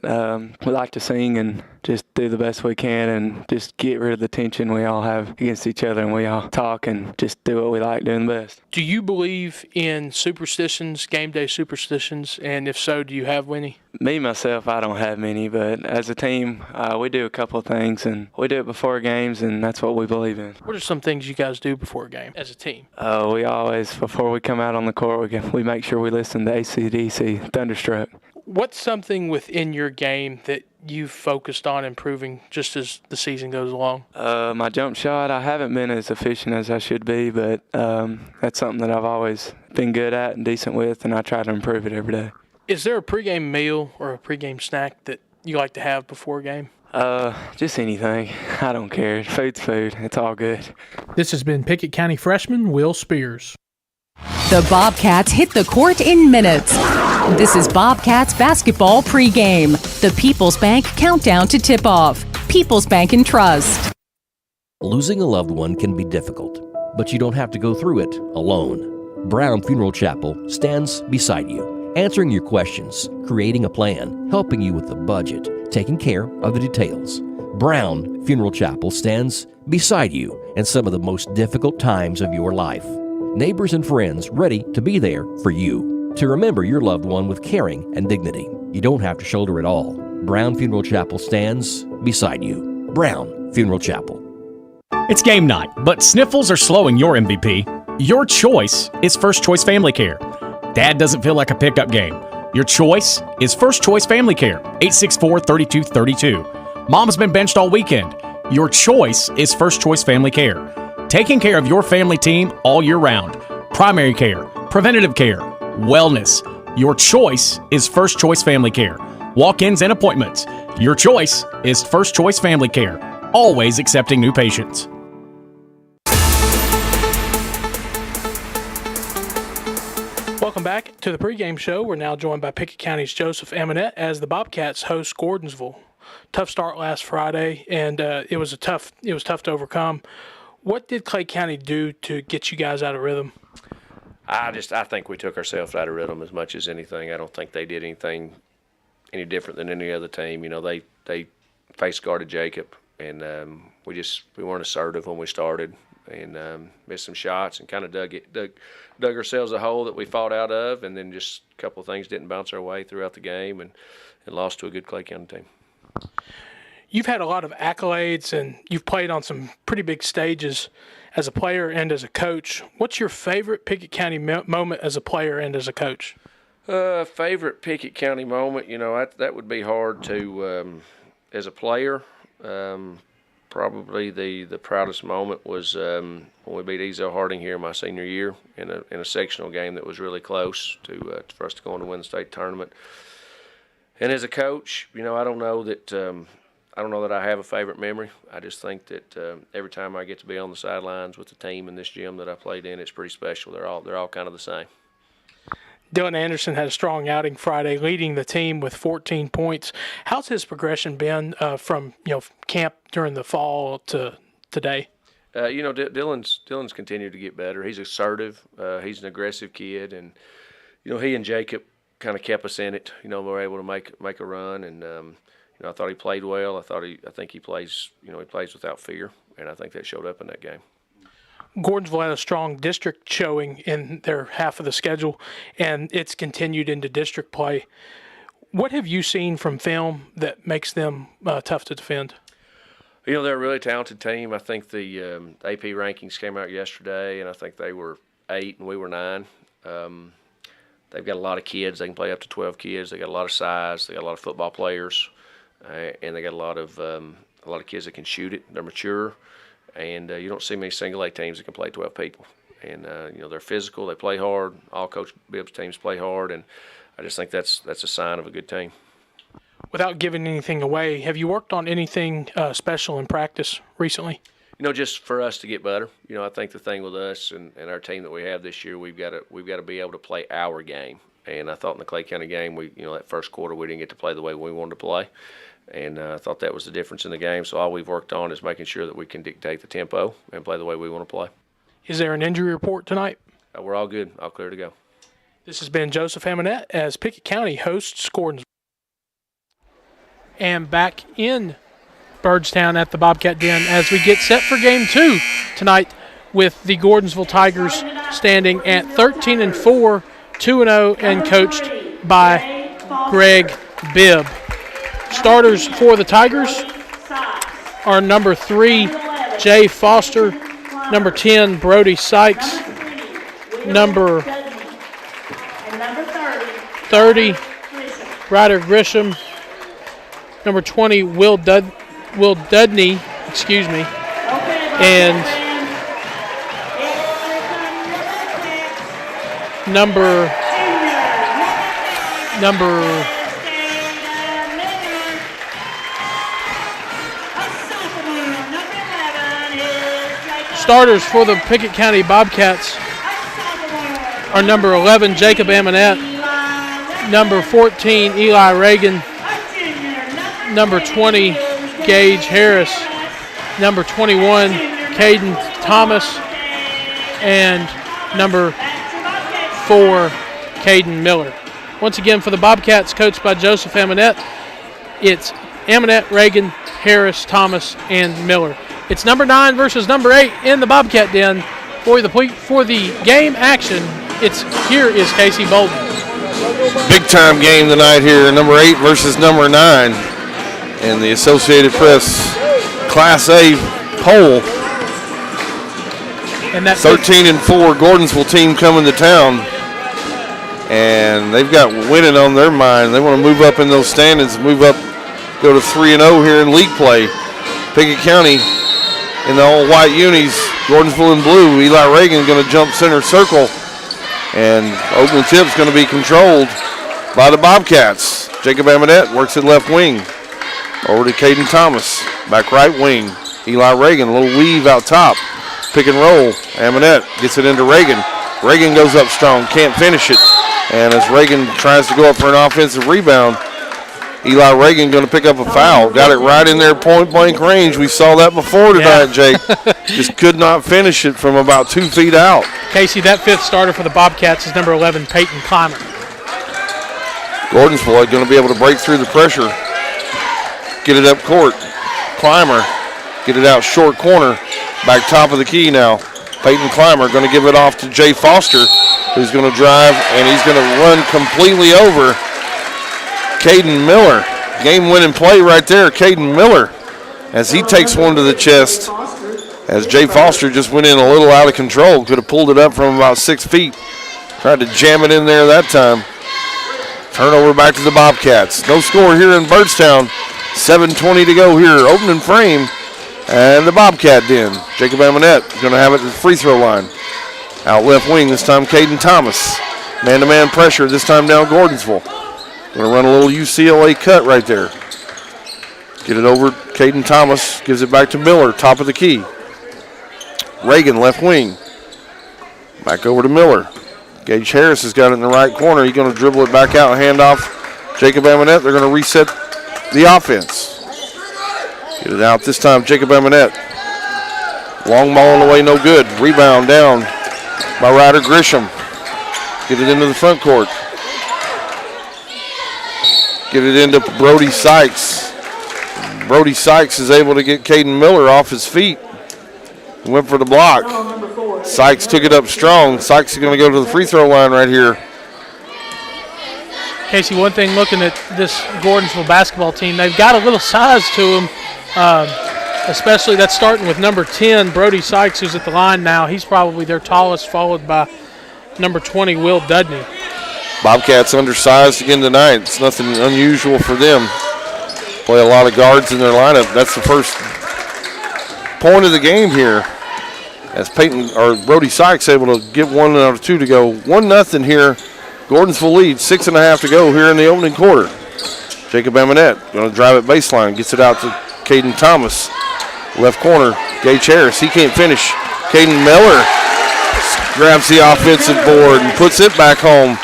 We like to sing and just do the best we can and just get rid of the tension we all have against each other, and we all talk and just do what we like doing best. Do you believe in superstitions, game day superstitions, and if so, do you have any? Me, myself, I don't have many, but as a team, we do a couple of things, and we do it before games, and that's what we believe in. What are some things you guys do before a game as a team? We always, before we come out on the court, we make sure we listen to AC/DC, Thunderstruck. What's something within your game that you've focused on improving just as the season goes along? My jump shot, I haven't been as efficient as I should be, but that's something that I've always been good at and decent with, and I try to improve it every day. Is there a pregame meal or a pregame snack that you like to have before a game? Just anything. I don't care. Food's food. It's all good. This has been Pickett County freshman Will Spears. The Bobcats hit the court in minutes. This is Bobcats basketball pregame. The People's Bank countdown to tip-off. People's Bank and Trust. Losing a loved one can be difficult, but you don't have to go through it alone. Brown Funeral Chapel stands beside you, answering your questions, creating a plan, helping you with the budget, taking care of the details. Brown Funeral Chapel stands beside you in some of the most difficult times of your life. Neighbors and friends ready to be there for you, to remember your loved one with caring and dignity. You don't have to shoulder it all. Brown Funeral Chapel stands beside you. Brown Funeral Chapel. It's game night, but sniffles are slowing your MVP. Your choice is First Choice Family Care. Dad doesn't feel like a pickup game. Your choice is First Choice Family Care, 864-3232. Mom's been benched all weekend. Your choice is First Choice Family Care. Taking care of your family team all year round. Primary care, preventative care, wellness. Your choice is First Choice Family Care. Walk-ins and appointments. Your choice is First Choice Family Care. Always accepting new patients. Welcome back to the pregame show. We're now joined by Pickett County's Joseph Amonette as the Bobcats host Gordonsville. Tough start last Friday, and it was tough to overcome. What did Clay County do to get you guys out of rhythm? I think we took ourselves out of rhythm as much as anything. I don't think they did anything any different than any other team. You know, they face guarded Jacob, and we weren't assertive when we started, and missed some shots and kind of dug ourselves a hole that we fought out of, and then just a couple of things didn't bounce our way throughout the game, and lost to a good Clay County team. You've had a lot of accolades, and you've played on some pretty big stages as a player and as a coach. What's your favorite Pickett County moment as a player and as a coach? Favorite Pickett County moment, that would be hard to, as a player. Probably the proudest moment was when we beat Ezo Harding here my senior year in a sectional game that was really close for us to go on to win the state tournament. And as a coach, I don't know that I have a favorite memory. I just think that every time I get to be on the sidelines with the team in this gym that I played in, it's pretty special. They're all kind of the same. Dylan Anderson had a strong outing Friday, leading the team with 14 points. How's his progression been from camp during the fall to today? Dylan's continued to get better. He's assertive. He's an aggressive kid, and he and Jacob kind of kept us in it. We were able to make a run, and I thought he played well. I think he plays. He plays without fear, and I think that showed up in that game. Gordonsville had a strong district showing in their half of the schedule, and it's continued into district play. What have you seen from film that makes them tough to defend? They're a really talented team. I think the AP rankings came out yesterday, and I think they were 8 and we were 9. They've got a lot of kids. They can play up to 12 kids. They got a lot of size. They got a lot of football players, and they got a lot of kids that can shoot it. They're mature. And you don't see many single A teams that can play 12 people. And, they're physical. They play hard. All Coach Bibb's teams play hard. And I just think that's a sign of a good team. Without giving anything away, have you worked on anything special in practice recently? Just for us to get better. I think the thing with us and our team that we have this year, we've got to be able to play our game. And I thought in the Clay County game, that first quarter we didn't get to play the way we wanted to play. And I thought that was the difference in the game. So all we've worked on is making sure that we can dictate the tempo and play the way we want to play. Is there an injury report tonight? We're all good. All clear to go. This has been Joseph Amonette as Pickett County hosts Gordonsville. And back in Byrdstown at the Bobcat Den as we get set for game 2 tonight with the Gordonsville Tigers standing at 13-4, 2-0, and coached by Greg Bibb. Starters for the Tigers are number 3, Jay Foster, number 10, Brody Sykes, number 30, Ryder Grisham, number 20, Will Dudney, and number starters for the Pickett County Bobcats are number 11, Jacob Amonette, number 14, Eli Reagan, number 20, Gage Harris, number 21, Caden Thomas, and number 4, Caden Miller. Once again, for the Bobcats, coached by Joseph Amonette, it's Amonette, Reagan, Harris, Thomas, and Miller. It's number 9 versus number 8 in the Bobcat Den. For the game action, here is Casey Bolden. Big time game tonight here, number 8 versus number 9 in the Associated Press Class A poll. And that 13-4 Gordonsville team coming to town, and they've got winning on their mind. They want to move up in those standings, go to 3-0 here in league play. Pickett County in the all white unis, Gordonsville in blue. Eli Reagan going to jump center circle, and opening tip's going to be controlled by the Bobcats. Jacob Amonette works at left wing. Over to Caden Thomas, back right wing. Eli Reagan, a little weave out top. Pick and roll. Amonette gets it into Reagan. Reagan goes up strong, can't finish it. And as Reagan tries to go up for an offensive rebound, Eli Reagan going to pick up a foul. Got it right in their point-blank range. We saw that before tonight, Jake. Just could not finish it from about 2 feet out. Casey, that 5th starter for the Bobcats is number 11, Peyton Clymer. Gordonsville going to be able to break through the pressure. Get it up court. Clymer, get it out short corner. Back top of the key now. Peyton Clymer going to give it off to Jay Foster, who's going to drive, and he's going to run completely over Caden Miller. Game-winning play right there, Caden Miller, as he takes one to the chest, as Jay Foster just went in a little out of control. Could have pulled it up from about 6 feet. Tried to jam it in there that time. Turnover back to the Bobcats. No score here in Byrdstown. 7:20 to go here. Opening frame. And the Bobcat Den. Jacob Amonette going to have it at the free throw line. Out left wing, this time Caden Thomas. Man-to-man pressure, this time down Gordonsville. Going to run a little UCLA cut right there. Get it over, Caden Thomas gives it back to Miller, top of the key. Reagan, left wing. Back over to Miller. Gage Harris has got it in the right corner. He's going to dribble it back out, hand off Jacob Amonette. They're going to reset the offense. Get it out this time, Jacob Amonette. Long ball on the way, no good. Rebound down by Ryder Grisham. Get it into the front court. Get it into Brody Sykes. Brody Sykes is able to get Caden Miller off his feet. Went for the block. Sykes took it up strong. Sykes is going to go to the free throw line right here. Casey, one thing looking at this Gordonsville basketball team, they've got a little size to them. Especially that's starting with number 10, Brody Sykes, who's at the line now. He's probably their tallest, followed by number 20, Will Dudney. Bobcats undersized again tonight. It's nothing unusual for them. Play a lot of guards in their lineup. That's the first point of the game here, as Brody Sykes able to get 1 out of 2 to go. 1-0 here. Gordonsville leads, 6.5 to go here in the opening quarter. Jacob Amonette going to drive it baseline, gets it out to Caden Thomas. Left corner, Gage Harris. He can't finish. Caden Miller grabs the offensive board and puts it back home.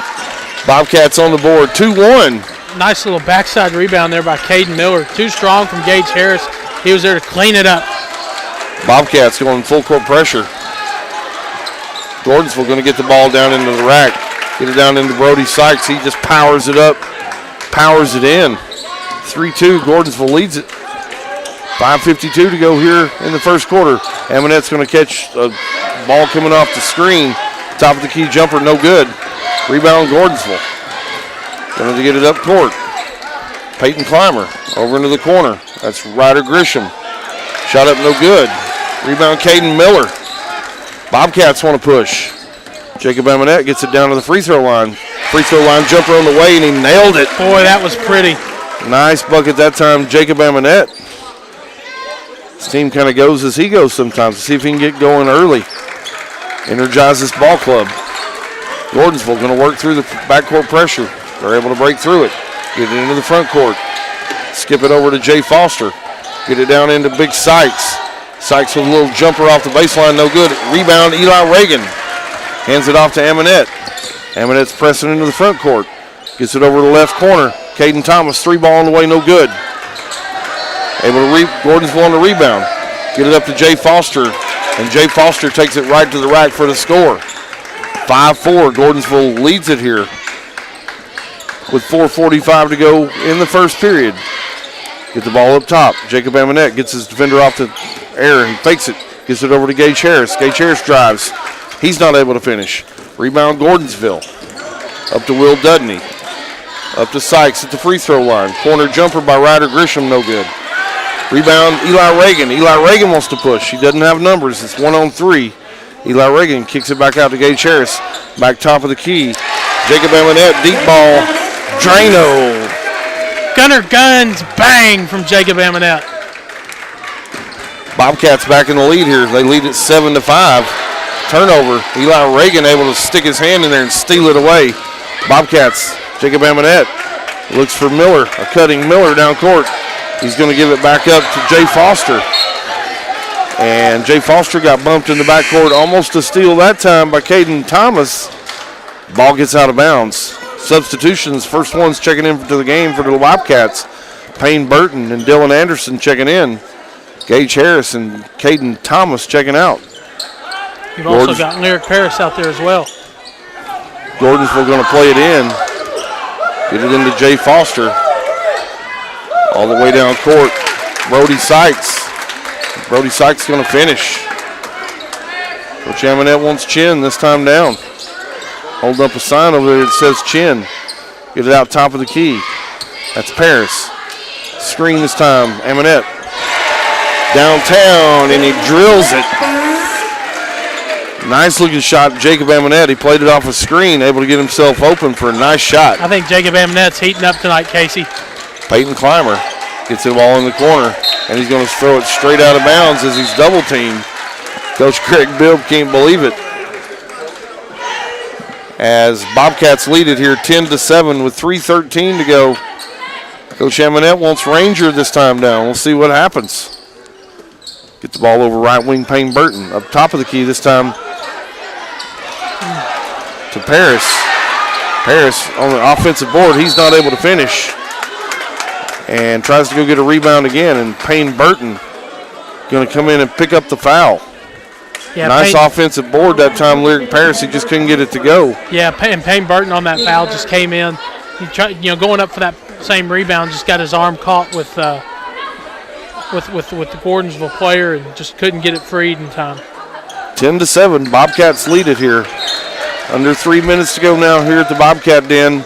Bobcats on the board, 2-1. Nice little backside rebound there by Caden Miller. Too strong from Gage Harris. He was there to clean it up. Bobcats going full court pressure. Gordonsville going to get the ball down into the rack. Get it down into Brody Sykes. He just powers it up, powers it in. 3-2, Gordonsville leads it. 5:52 to go here in the first quarter. Amonette's going to catch a ball coming off the screen. Top of the key jumper, no good. Rebound Gordonsville. Going to get it up court. Peyton Clymer over into the corner. That's Ryder Grisham. Shot up, no good. Rebound Caden Miller. Bobcats want to push. Jacob Amonette gets it down to the free throw line. Free throw line jumper on the way, and he nailed it. Boy, that was pretty. Nice bucket that time, Jacob Amonette. His team kind of goes as he goes sometimes to see if he can get going early. Energize this ball club. Gordonsville going to work through the backcourt pressure. They're able to break through it. Get it into the front court. Skip it over to Jay Foster. Get it down into Big Sykes. Sykes with a little jumper off the baseline, no good. Rebound, Eli Reagan. Hands it off to Amonette. Amonette's pressing into the front court. Gets it over to the left corner. Caden Thomas, 3-ball on the way, no good. Able to Gordonsville on the rebound. Get it up to Jay Foster. And Jay Foster takes it right to the rack for the score. 5-4, Gordonsville leads it here with 4:45 to go in the first period. Get the ball up top. Jacob Amonette gets his defender off the air. He fakes it. Gets it over to Gage Harris. Gage Harris drives. He's not able to finish. Rebound Gordonsville. Up to Will Dudney. Up to Sykes at the free throw line. Corner jumper by Ryder Grisham, no good. Rebound Eli Reagan. Eli Reagan wants to push. He doesn't have numbers. It's 1-on-3. Eli Reagan kicks it back out to Gage Harris. Back top of the key. Jacob Amonette, deep ball. Drano. Gunner guns, bang from Jacob Amonette. Bobcats back in the lead here. They lead at 7-5. Turnover. Eli Reagan able to stick his hand in there and steal it away. Bobcats. Jacob Amonette looks for Miller. A cutting Miller down court. He's going to give it back up to Jay Foster. And Jay Foster got bumped in the backcourt, almost a steal that time by Caden Thomas. Ball gets out of bounds. Substitutions, first ones checking in to the game for the Bobcats. Payne Burton and Dylan Anderson checking in. Gage Harris and Caden Thomas checking out. You've also got Lyric Paris out there as well. Gordonsville going to play it in. Get it into Jay Foster. All the way down court. Brody Sykes. Brody Sykes going to finish. Coach Amonette wants Chin this time down. Hold up a sign over there that says Chin. Get it out top of the key. That's Paris. Screen this time. Amonette. Downtown, and he drills it. Nice looking shot, Jacob Amonette. He played it off a screen, able to get himself open for a nice shot. I think Jacob Amonette's heating up tonight, Casey. Peyton Clymer gets it all in the corner, and he's going to throw it straight out of bounds as he's double teamed. Coach Craig Bibb can't believe it. As Bobcats lead it here 10-7 with 3:13 to go. Coach Amonette wants Ranger this time down. We'll see what happens. Get the ball over right wing Payne Burton. Up top of the key this time to Paris. Paris on the offensive board. He's not able to finish. And tries to go get a rebound again. And Payne Burton going to come in and pick up the foul. Yeah, nice offensive board that time, Lyric Paris. He just couldn't get it to go. Yeah, and Payne Burton on that foul just came in. He tried, going up for that same rebound, just got his arm caught with the Gordonsville player and just couldn't get it freed in time. 10-7, Bobcats lead it here. Under 3 minutes to go now here at the Bobcat Den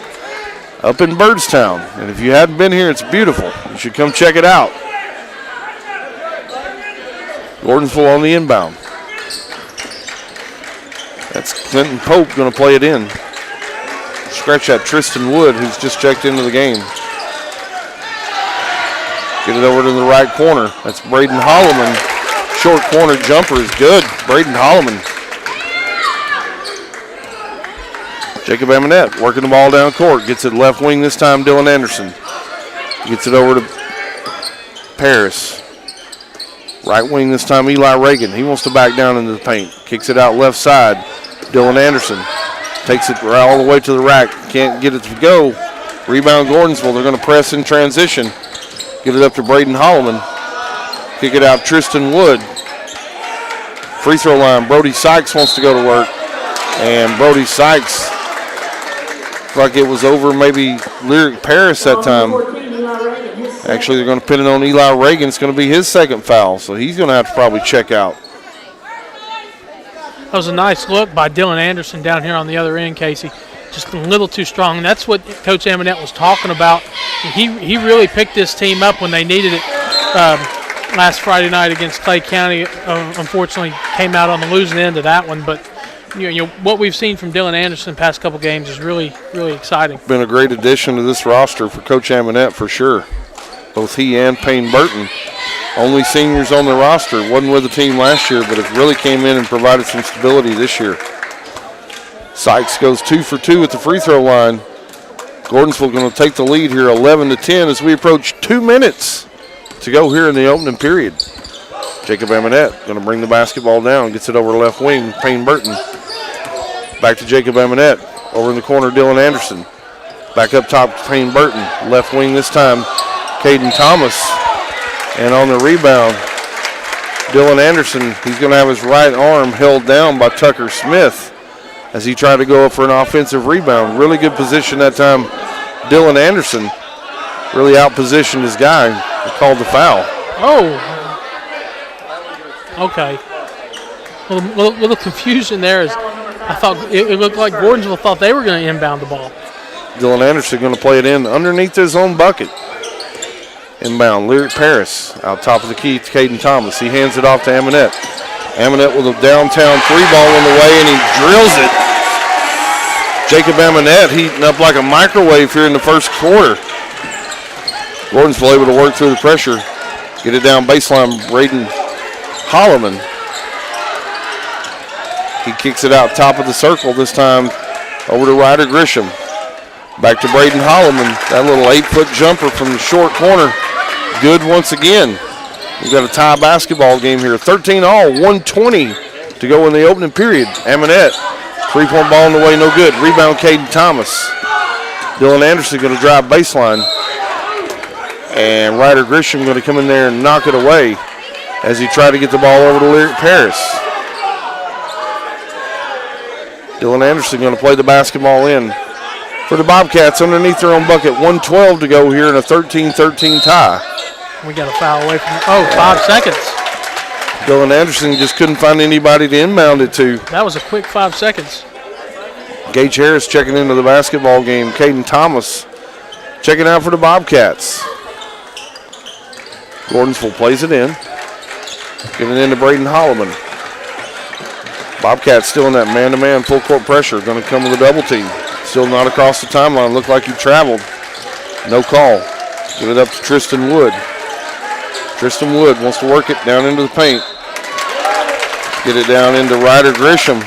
up in Byrdstown. And if you hadn't been here, it's beautiful. You should come check it out. Gordonsville on the inbound. That's Clinton Pope going to play it in. Scratch that Tristan Wood, who's just checked into the game. Get it over to the right corner. That's Braden Holloman. Short corner jumper is good. Braden Holloman. Jacob Amonette working the ball down court. Gets it left wing this time, Dylan Anderson. Gets it over to Paris. Right wing this time, Eli Reagan. He wants to back down into the paint. Kicks it out left side. Dylan Anderson takes it all the way to the rack. Can't get it to go. Rebound Gordonsville. They're going to press in transition. Get it up to Braden Holloman. Kick it out Tristan Wood. Free throw line. Brody Sykes wants to go to work. And Brody Sykes, like it was over maybe Lyric Paris that time. Actually, they're going to pin it on Eli Reagan. It's going to be his second foul, so he's going to have to probably check out. That was a nice look by Dylan Anderson down here on the other end, Casey. Just a little too strong. And that's what Coach Amonette was talking about. He really picked this team up when they needed it last Friday night against Clay County. Unfortunately, came out on the losing end of that one. But you know what we've seen from Dylan Anderson the past couple games is really, really exciting. Been a great addition to this roster for Coach Amonette for sure. Both he and Payne Burton, only seniors on the roster. Wasn't with the team last year, but have really came in and provided some stability this year. Sykes goes 2 for 2 at the free throw line. Gordonsville going to take the lead here 11-10 as we approach 2 minutes to go here in the opening period. Jacob Amonette going to bring the basketball down, gets it over left wing, Payne Burton. Back to Jacob Amonette, over in the corner, Dylan Anderson. Back up top to Payne Burton, left wing this time, Caden Thomas. And on the rebound, Dylan Anderson, he's going to have his right arm held down by Tucker Smith as he tried to go up for an offensive rebound. Really good position that time. Dylan Anderson really out-positioned his guy and called the foul. Oh, okay. A little confusion there. As I thought it looked like Gordonsville thought they were going to inbound the ball. Dylan Anderson going to play it in underneath his own bucket. Inbound, Lyric Paris out top of the key to Caden Thomas. He hands it off to Amonette. Amonette with a downtown 3-ball on the way, and he drills it. Jacob Amonette heating up like a microwave here in the first quarter. Gordonsville able to work through the pressure. Get it down baseline, Braden Holloman. He kicks it out top of the circle this time over to Ryder Grisham. Back to Braden Holloman. That little 8-foot jumper from the short corner. Good once again. We've got a tie basketball game here. 13-all, 1:20 to go in the opening period. Amonette, 3-point ball on the way, no good. Rebound, Caden Thomas. Dylan Anderson going to drive baseline. And Ryder Grisham going to come in there and knock it away as he tried to get the ball over to Lyric Paris. Dylan Anderson going to play the basketball in for the Bobcats underneath their own bucket. 1:12 to go here in a 13-13 tie. We got a foul away from 5 seconds. Dylan Anderson just couldn't find anybody to inbound it to. That was a quick 5 seconds. Gage Harris checking into the basketball game. Caden Thomas checking out for the Bobcats. Gordonsville plays it in. Giving it in to Braden Holloman. Bobcats still in that man-to-man full court pressure. Going to come with a double team. Still not across the timeline. Looked like he traveled. No call. Give it up to Tristan Wood. Tristan Wood wants to work it down into the paint. Get it down into Ryder Grisham.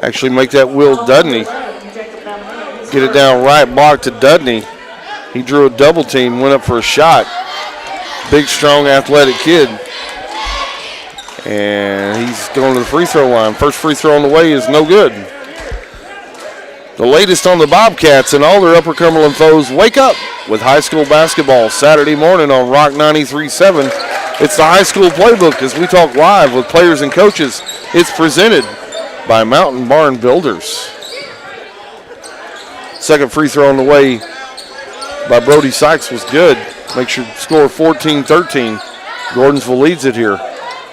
Actually make that Will Dudney. Get it down right block to Dudney. He drew a double team, went up for a shot. Big, strong, athletic kid. And he's going to the free throw line. First free throw on the way is no good. The latest on the Bobcats and all their Upper Cumberland foes. Wake up with high school basketball Saturday morning on Rock 93.7. It's the high school playbook as we talk live with players and coaches. It's presented by Mountain Barn Builders. Second free throw on the way by Brody Sykes was good. Makes your score 14-13. Gordonsville leads it here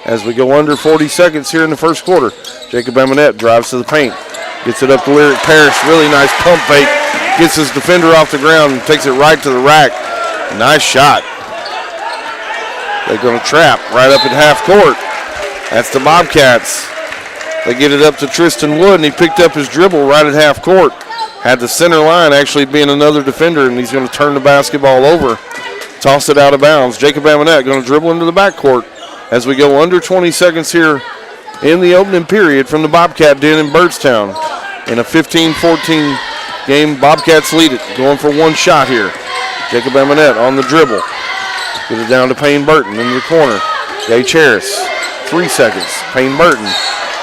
as we go under 40 seconds here in the first quarter. Jacob Amonette drives to the paint. Gets it up to Lyric Paris. Really nice pump fake. Gets his defender off the ground and takes it right to the rack. Nice shot. They're going to trap right up at half court. That's the Bobcats. They get it up to Tristan Wood, and he picked up his dribble right at half court. Had the center line actually being another defender, and he's going to turn the basketball over. Toss it out of bounds. Jacob Amonette going to dribble into the backcourt as we go under 20 seconds here in the opening period from the Bobcat Den in Byrdstown. In a 15-14 game, Bobcats lead it, going for one shot here. Jacob Amonette on the dribble. Get it down to Payne Burton into the corner. Gage Harris, 3 seconds. Payne Burton.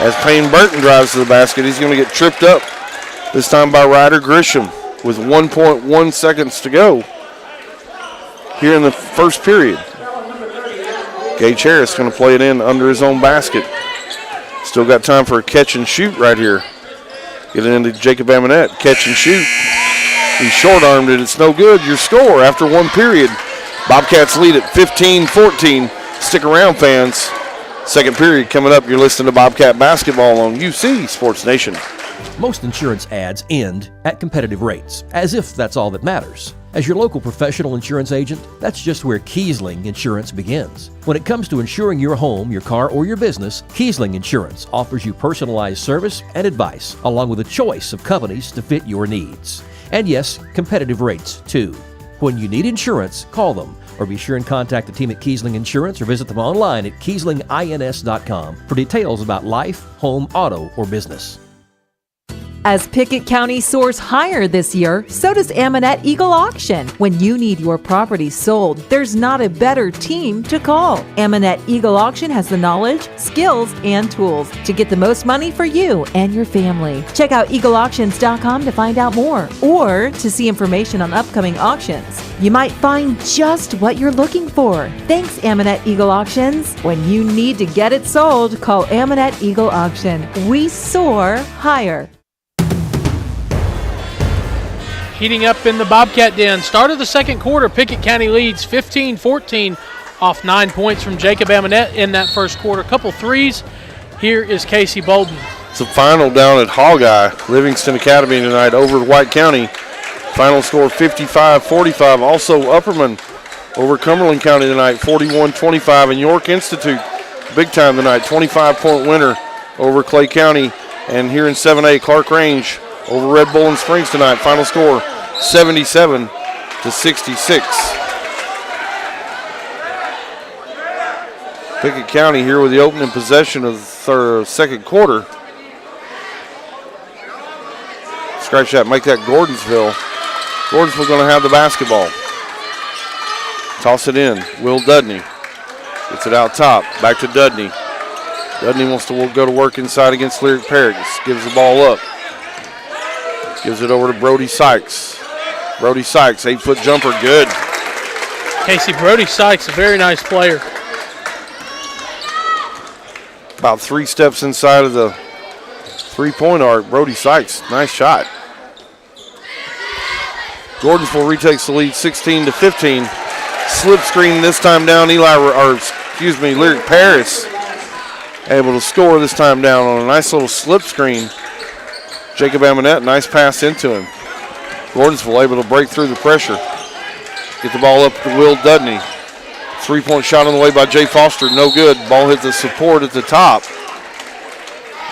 As Payne Burton drives to the basket, he's going to get tripped up, this time by Ryder Grisham, with 1.1 seconds to go here in the first period. Gage Harris going to play it in under his own basket. Still got time for a catch and shoot right here. Get it into Jacob Amonette. Catch and shoot. He short-armed it. It's no good. Your score after one period. Bobcats lead at 15-14. Stick around, fans. Second period coming up. You're listening to Bobcat Basketball on UC Sports Nation. Most insurance ads end at competitive rates, as if that's all that matters. As your local professional insurance agent, that's just where Kiesling Insurance begins. When it comes to insuring your home, your car, or your business, Kiesling Insurance offers you personalized service and advice, along with a choice of companies to fit your needs. And yes, competitive rates, too. When you need insurance, call them, or be sure and contact the team at Kiesling Insurance or visit them online at KieslingINS.com for details about life, home, auto, or business. As Pickett County soars higher this year, so does Ammonette Eagle Auction. When you need your property sold, there's not a better team to call. Ammonette Eagle Auction has the knowledge, skills, and tools to get the most money for you and your family. Check out eagleauctions.com to find out more or to see information on upcoming auctions. You might find just what you're looking for. Thanks, Ammonette Eagle Auctions. When you need to get it sold, call Ammonette Eagle Auction. We soar higher. Heating up in the Bobcat Den. Start of the second quarter, Pickett County leads 15-14 off 9 points from Jacob Ammonette in that first quarter. Couple threes. Here is Casey Bolden. It's a final down at Hogeye, Livingston Academy tonight over White County. Final score 55-45. Also Upperman over Cumberland County tonight, 41-25. And York Institute, big time tonight, 25-point winner over Clay County. And here in 7A, Clark Range over Red Bull and Springs tonight. Final score 77-66. Pickett County here with the opening possession of the second quarter. Scratch that, make that Gordonsville. Gordonsville going to have the basketball. Toss it in. Will Dudney gets it out top. Back to Dudney. Dudney wants to go to work inside against Lyric Parrott. Gives the ball up. Gives it over to Brody Sykes. Brody Sykes, 8-foot jumper, good. Casey, Brody Sykes, a very nice player. About 3 steps inside of the three-point arc. Brody Sykes, nice shot. Gordonsville retakes the lead 16-15. Slip screen this time down. Lyric Paris able to score this time down on a nice little slip screen. Jacob Ammonette, nice pass into him. Gordonsville able to break through the pressure. Get the ball up to Will Dudney. 3-point shot on the way by Jay Foster, no good. Ball hit the support at the top.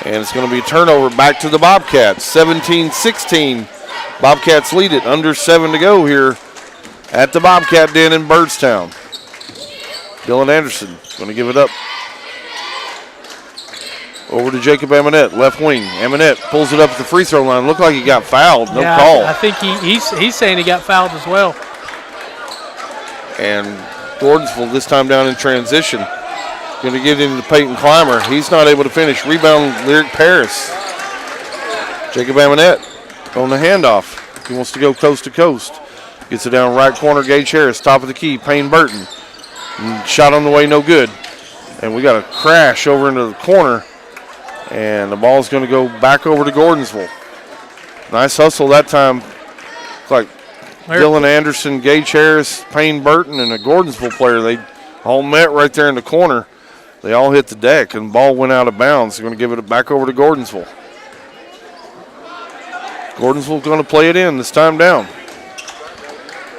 And it's going to be a turnover back to the Bobcats. 17-16. Bobcats lead it, under 7 to go here at the Bobcat Den in Byrdstown. Dylan Anderson going to give it up. Over to Jacob Ammonette, left wing. Ammonette pulls it up at the free throw line. Looked like he got fouled. No call. I think he's saying he got fouled as well. And Gordonsville this time down in transition. Going to get into Peyton Clymer. He's not able to finish. Rebound, Lyric Paris. Jacob Ammonette on the handoff. He wants to go coast to coast. Gets it down right corner, Gage Harris, top of the key, Payne Burton. And shot on the way, no good. And we got a crash over into the corner. And the ball's going to go back over to Gordonsville. Nice hustle that time. Looks like Dylan Anderson, Gage Harris, Payne Burton, and a Gordonsville player. They all met right there in the corner. They all hit the deck, and the ball went out of bounds. They're going to give it back over to Gordonsville. Gordonsville's going to play it in this time down.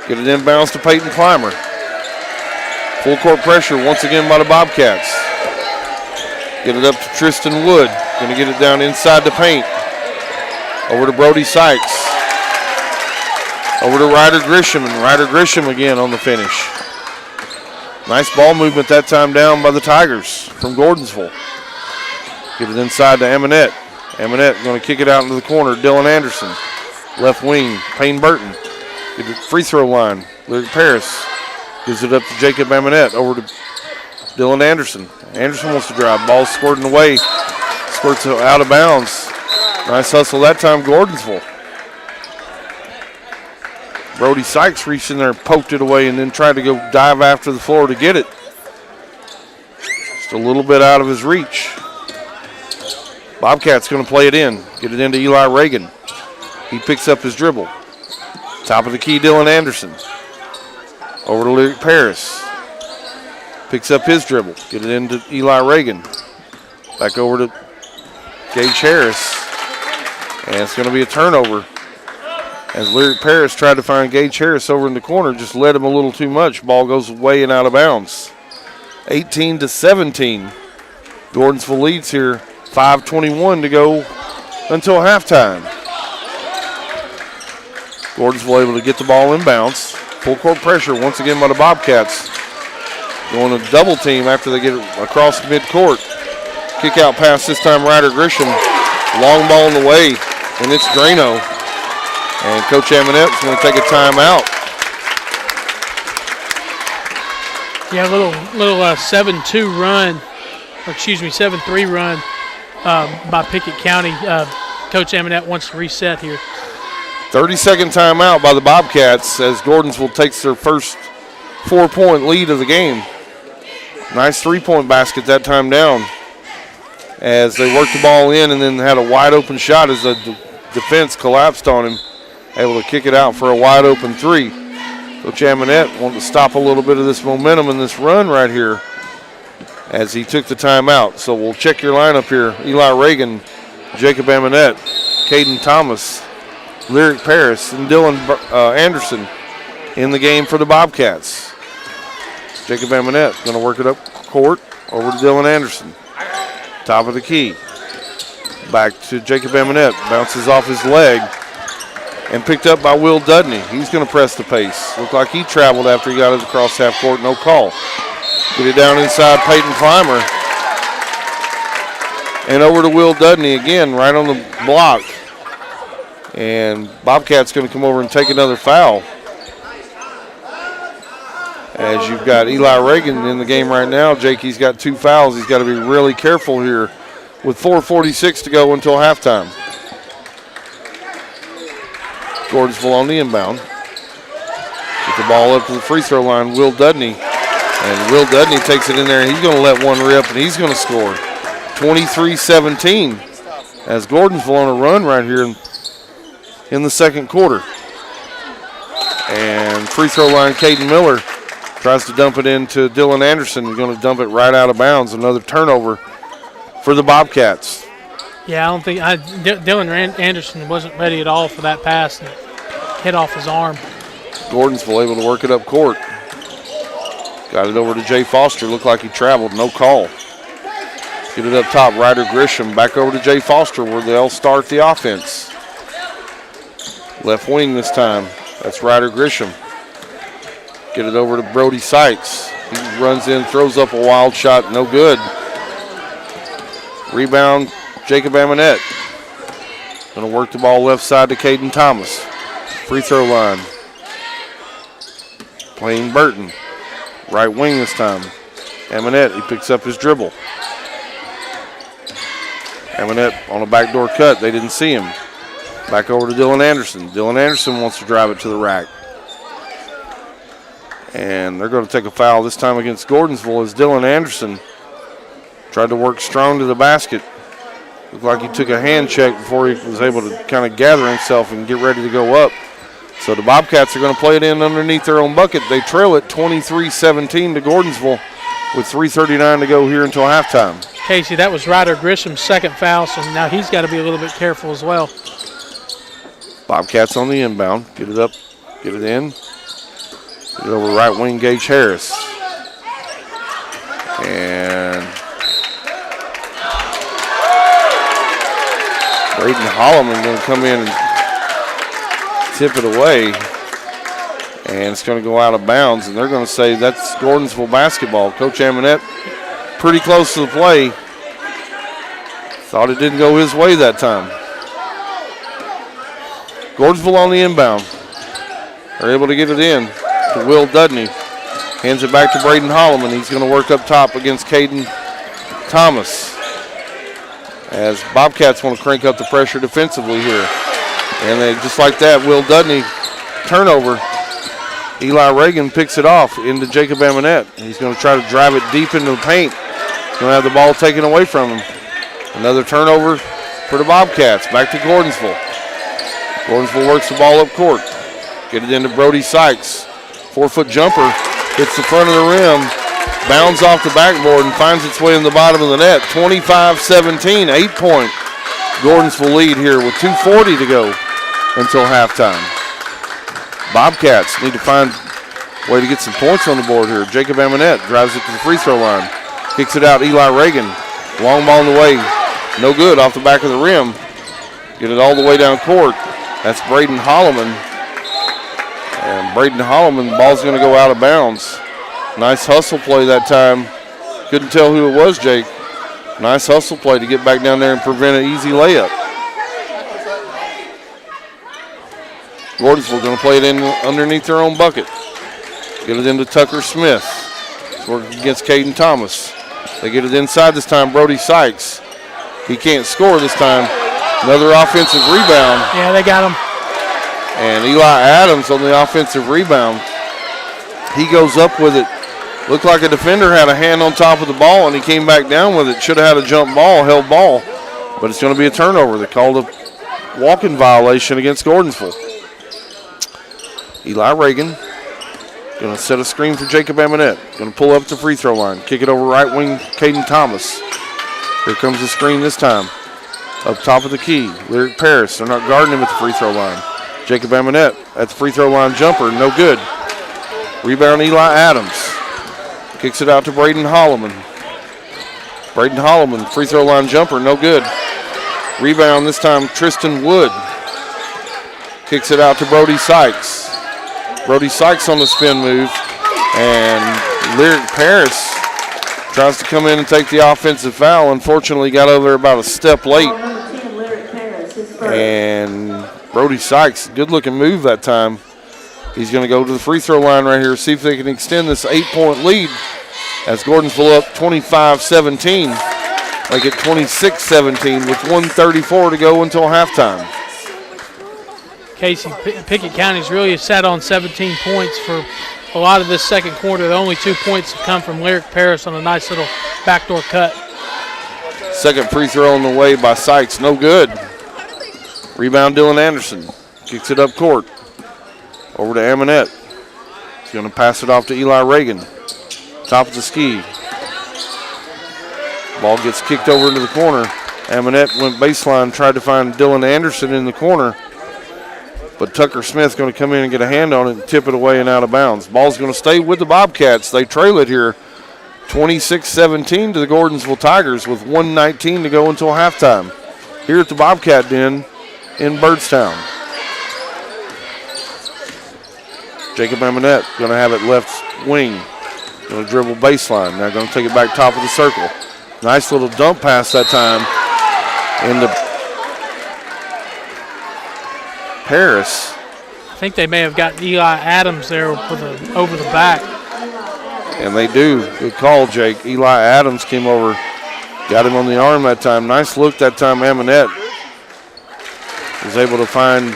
Get it inbounds to Peyton Clymer. Full court pressure once again by the Bobcats. Get it up to Tristan Wood. Going to get it down inside the paint. Over to Brody Sykes. Over to Ryder Grisham, and Ryder Grisham again on the finish. Nice ball movement that time down by the Tigers from Gordonsville. Get it inside to Ammonette. Ammonette going to kick it out into the corner. Dylan Anderson. Left wing, Payne Burton. Get the free throw line. Lyric Paris gives it up to Jacob Ammonette. Over to Dylan Anderson. Anderson wants to drive. Ball squirting away. Squirts out of bounds. Nice hustle that time, Gordonsville. Brody Sykes reached in there, poked it away, and then tried to go dive after the floor to get it. Just a little bit out of his reach. Bobcat's going to play it in. Get it into Eli Reagan. He picks up his dribble. Top of the key, Dylan Anderson. Over to Lyric Paris. Picks up his dribble. Get it into Eli Reagan. Back over to Gage Harris. And it's going to be a turnover. As Lyric Paris tried to find Gage Harris over in the corner, just led him a little too much. Ball goes way and out of bounds. 18-17. Gordonsville leads here. 5:21 to go until halftime. Gordonsville able to get the ball in bounce. Full court pressure once again by the Bobcats. Going to double team after they get it across midcourt. Kick out pass this time, Ryder Grisham. Long ball in the way, and it's Drano. And Coach Amonette's going to take a timeout. Yeah, a little 7-2 run, or excuse me, 7-3 run by Pickett County. Coach Amonette wants to reset here. 30-second timeout by the Bobcats as Gordonsville takes their first 4-point lead of the game. Nice three-point basket that time down as they worked the ball in and then had a wide-open shot as the defense collapsed on him. Able to kick it out for a wide-open three. Coach Amonette wanted to stop a little bit of this momentum in this run right here as he took the timeout. So we'll check your lineup here. Eli Reagan, Jacob Amonette, Caden Thomas, Lyric Paris, and Dylan Anderson in the game for the Bobcats. Jacob Amonette going to work it up court over to Dylan Anderson. Top of the key. Back to Jacob Amonette. Bounces off his leg and picked up by Will Dudney. He's going to press the pace. Looked like he traveled after he got it across half court. No call. Get it down inside Peyton Clymer. And over to Will Dudney again, right on the block. And Bobcat's going to come over and take another foul. As you've got Eli Reagan in the game right now. Jake, he's got 2 fouls. He's got to be really careful here with 4:46 to go until halftime. Gordonsville on the inbound. Get the ball up to the free throw line. Will Dudney. And Will Dudney takes it in there. He's going to let one rip, and he's going to score. 23-17 as Gordonsville on a run right here in the second quarter. And free throw line, Caden Miller tries to dump it into Dylan Anderson. He's going to dump it right out of bounds. Another turnover for the Bobcats. Yeah, I don't think Dylan Anderson wasn't ready at all for that pass and hit off his arm. Gordonsville able to work it up court. Got it over to Jay Foster. Looked like he traveled. No call. Get it up top. Ryder Grisham back over to Jay Foster where they'll start the offense. Left wing this time. That's Ryder Grisham. Get it over to Brody Sykes. He runs in, throws up a wild shot. No good. Rebound, Jacob Amonette. Going to work the ball left side to Caden Thomas. Free throw line. Playing Burton. Right wing this time. Amonette, he picks up his dribble. Amonette on a backdoor cut. They didn't see him. Back over to Dylan Anderson. Dylan Anderson wants to drive it to the rack. And they're going to take a foul this time against Gordonsville as Dylan Anderson tried to work strong to the basket. Looked like he took a hand check before he was able to kind of gather himself and get ready to go up. So the Bobcats are going to play it in underneath their own bucket. They trail it 23-17 to Gordonsville with 3:39 to go here until halftime. Casey, that was Ryder Grisham's second foul, so now he's got to be a little bit careful as well. Bobcats on the inbound. Get it up, get it in. Get it over right wing, Gage Harris. And Braden Holloman going to come in and tip it away. And it's going to go out of bounds, and they're going to say that's Gordonsville basketball. Coach Amonette pretty close to the play. Thought it didn't go his way that time. Gordonsville on the inbound. They're able to get it in to Will Dudney. Hands it back to Braden Holloman. He's going to work up top against Caden Thomas. As Bobcats want to crank up the pressure defensively here. And they just like that, Will Dudney, turnover. Eli Reagan picks it off into Jacob Amonette. He's going to try to drive it deep into the paint. Going to have the ball taken away from him. Another turnover for the Bobcats. Back to Gordonsville. Gordonsville works the ball up court. Get it into Brody Sykes. 4-foot jumper. Hits the front of the rim. Bounds off the backboard and finds its way in the bottom of the net. 25-17, 8-point Gordonsville lead here with 2:40 to go until halftime. Bobcats need to find a way to get some points on the board here. Jacob Amonette drives it to the free throw line. Kicks it out, Eli Reagan. Long ball in the way. No good, off the back of the rim. Get it all the way down court. That's Braden Holloman. And Braden Holloman, the ball's going to go out of bounds. Nice hustle play that time. Couldn't tell who it was, Jake. Nice hustle play to get back down there and prevent an easy layup. Gordonsville going to play it in underneath their own bucket. Get it into Tucker Smith. It's working against Caden Thomas. They get it inside this time, Brody Sykes. He can't score this time. Another offensive rebound. Yeah, they got him. And Eli Adams on the offensive rebound. He goes up with it. Looked like a defender had a hand on top of the ball, and he came back down with it. Should have had a jump ball, held ball. But it's going to be a turnover. They called a walking violation against Gordonsville. Eli Reagan going to set a screen for Jacob Amonette. Going to pull up the free throw line. Kick it over right wing, Caden Thomas. Here comes the screen this time. Up top of the key, Lyric Paris. They're not guarding him at the free throw line. Jacob Amonette at the free throw line jumper, no good. Rebound Eli Adams. Kicks it out to Braden Holloman. Braden Holloman, free throw line jumper, no good. Rebound this time, Tristan Wood. Kicks it out to Brody Sykes. Brody Sykes on the spin move. And Lyric Paris tries to come in and take the offensive foul. Unfortunately, got over there about a step late. And Brody Sykes, good-looking move that time. He's going to go to the free throw line right here, see if they can extend this 8-point lead as Gordonsville up 25-17. Make it 26-17 with 1:34 to go until halftime. Casey, Pickett County's really sat on 17 points for a lot of this second quarter. The only 2 points have come from Lyric Paris on a nice little backdoor cut. Second free throw on the way by Sykes, no good. Rebound Dylan Anderson. Kicks it up court. Over to Amonette. He's going to pass it off to Eli Reagan. Top of the ski. Ball gets kicked over into the corner. Amonette went baseline, tried to find Dylan Anderson in the corner. But Tucker Smith going to come in and get a hand on it and tip it away and out of bounds. Ball's going to stay with the Bobcats. They trail it here 26-17 to the Gordonsville Tigers with 1:19 to go until halftime. Here at the Bobcat Den in Byrdstown. Jacob Amonette going to have it left wing. Going to dribble baseline. Now going to take it back top of the circle. Nice little dump pass that time into Paris. I think they may have got Eli Adams there with over the back. And they do. Good call, Jake. Eli Adams came over. Got him on the arm that time. Nice look that time. Amonette was able to find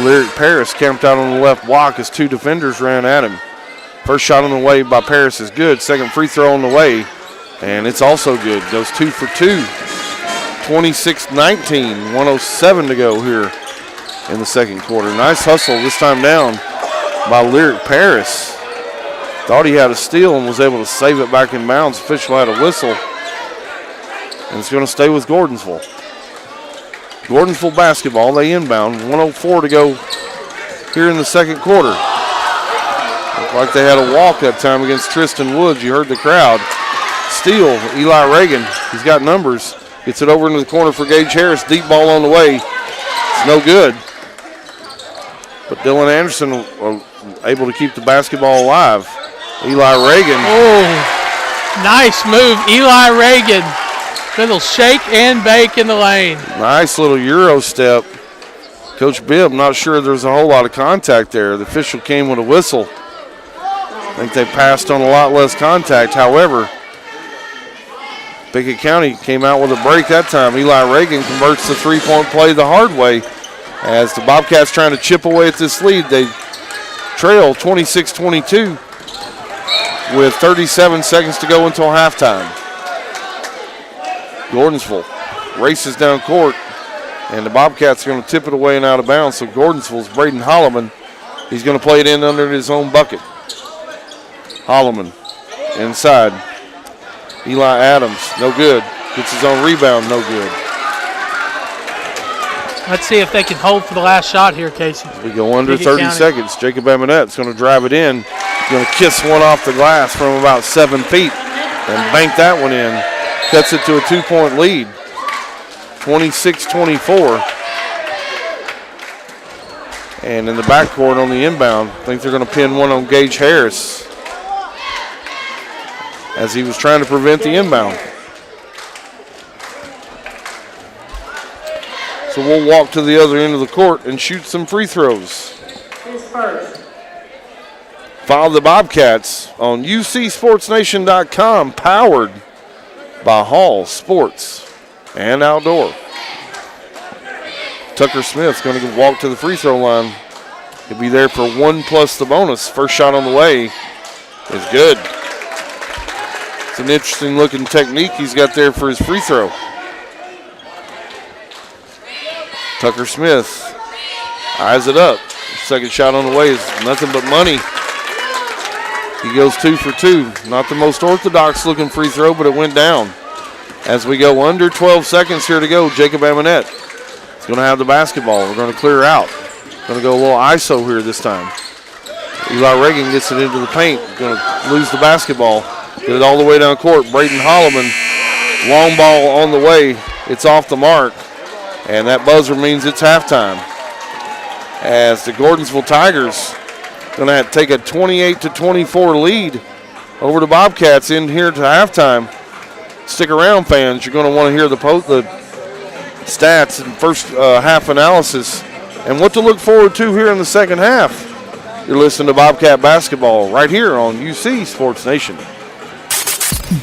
Lyric Paris camped out on the left block as two defenders ran at him. First shot on the way by Paris is good. Second free throw on the way, and it's also good. Goes 2 for 2. 26-19, 1:07 to go here in the second quarter. Nice hustle this time down by Lyric Paris. Thought he had a steal and was able to save it back in bounds. Official had a whistle, and it's going to stay with Gordonsville. Gordonsville basketball, they inbound. 1:04 to go here in the second quarter. Looked like they had a walk that time against Tristan Woods. You heard the crowd. Steal, Eli Reagan. He's got numbers. Gets it over into the corner for Gage Harris. Deep ball on the way. It's no good. But Dylan Anderson able to keep the basketball alive. Eli Reagan. Oh, nice move, Eli Reagan. Little shake and bake in the lane. Nice little Euro step. Coach Bibb, not sure there's a whole lot of contact there. The official came with a whistle. I think they passed on a lot less contact. However, Pickett County came out with a break that time. Eli Reagan converts the three-point play the hard way as the Bobcats trying to chip away at this lead. They trail 26-22 with 37 seconds to go until halftime. Gordonsville races down court, and the Bobcats are going to tip it away and out of bounds. So Gordonsville's Braden Holloman He's going to play it in under his own bucket. Holloman inside. Eli Adams, no good. Gets his own rebound, no good. Let's see if they can hold for the last shot here, Casey. We go under Pickett 30 County. seconds. Jacob Eminette's going to drive it in. He's going to kiss one off the glass from about 7 feet and bank that one in. Cuts it to a 2-point lead. 26-24. And in the backcourt on the inbound, I think they're going to pin one on Gage Harris as he was trying to prevent the inbound. So we'll walk to the other end of the court and shoot some free throws. Follow the Bobcats on UCSportsNation.com, powered by Hall Sports and Outdoor. Tucker Smith's going to walk to the free throw line. He'll be there for 1 plus the bonus. First shot on the way is good. It's an interesting looking technique he's got there for his free throw. Tucker Smith eyes it up. Second shot on the way is nothing but money. He goes 2 for 2. Not the most orthodox looking free throw, but it went down. As we go under 12 seconds here to go, Jacob Amonette is going to have the basketball. We're going to clear out. Going to go a little ISO here this time. Eli Reagan gets it into the paint. Going to lose the basketball. Get it all the way down court. Braden Holloman, long ball on the way. It's off the mark. And that buzzer means it's halftime. As the Gordonsville Tigers going to take a 28-24 lead over the Bobcats in here to halftime. Stick around, fans. You're going to want to hear the stats and first half analysis and what to look forward to here in the second half. You're listening to Bobcat Basketball right here on UC Sports Nation.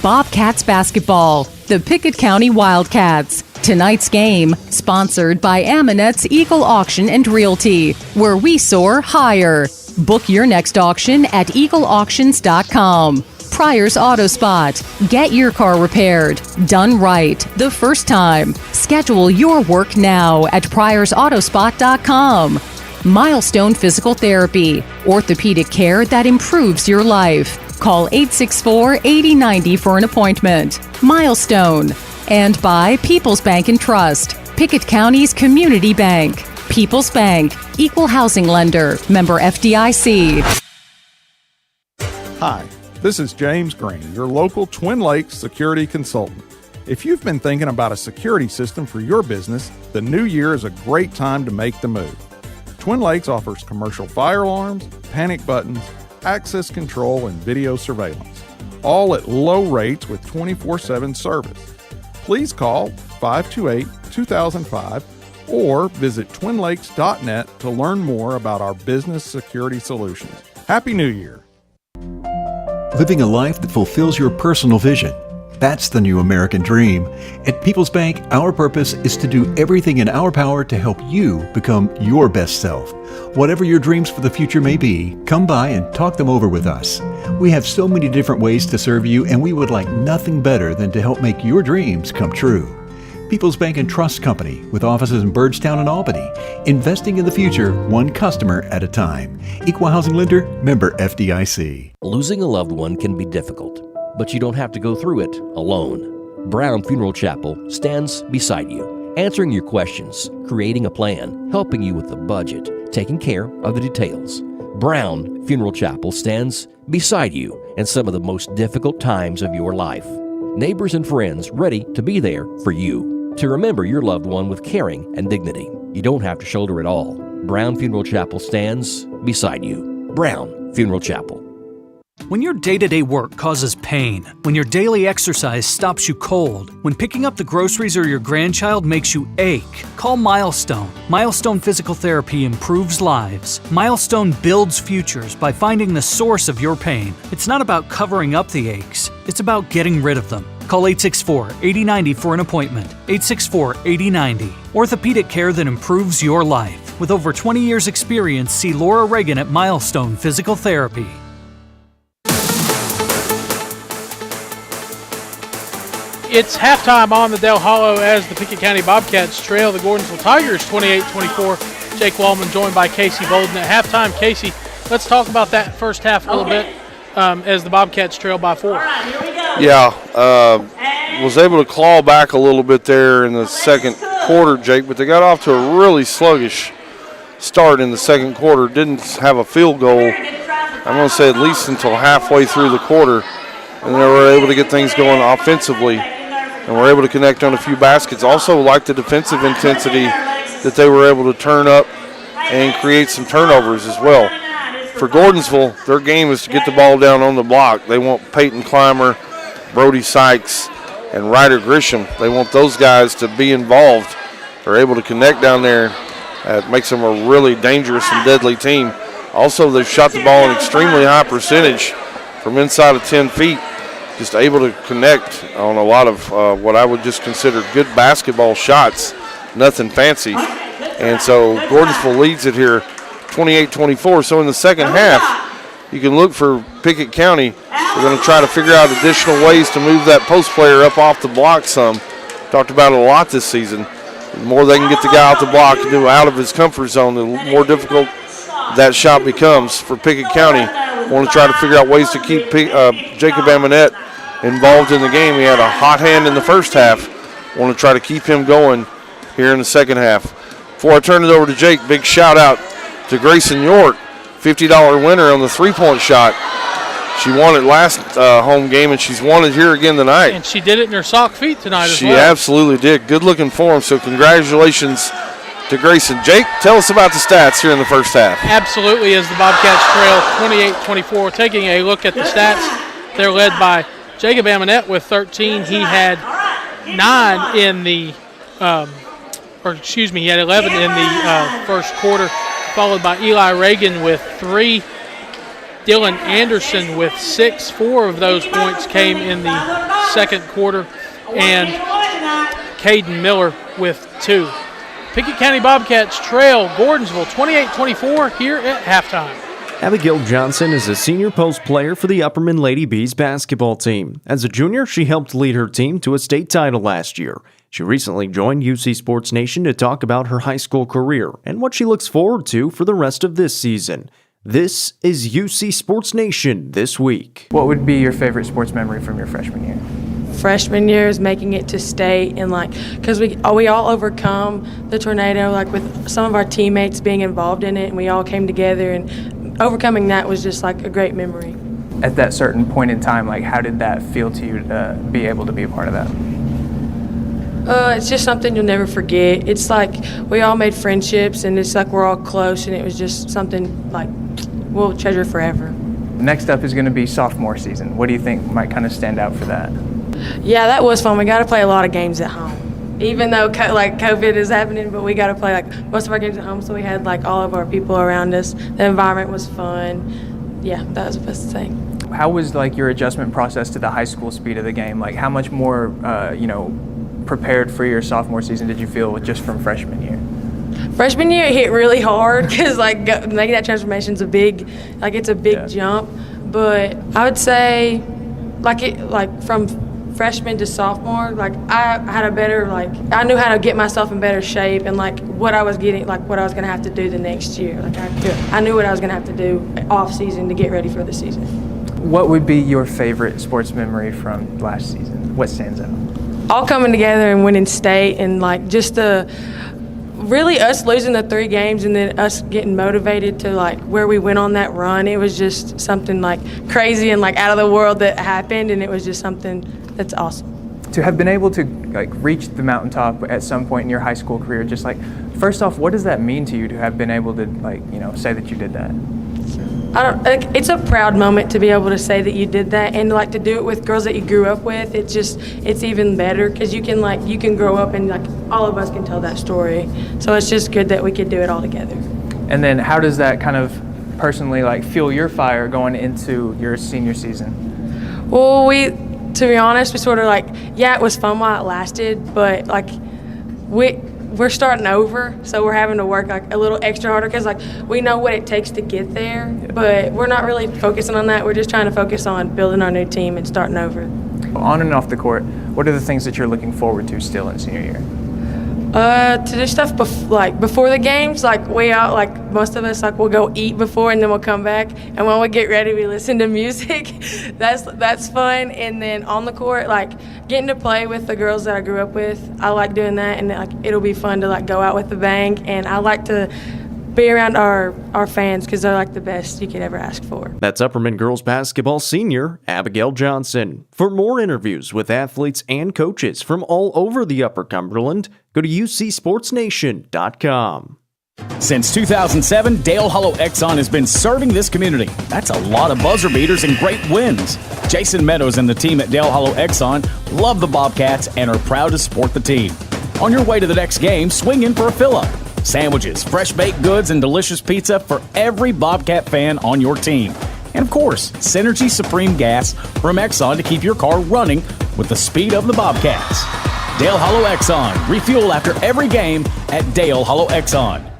Bobcats basketball, the Pickett County Wildcats. Tonight's game, sponsored by Amonette's Eagle Auction and Realty, where we soar higher. Book your next auction at eagleauctions.com. Pryor's Auto Spot. Get your car repaired. Done right the first time. Schedule your work now at pryorsautospot.com. Milestone Physical Therapy. Orthopedic care that improves your life. Call 864-8090 for an appointment. Milestone. And by People's Bank and Trust, Pickett County's community bank. People's Bank, equal housing lender, member FDIC. Hi, this is James Green, your local Twin Lakes security consultant. If you've been thinking about a security system for your business, the new year is a great time to make the move. Twin Lakes offers commercial fire alarms, panic buttons, access control, and video surveillance, all at low rates with 24/7 service. Please call 528-2005 or visit twinlakes.net to learn more about our business security solutions. Happy New Year. Living a life that fulfills your personal vision. That's the new American dream. At People's Bank, our purpose is to do everything in our power to help you become your best self. Whatever your dreams for the future may be, come by and talk them over with us. We have so many different ways to serve you, and we would like nothing better than to help make your dreams come true. People's Bank and Trust Company, with offices in Byrdstown and Albany, investing in the future, one customer at a time. Equal housing lender, member FDIC. Losing a loved one can be difficult, but you don't have to go through it alone. Brown Funeral Chapel stands beside you, answering your questions, creating a plan, helping you with the budget, taking care of the details. Brown Funeral Chapel stands beside you in some of the most difficult times of your life. Neighbors and friends ready to be there for you, to remember your loved one with caring and dignity. You don't have to shoulder it all. Brown Funeral Chapel stands beside you. Brown Funeral Chapel. When your day-to-day work causes pain, when your daily exercise stops you cold, when picking up the groceries or your grandchild makes you ache, call Milestone. Milestone Physical Therapy improves lives. Milestone builds futures by finding the source of your pain. It's not about covering up the aches, it's about getting rid of them. Call 864-8090 for an appointment. 864-8090. Orthopedic care that improves your life. With over 20 years' experience, see Laura Reagan at Milestone Physical Therapy. It's halftime on the Del Hollow as the Pickett County Bobcats trail the Gordonsville Tigers 28-24. Jake Wallman, joined by Casey Bolden at halftime. Casey, let's talk about that first half a little bit as the Bobcats trail by 4. Yeah, was able to claw back a little bit there in the second quarter, Jake, but they got off to a really sluggish start in the second quarter. Didn't have a field goal, I'm going to say at least until halfway through the quarter, and they were able to get things going offensively and were able to connect on a few baskets. Also like the defensive intensity that they were able to turn up and create some turnovers as well. For Gordonsville, their game is to get the ball down on the block. They want Peyton Clymer, Brody Sykes, and Ryder Grisham. They want those guys to be involved. They're able to connect down there. It makes them a really dangerous and deadly team. Also, they've shot the ball an extremely high percentage from inside of 10 feet. Just able to connect on a lot of what I would just consider good basketball shots, nothing fancy. And so Gordonsville leads it here 28-24. So in the second half, you can look for Pickett County. We're going to try to figure out additional ways to move that post player up off the block some. Talked about it a lot this season. The more they can get the guy out the block and do out of his comfort zone, the more difficult that shot becomes for Pickett County. Want to try to figure out ways to keep Jacob Amonette involved in the game. He had a hot hand in the first half. Want to try to keep him going here in the second half. Before I turn it over to Jake, big shout out to Grayson York, $50 winner on the three-point shot. She won it last home game, and she's won it here again tonight. And she did it in her sock feet tonight as well. She absolutely did. Good-looking form, so congratulations to Grayson. Jake, tell us about the stats here in the first half. Absolutely, as the Bobcats trail 28-24. Taking a look at the stats, they're led by Jacob Amonette with 13. He had 9 in the, he had 11 in the first quarter, followed by Eli Reagan with 3. Dylan Anderson with 6. 4 of those points came in the second quarter, and Caden Miller with 2. Pickett County Bobcats trail Gordonsville 28-24 here at halftime. Abigail Johnson is a senior post player for the Upperman Lady Bees basketball team. As a junior, she helped lead her team to a state title last year. She recently joined UC Sports Nation to talk about her high school career and what she looks forward to for the rest of this season. This is UC Sports Nation This Week. What would be your favorite sports memory from your freshman year? Freshman year is making it to state, and because we all overcome the tornado, with some of our teammates being involved in it, and we all came together, and overcoming that was just a great memory. At that certain point in time, how did that feel to you to be able to be a part of that? It's just something you'll never forget. It's we all made friendships, and it's we're all close, and it was just something we'll treasure forever. Next up is going to be sophomore season. What do you think might kind of stand out for that? Yeah, that was fun. We got to play a lot of games at home, even though COVID is happening. But we got to play most of our games at home, so we had all of our people around us. The environment was fun. Yeah, that was the best thing. How was your adjustment process to the high school speed of the game? How much more prepared for your sophomore season did you feel just from freshman year? Freshman year, it hit really hard because making that transformation is a big, it's a big jump. But I would say, from freshman to sophomore, I had a better, I knew how to get myself in better shape and what I was getting, what I was going to have to do the next year. I knew what I was going to have to do off season to get ready for the season. What would be your favorite sports memory from last season? What stands out? All coming together and winning state, and just really us losing the 3 games and then us getting motivated to where we went on that run. It was just something crazy and out of the world that happened, and it was just something that's awesome. To have been able to reach the mountaintop at some point in your high school career, just first off, what does that mean to you to have been able to say that you did that? It's a proud moment to be able to say that you did that, and to do it with girls that you grew up with. It's even better because you can grow up and all of us can tell that story. So it's just good that we could do it all together. And then how does that kind of personally fuel your fire going into your senior season? Well, to be honest, we sort of it was fun while it lasted, but we're starting over, so we're having to work a little extra harder because we know what it takes to get there, but we're not really focusing on that. We're just trying to focus on building our new team and starting over. On and off the court, what are the things that you're looking forward to still in senior year? To do stuff before the games, like way out, like most of us, like we'll go eat before and then we'll come back. And when we get ready, we listen to music. That's fun. And then on the court, like getting to play with the girls that I grew up with, I like doing that. And like it'll be fun to like go out with the bang. And I like to be around our fans because they're like the best you could ever ask for. That's Upperman girls basketball senior Abigail Johnson. For more interviews with athletes and coaches from all over the Upper Cumberland, go to ucsportsnation.com. Since 2007, Dale Hollow Exxon has been serving this community. That's a lot of buzzer beaters and great wins. Jason Meadows and the team at Dale Hollow Exxon love the Bobcats and are proud to support the team. On your way to the next game, swing in for a fill-up. Sandwiches, fresh baked goods, and delicious pizza for every Bobcat fan on your team. And of course, Synergy Supreme Gas from Exxon to keep your car running with the speed of the Bobcats. Dale Hollow Exxon. Refuel after every game at Dale Hollow Exxon.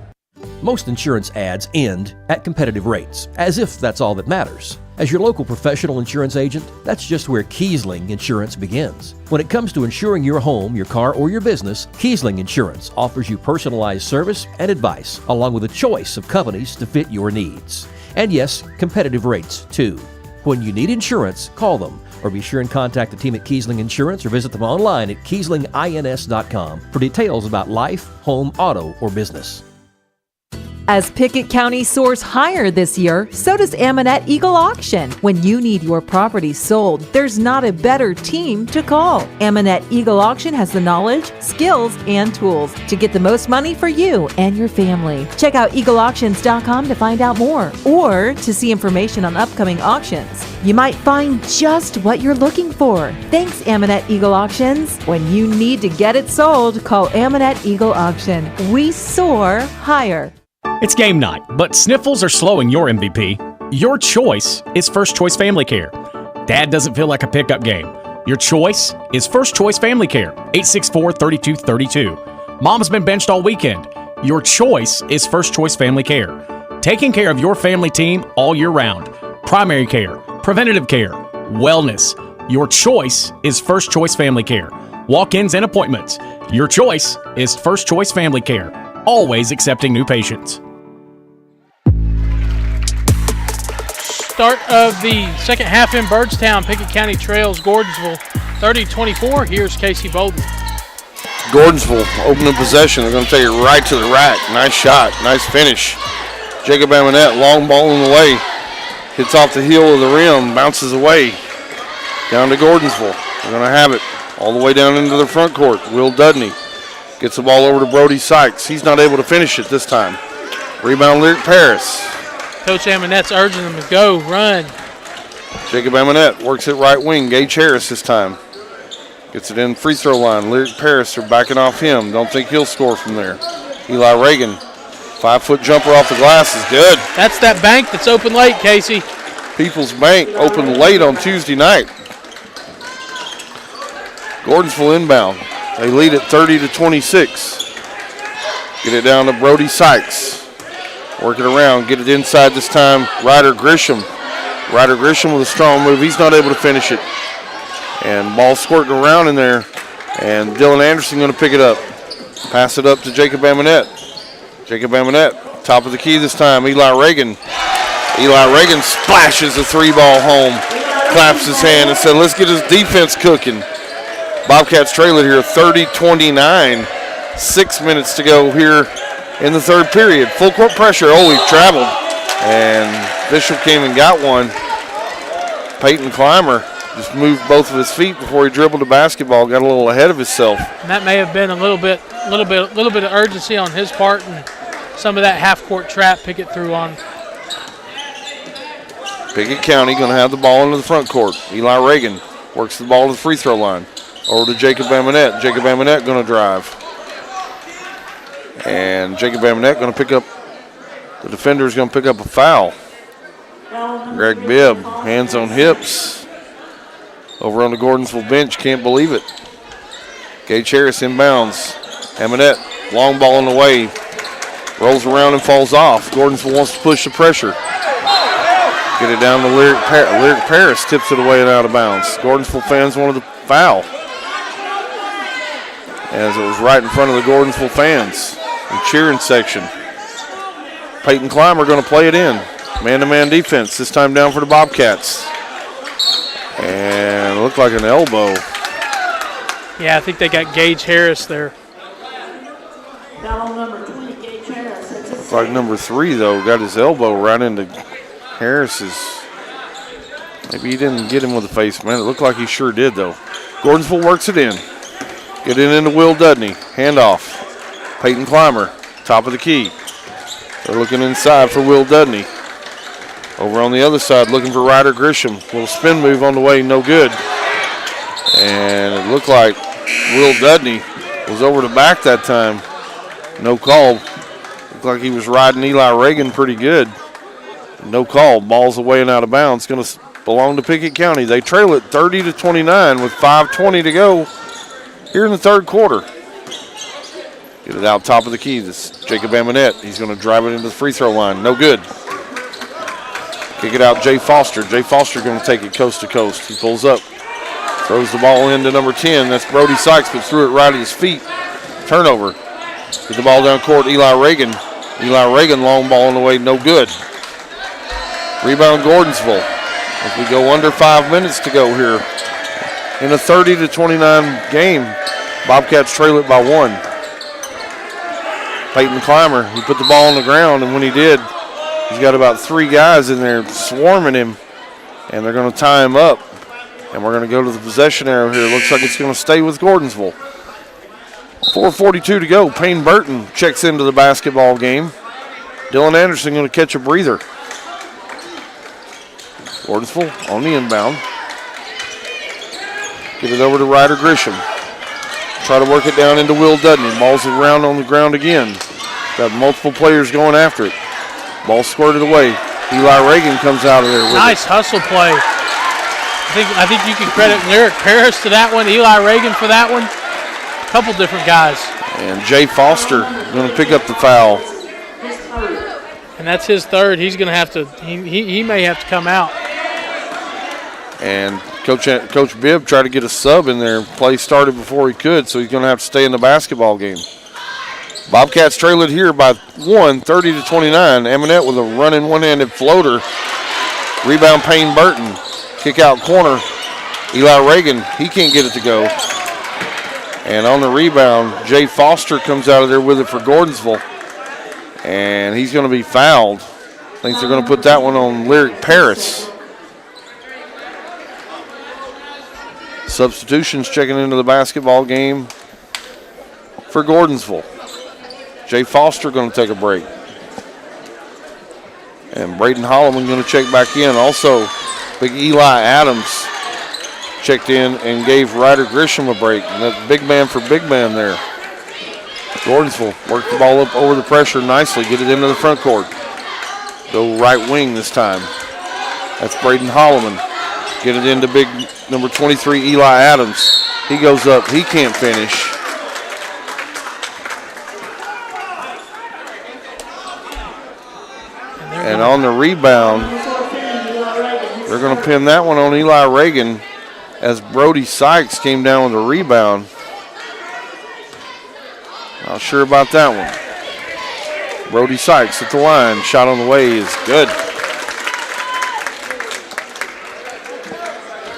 Most insurance ads end at competitive rates, as if that's all that matters. As your local professional insurance agent, that's just where Kiesling Insurance begins. When it comes to insuring your home, your car, or your business, Kiesling Insurance offers you personalized service and advice, along with a choice of companies to fit your needs. And yes, competitive rates, too. When you need insurance, call them, or be sure and contact the team at Kiesling Insurance or visit them online at KieslingINS.com for details about life, home, auto, or business. As Pickett County soars higher this year, so does Amanette Eagle Auction. When you need your property sold, there's not a better team to call. Amanette Eagle Auction has the knowledge, skills, and tools to get the most money for you and your family. Check out eagleauctions.com to find out more or to see information on upcoming auctions. You might find just what you're looking for. Thanks, Amanette Eagle Auctions. When you need to get it sold, call Amanette Eagle Auction. We soar higher. It's game night, but sniffles are slowing your MVP. Your choice is First Choice Family Care. Dad doesn't feel like a pickup game. Your choice is First Choice Family Care, 864-3232. Mom's been benched all weekend. Your choice is First Choice Family Care. Taking care of your family team all year round. Primary care, preventative care, wellness. Your choice is First Choice Family Care. Walk-ins and appointments. Your choice is First Choice Family Care. Always accepting new patients. Start of the second half in Byrdstown. Pickett County trails Gordonsville 30-24. Here's Casey Bolden. Gordonsville opening possession. They're going to take it right to the rack. Nice shot. Nice finish. Jacob Amonette, long ball in the way. Hits off the heel of the rim. Bounces away. Down to Gordonsville. They're going to have it all the way down into the front court. Will Dudney gets the ball over to Brody Sykes. He's not able to finish it this time. Rebound, Lyric Paris. Coach Amonette's urging them to go, run. Jacob Amonette works it right wing. Gage Harris this time. Gets it in free throw line. Lyric Paris are backing off him. Don't think he'll score from there. Eli Reagan, 5-foot jumper off the glass is good. That's that bank that's open late, Casey. People's Bank opened late on Tuesday night. Gordonsville inbound. They lead at 30-26. Get it down to Brody Sykes. Work it around, get it inside this time. Ryder Grisham. Ryder Grisham with a strong move. He's not able to finish it. And ball squirting around in there. And Dylan Anderson going to pick it up. Pass it up to Jacob Amonette. Jacob Amonette, top of the key this time. Eli Reagan. Eli Reagan splashes the three ball home. Claps his hand and said, let's get his defense cooking. Bobcats trail it here 30-29. 6 minutes to go here in the third period. Full court pressure. Oh, he traveled. And Bishop came and got one. Peyton Clymer just moved both of his feet before he dribbled the basketball. Got a little ahead of himself. And that may have been a little bit of urgency on his part and some of that half-court trap Pickett threw on. Pickett County going to have the ball into the front court. Eli Reagan works the ball to the free throw line. Over to Jacob Amonette. Jacob Amonette going to drive. And Jacob Amonette going to pick up, the defender is going to pick up a foul. Greg Bibb, hands on hips. Over on the Gordonsville bench, can't believe it. Gage Harris inbounds. Amonette, long ball on the way. Rolls around and falls off. Gordonsville wants to push the pressure. Get it down to Lyric Paris, tips it away and out of bounds. Gordonsville fans wanted the foul. as it was right in front of the Gordonsville fans and cheering section. Peyton Clymer going to play it in. Man-to-man defense, this time down for the Bobcats. And it looked like an elbow. Yeah, I think they got Gage Harris there. Looks like number 3, though, got his elbow right into Harris's. Maybe he didn't get him with the face, man. It looked like he sure did, though. Gordonsville works it in. Get it into Will Dudney. Handoff. Peyton Clymer, top of the key. They're looking inside for Will Dudney. Over on the other side, looking for Ryder Grisham. Little spin move on the way, no good. And it looked like Will Dudney was over the back that time. No call. Looked like he was riding Eli Reagan pretty good. No call. Ball's away and out of bounds. Going to belong to Pickett County. They trail it 30-29 with 5:20 to go here in the third quarter. Get it out top of the key. This is Jacob Amonette. He's going to drive it into the free throw line. No good. Kick it out, Jay Foster. Jay Foster going to take it coast to coast. He pulls up. Throws the ball into number 10. That's Brody Sykes, but threw it right at his feet. Turnover. Get the ball down court, Eli Reagan. Eli Reagan, long ball on the way, no good. Rebound Gordonsville. As we go under 5 minutes to go here. In a 30-29 game, Bobcats trail it by 1. Peyton Clymer, he put the ball on the ground, and when he did, he's got about 3 guys in there swarming him, and they're going to tie him up. And we're going to go to the possession arrow here. Looks like it's going to stay with Gordonsville. 4:42 to go. Payne Burton checks into the basketball game. Dylan Anderson going to catch a breather. Gordonsville on the inbound. Give it over to Ryder Grisham. Try to work it down into Will Dudney. Ball's around on the ground again. Got multiple players going after it. Ball squirted away. Eli Reagan comes out of there with nice hustle play. I think you can credit Lyric Paris to that one, Eli Reagan for that one. A couple different guys. And Jay Foster going to pick up the foul. And that's his third. He's going to have to, he may have to come out. And Coach Bibb tried to get a sub in there. Play started before he could, so he's going to have to stay in the basketball game. Bobcats trail it here by 1, 30-29. Amonette with a running one-handed floater. Rebound Payne Burton. Kick out corner. Eli Reagan, he can't get it to go. And on the rebound, Jay Foster comes out of there with it for Gordonsville. And he's going to be fouled. I think they're going to put that one on Lyric Paris. Substitutions checking into the basketball game for Gordonsville. Jay Foster going to take a break. And Braden Holloman going to check back in. Also, Big Eli Adams checked in and gave Ryder Grisham a break. And that big man for big man there. Gordonsville worked the ball up over the pressure nicely. Get it into the front court. Go right wing this time. That's Braden Holloman. Get it into big number 23, Eli Adams. He goes up. He can't finish. And on the rebound, they're going to pin that one on Eli Reagan as Brody Sykes came down with a rebound. Not sure about that one. Brody Sykes at the line. Shot on the way is good.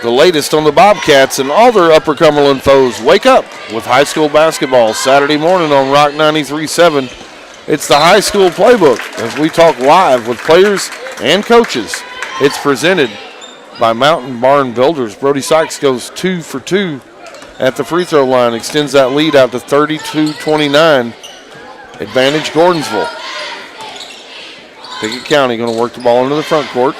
The latest on the Bobcats and all their Upper Cumberland foes. Wake up with high school basketball Saturday morning on Rock 93.7. It's the high school playbook as we talk live with players and coaches. It's presented by Mountain Barn Builders. Brody Sykes goes 2 for 2 at the free throw line, extends that lead out to 32-29. Advantage Gordonsville. Pickett County going to work the ball into the front court.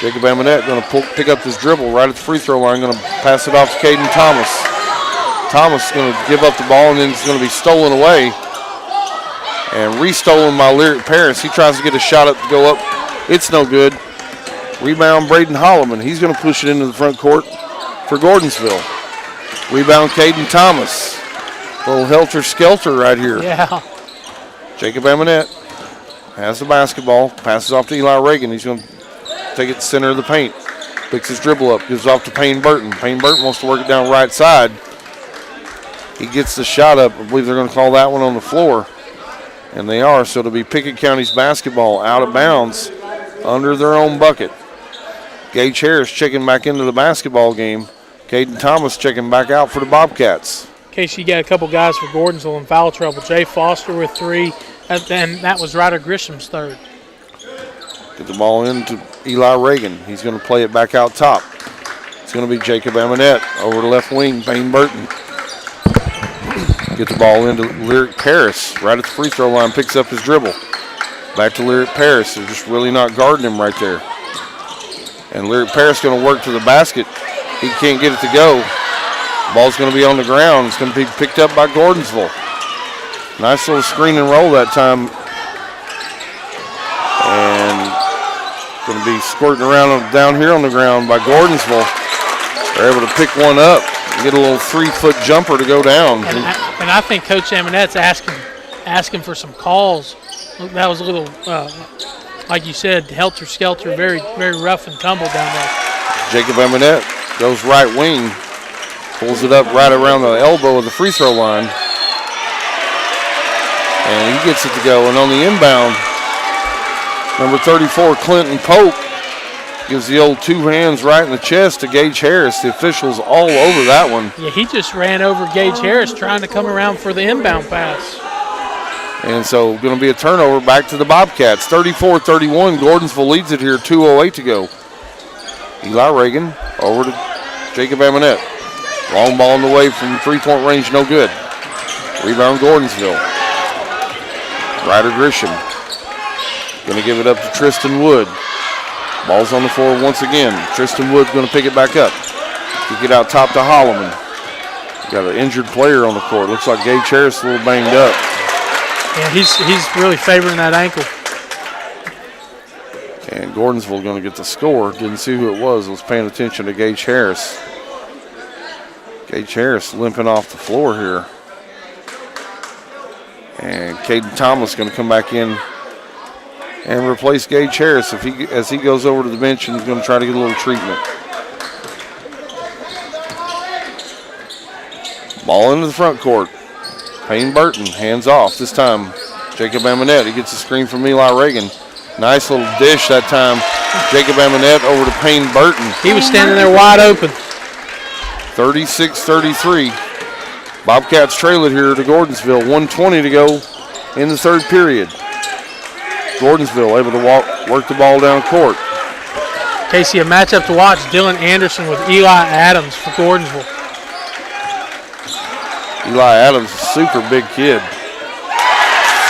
Jacob Amonette going to pick up this dribble right at the free throw line, going to pass it off to Caden Thomas. Thomas going to give up the ball and then it's going to be stolen away. And restolen by Lyric Paris. He tries to get a shot up to go up. It's no good. Rebound Braden Holloman. He's going to push it into the front court for Gordonsville. Rebound Caden Thomas. A little helter-skelter right here. Yeah. Jacob Amonette has the basketball. Passes off to Eli Reagan. He's going to take it to the center of the paint. Picks his dribble up. Gives off to Payne Burton. Payne Burton wants to work it down right side. He gets the shot up. I believe they're going to call that one on the floor. And they are, so it'll be Pickett County's basketball out of bounds under their own bucket. Gage Harris checking back into the basketball game. Caden Thomas checking back out for the Bobcats. Casey, you got a couple guys for Gordonsville in foul trouble. Jay Foster with 3, and that was Ryder Grisham's 3rd. Get the ball into Eli Reagan. He's going to play it back out top. It's going to be Jacob Amonette over the left wing, Payne Burton. Get the ball into Lyric Paris right at the free throw line, picks up his dribble. Back to Lyric Paris. They're just really not guarding him right there. And Lyric Paris going to work to the basket. He can't get it to go. Ball's going to be on the ground. It's going to be picked up by Gordonsville. Nice little screen and roll that time. And going to be squirting around down here on the ground by Gordonsville. They're able to pick one up and get a little 3-foot jumper to go down. And I think Coach Amonette's asking for some calls. That was a little, like you said, helter-skelter, very, very rough and tumble down there. Jacob Amonette goes right wing, pulls it up right around the elbow of the free throw line. And he gets it to go. And on the inbound, number 34, Clinton Pope, gives the old 2 hands right in the chest to Gage Harris. The officials all over that one. Yeah, he just ran over Gage Harris trying to come around for the inbound pass. And so going to be a turnover back to the Bobcats. 34-31, Gordonsville leads it here, 2:08 to go. Eli Reagan over to Jacob Amonette. Long ball in the way from three-point range, no good. Rebound Gordonsville. Ryder Grisham going to give it up to Tristan Wood. Ball's on the floor once again. Tristan Wood's going to pick it back up. Kick it out top to Holloman. Got an injured player on the court. Looks like Gage Harris a little banged up. Yeah, he's really favoring that ankle. And Gordonsville going to get the score. Didn't see who it was paying attention to Gage Harris. Gage Harris limping off the floor here. And Caden Thomas going to come back in and replace Gage Harris as he goes over to the bench and is going to try to get a little treatment. Ball into the front court. Payne Burton, hands off. This time, Jacob Amonette. He gets a screen from Eli Reagan. Nice little dish that time. Jacob Amonette over to Payne Burton. He was standing there wide open. 36-33. Bobcats trail it here to Gordonsville. 1:20 to go in the third period. Gordonsville able to work the ball down court. Casey, a matchup to watch. Dylan Anderson with Eli Adams for Gordonsville. Eli Adams, a super big kid.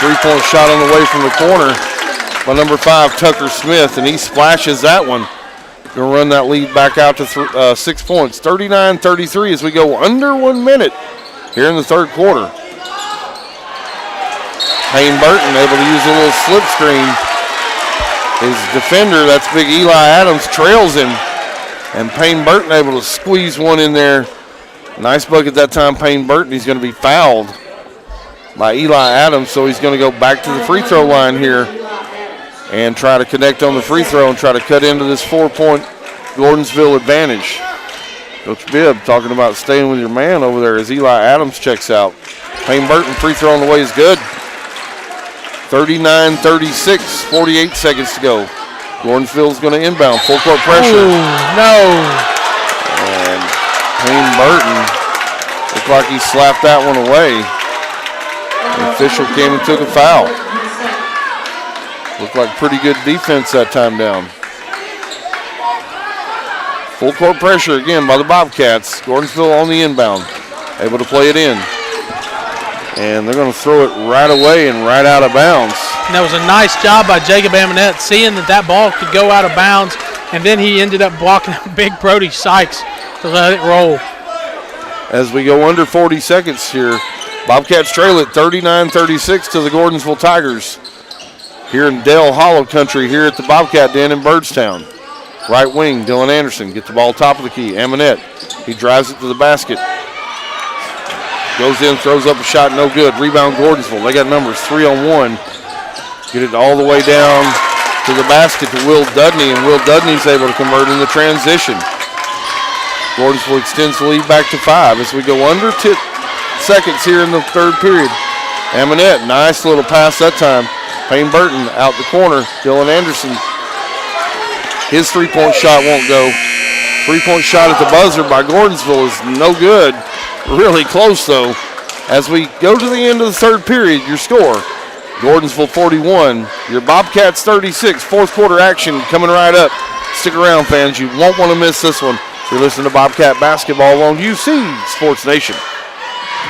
3-point shot on the way from the corner by number 5, Tucker Smith, and he splashes that one. Going to run that lead back out to 6 points. 39-33 as we go under 1 minute here in the third quarter. Payne Burton able to use a little slip screen. His defender, that's big Eli Adams, trails him. And Payne Burton able to squeeze one in there. Nice bucket that time, Payne Burton. He's going to be fouled by Eli Adams, so he's going to go back to the free throw line here and try to connect on the free throw and try to cut into this 4-point Gordonsville advantage. Coach Bibb talking about staying with your man over there as Eli Adams checks out. Payne Burton free throw on the way is good. 39-36, 48 seconds to go. Gordonsville's going to inbound, full court pressure. Ooh, no. And Payne Burton looked like he slapped that one away. The official came and took a foul. Looked like pretty good defense that time down. Full court pressure again by the Bobcats. Gordonsville on the inbound, able to play it in. And they're going to throw it right away and right out of bounds. And that was a nice job by Jacob Amonette, seeing that ball could go out of bounds, and then he ended up blocking big Brody Sykes to let it roll. As we go under 40 seconds here, Bobcats trail it 39-36 to the Gordonsville Tigers here in Dale Hollow country here at the Bobcat Den in Byrdstown. Right wing, Dylan Anderson, get the ball top of the key. Amonette, he drives it to the basket. Goes in, throws up a shot, no good. Rebound Gordonsville. They got numbers 3-on-1. Get it all the way down to the basket to Will Dudney, and Will Dudney's able to convert in the transition. Gordonsville extends the lead back to 5 as we go under seconds here in the third period. Amonette, nice little pass that time. Payne Burton out the corner. Dylan Anderson. His three-point shot won't go. Three-point shot at the buzzer by Gordonsville is no good. Really close, though. As we go to the end of the third period, your score, Gordonsville 41, your Bobcats 36. Fourth quarter action coming right up. Stick around, fans. You won't want to miss this one. You're listening to Bobcat Basketball on UC Sports Nation.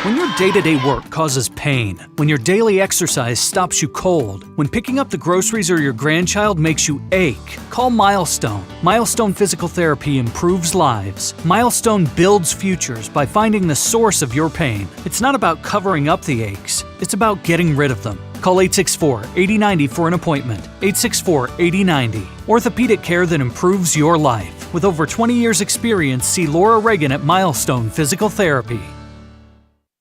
When your day-to-day work causes pain, when your daily exercise stops you cold, when picking up the groceries or your grandchild makes you ache, call Milestone. Milestone Physical Therapy improves lives. Milestone builds futures by finding the source of your pain. It's not about covering up the aches. It's about getting rid of them. Call 864-8090 for an appointment. 864-8090. Orthopedic care that improves your life. With over 20 years experience, see Laura Reagan at Milestone Physical Therapy.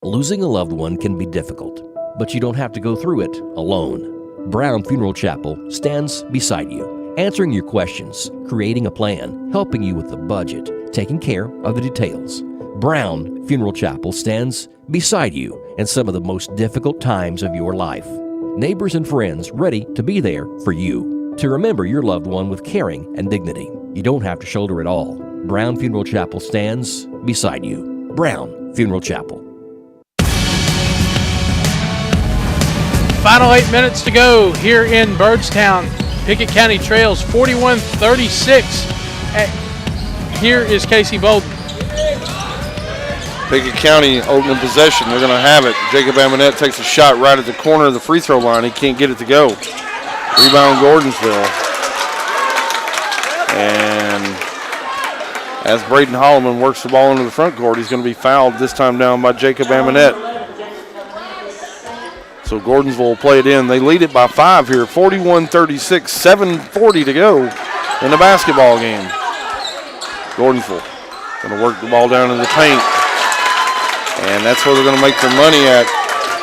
Losing a loved one can be difficult, but you don't have to go through it alone. Brown Funeral Chapel stands beside you, answering your questions, creating a plan, helping you with the budget, taking care of the details. Brown Funeral Chapel stands beside you in some of the most difficult times of your life. Neighbors and friends ready to be there for you, to remember your loved one with caring and dignity. You don't have to shoulder it all. Brown Funeral Chapel stands beside you. Brown Funeral Chapel. Final 8 minutes to go here in Byrdstown. Pickett County trails 41-36. Here is Casey Bolden. Pickett County opening possession. They're going to have it. Jacob Amonette takes a shot right at the corner of the free throw line. He can't get it to go. Rebound Gordonsville. And as Braden Holloman works the ball into the front court, he's going to be fouled, this time down by Jacob Amonette. So Gordonsville will play it in. They lead it by 5 here, 41-36, 7:40 to go in the basketball game. Gordonsville going to work the ball down in the paint. And that's where they're going to make their money at.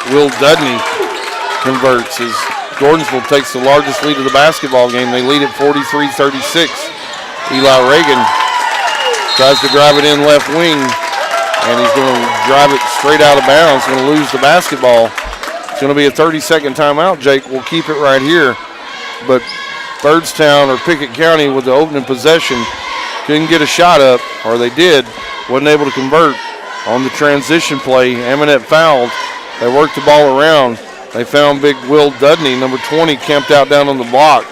Will Dudney converts as Gordonsville takes the largest lead of the basketball game. They lead at 43-36. Eli Reagan tries to drive it in left wing, and he's going to drive it straight out of bounds. Going to lose the basketball. It's going to be a 30-second timeout, Jake. We'll keep it right here. But Byrdstown or Pickett County with the opening possession couldn't get a shot up, or they did, wasn't able to convert on the transition play. Amonette fouled. They worked the ball around. They found big Will Dudney, number 20, camped out down on the block.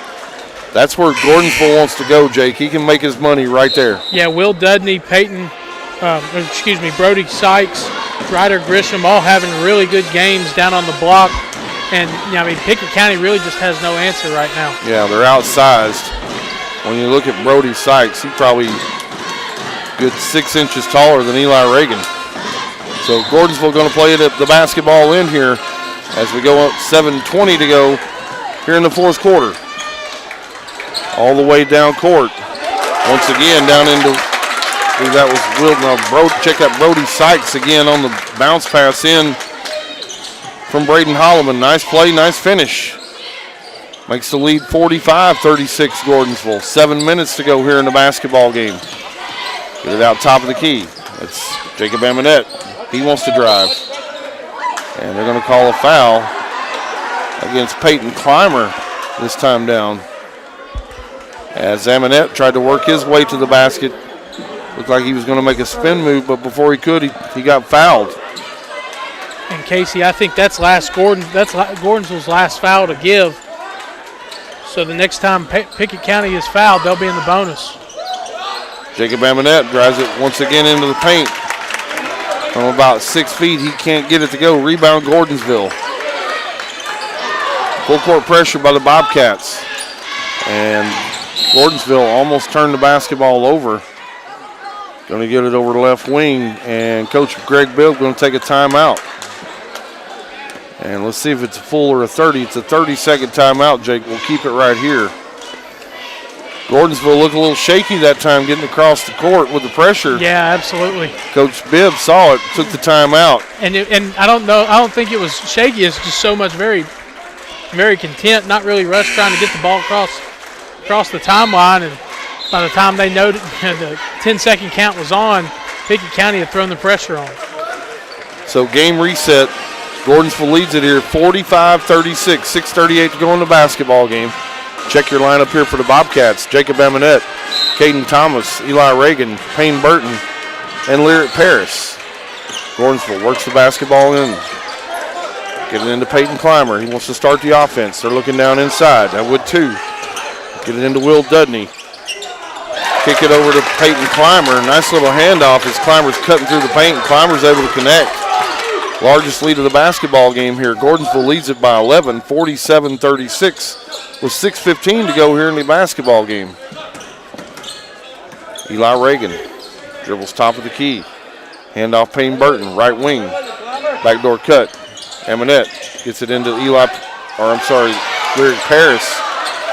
That's where Gordonsville wants to go, Jake. He can make his money right there. Yeah, Will Dudney, Brody Sykes, Ryder Grisham, all having really good games down on the block. And, Pickett County really just has no answer right now. Yeah, they're outsized. When you look at Brody Sykes, he's probably good 6 inches taller than Eli Reagan. So Gordonsville going to play the basketball in here as we go up 7:20 to go here in the fourth quarter. All the way down court. Once again, down into, I believe that was check out Brody Sykes again on the bounce pass in from Braden Holloman. Nice play, nice finish. Makes the lead 45-36 Gordonsville. 7 minutes to go here in the basketball game. Get it out top of the key. That's Jacob Amonette. He wants to drive. And they're going to call a foul against Peyton Clymer this time down. As Amonette tried to work his way to the basket. Looked like he was going to make a spin move, but before he could, he got fouled. And Casey, I think that's Gordonsville's last foul to give. So the next time Pickett County is fouled, they'll be in the bonus. Jacob Amonette drives it once again into the paint. From about 6 feet, he can't get it to go. Rebound Gordonsville. Full court pressure by the Bobcats. And Gordonsville almost turned the basketball over. Going to get it over the left wing, and Coach Greg Bibb going to take a timeout. And let's see if it's a full or a 30. It's a 30-second timeout, Jake. We'll keep it right here. Gordonsville looked a little shaky that time getting across the court with the pressure. Yeah, absolutely. Coach Bibb saw it, took the timeout. And I don't think it was shaky. It's just so much very, very content, not really rushed, trying to get the ball across the timeline. And by the time they noted the 10-second count was on, Pickett County had thrown the pressure on. So game reset. Gordonsville leads it here 45-36. 6:38 to go in the basketball game. Check your lineup here for the Bobcats. Jacob Amonette, Caden Thomas, Eli Reagan, Payne Burton, and Lyric Paris. Gordonsville works the basketball in. Get it into Peyton Clymer. He wants to start the offense. They're looking down inside. That would two. Get it into Will Dudney. Kick it over to Peyton Clymer. Nice little handoff as Clymer's cutting through the paint. Clymer's able to connect. Largest lead of the basketball game here. Gordonsville leads it by 11, 47-36, with 6:15 to go here in the basketball game. Eli Reagan dribbles top of the key. Handoff Payne Burton, right wing. Backdoor cut. Amonette gets it into Lyric Paris.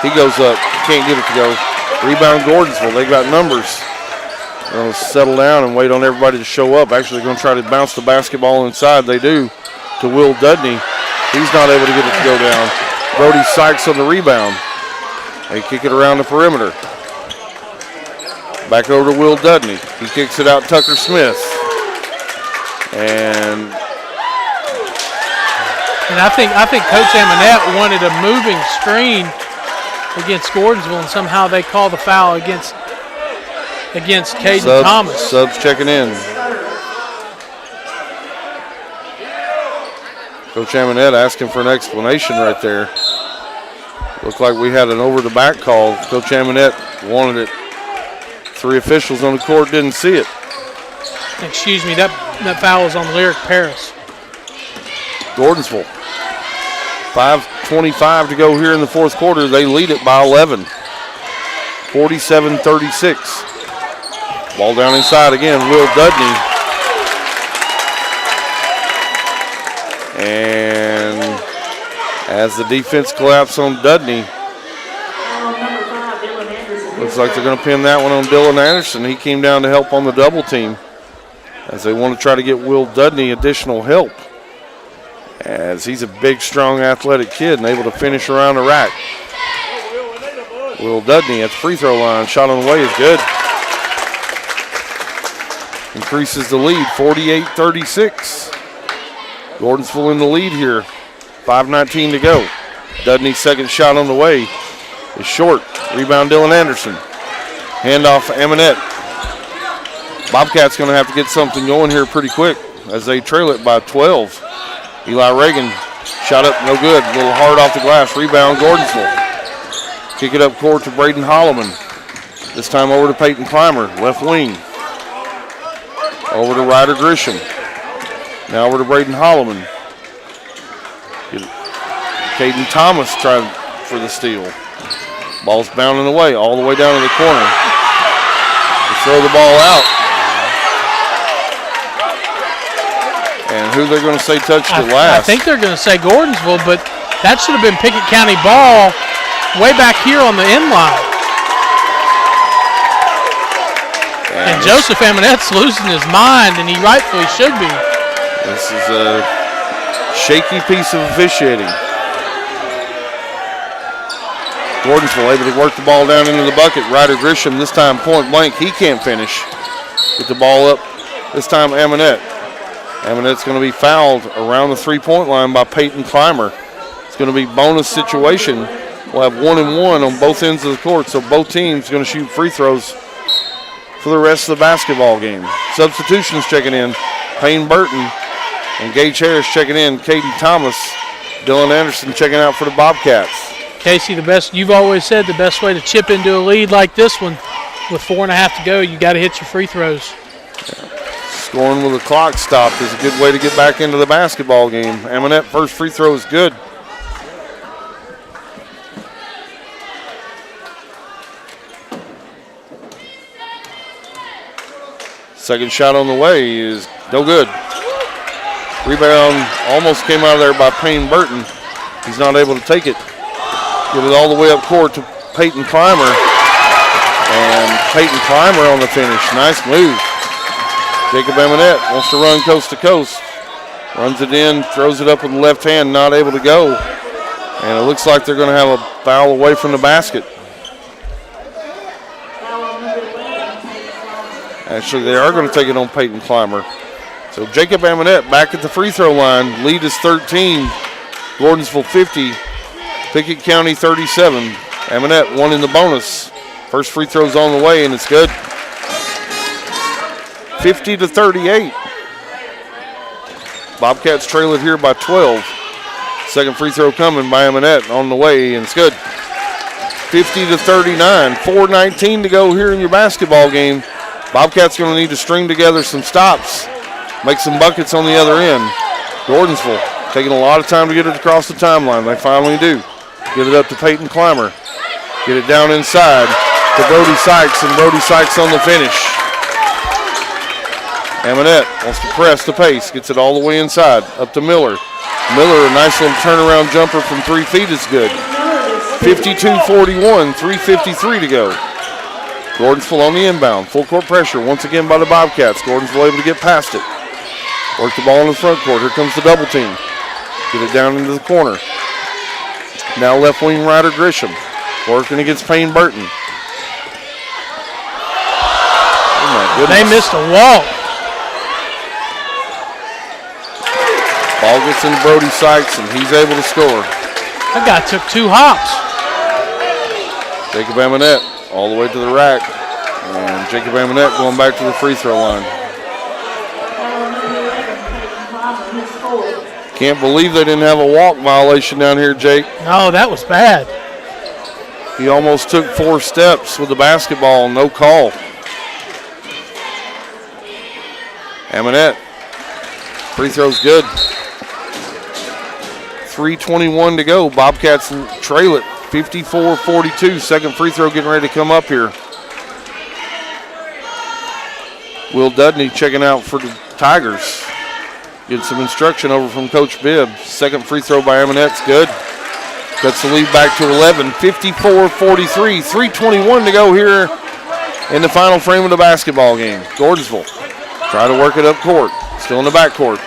He goes up, can't get it to go. Rebound Gordonsville, they got numbers. They're going to settle down and wait on everybody to show up. Actually, they're going to try to bounce the basketball inside. They do to Will Dudney. He's not able to get it to go down. Brody Sykes on the rebound. They kick it around the perimeter. Back over to Will Dudney. He kicks it out Tucker Smith. And I think Coach Amonette wanted a moving screen against Gordonsville, and somehow they call the foul against Caden Thomas. Subs checking in. Coach Amonette asking for an explanation right there. Looked like we had an over-the-back call. Coach Amonette wanted it. Three officials on the court didn't see it. Excuse me, that foul was on Lyric Paris. Gordonsville. 5:25 to go here in the fourth quarter. They lead it by 11. 47-36. Ball down inside again. Will Dudney. And as the defense collapses on Dudney, looks like they're going to pin that one on Dylan Anderson. He came down to help on the double team as they want to try to get Will Dudney additional help, as he's a big, strong, athletic kid and able to finish around the rack. Will Dudney at the free throw line. Shot on the way is good. Increases the lead, 48-36. Gordonsville in the lead here. 5:19 to go. Dudney's second shot on the way is short. Rebound Dylan Anderson. Handoff Amonette. Bobcats going to have to get something going here pretty quick as they trail it by 12. Eli Reagan, shot up, no good. A little hard off the glass. Rebound Gordonsville. Kick it up court to Braden Holloman. This time over to Peyton Clymer, left wing. Over to Ryder Grisham. Now over to Braden Holloman. Caden Thomas trying for the steal. Ball's bounding away, all the way down to the corner. They throw the ball out. And who they're going to say touched it last? I think they're going to say Gordonsville, but that should have been Pickett County ball way back here on the end line. And Joseph Amonette's losing his mind, and he rightfully should be. This is a shaky piece of officiating. Gordonsville able to work the ball down into the bucket. Ryder Grisham this time point blank. He can't finish. Get the ball up. This time Amonette. Amonette's going to be fouled around the three-point line by Peyton Clymer. It's going to be bonus situation. We'll have 1-1 on both ends of the court, so both teams are going to shoot free throws for the rest of the basketball game. Substitutions checking in. Payne Burton and Gage Harris checking in. Caden Thomas, Dylan Anderson checking out for the Bobcats. Casey, you've always said the best way to chip into a lead like this one, with 4.5 to go, you got to hit your free throws. Scoring with the clock stopped is a good way to get back into the basketball game. Amonette first free throw is good. Second shot on the way is no good. Rebound almost came out of there by Payne Burton. He's not able to take it. Get it all the way up court to Peyton Clymer. And Peyton Clymer on the finish. Nice move. Jacob Amonette wants to run coast to coast. Runs it in, throws it up with the left hand, not able to go. And it looks like they're going to have a foul away from the basket. Actually, they are going to take it on Peyton Clymer. So Jacob Amonette back at the free throw line. Lead is 13. Gordonsville 50. Pickett County 37. Amonette one in the bonus. First free throw's on the way, and it's good. 50-38. Bobcats trail it here by 12. Second free throw coming by Amonette on the way, and it's good. 50-39. 4:19 to go here in your basketball game. Bobcats going to need to string together some stops, make some buckets on the other end. Gordonsville taking a lot of time to get it across the timeline. They finally do. Get it up to Peyton Clymer. Get it down inside to Brody Sykes, and Brody Sykes on the finish. Amonette wants to press the pace, gets it all the way inside, up to Miller. Miller, a nice little turnaround jumper from 3 feet is good. 52-41, 3:53 to go. Gordonsville on the inbound, full court pressure once again by the Bobcats. Gordonsville able to get past it. Work the ball in the front court, here comes the double team. Get it down into the corner. Now left wing Ryder Grisham, working against Payne Burton. Oh my goodness. They missed a walk. Ball gets into Brody Sykes, and he's able to score. That guy took 2 hops. Jacob Amonette all the way to the rack. And Jacob Amonette going back to the free throw line. Can't believe they didn't have a walk violation down here, Jake. No, that was bad. He almost took 4 steps with the basketball, no call. Amonette, free throw's good. 3:21 to go. Bobcats trail it 54-42. Second free throw getting ready to come up here. Will Dudney checking out for the Tigers. Getting some instruction over from Coach Bibb. Second free throw by Amonette's good. Cuts the lead back to 11. 54-43. 3:21 to go here in the final frame of the basketball game. Gordonsville try to work it up court. Still in the back court.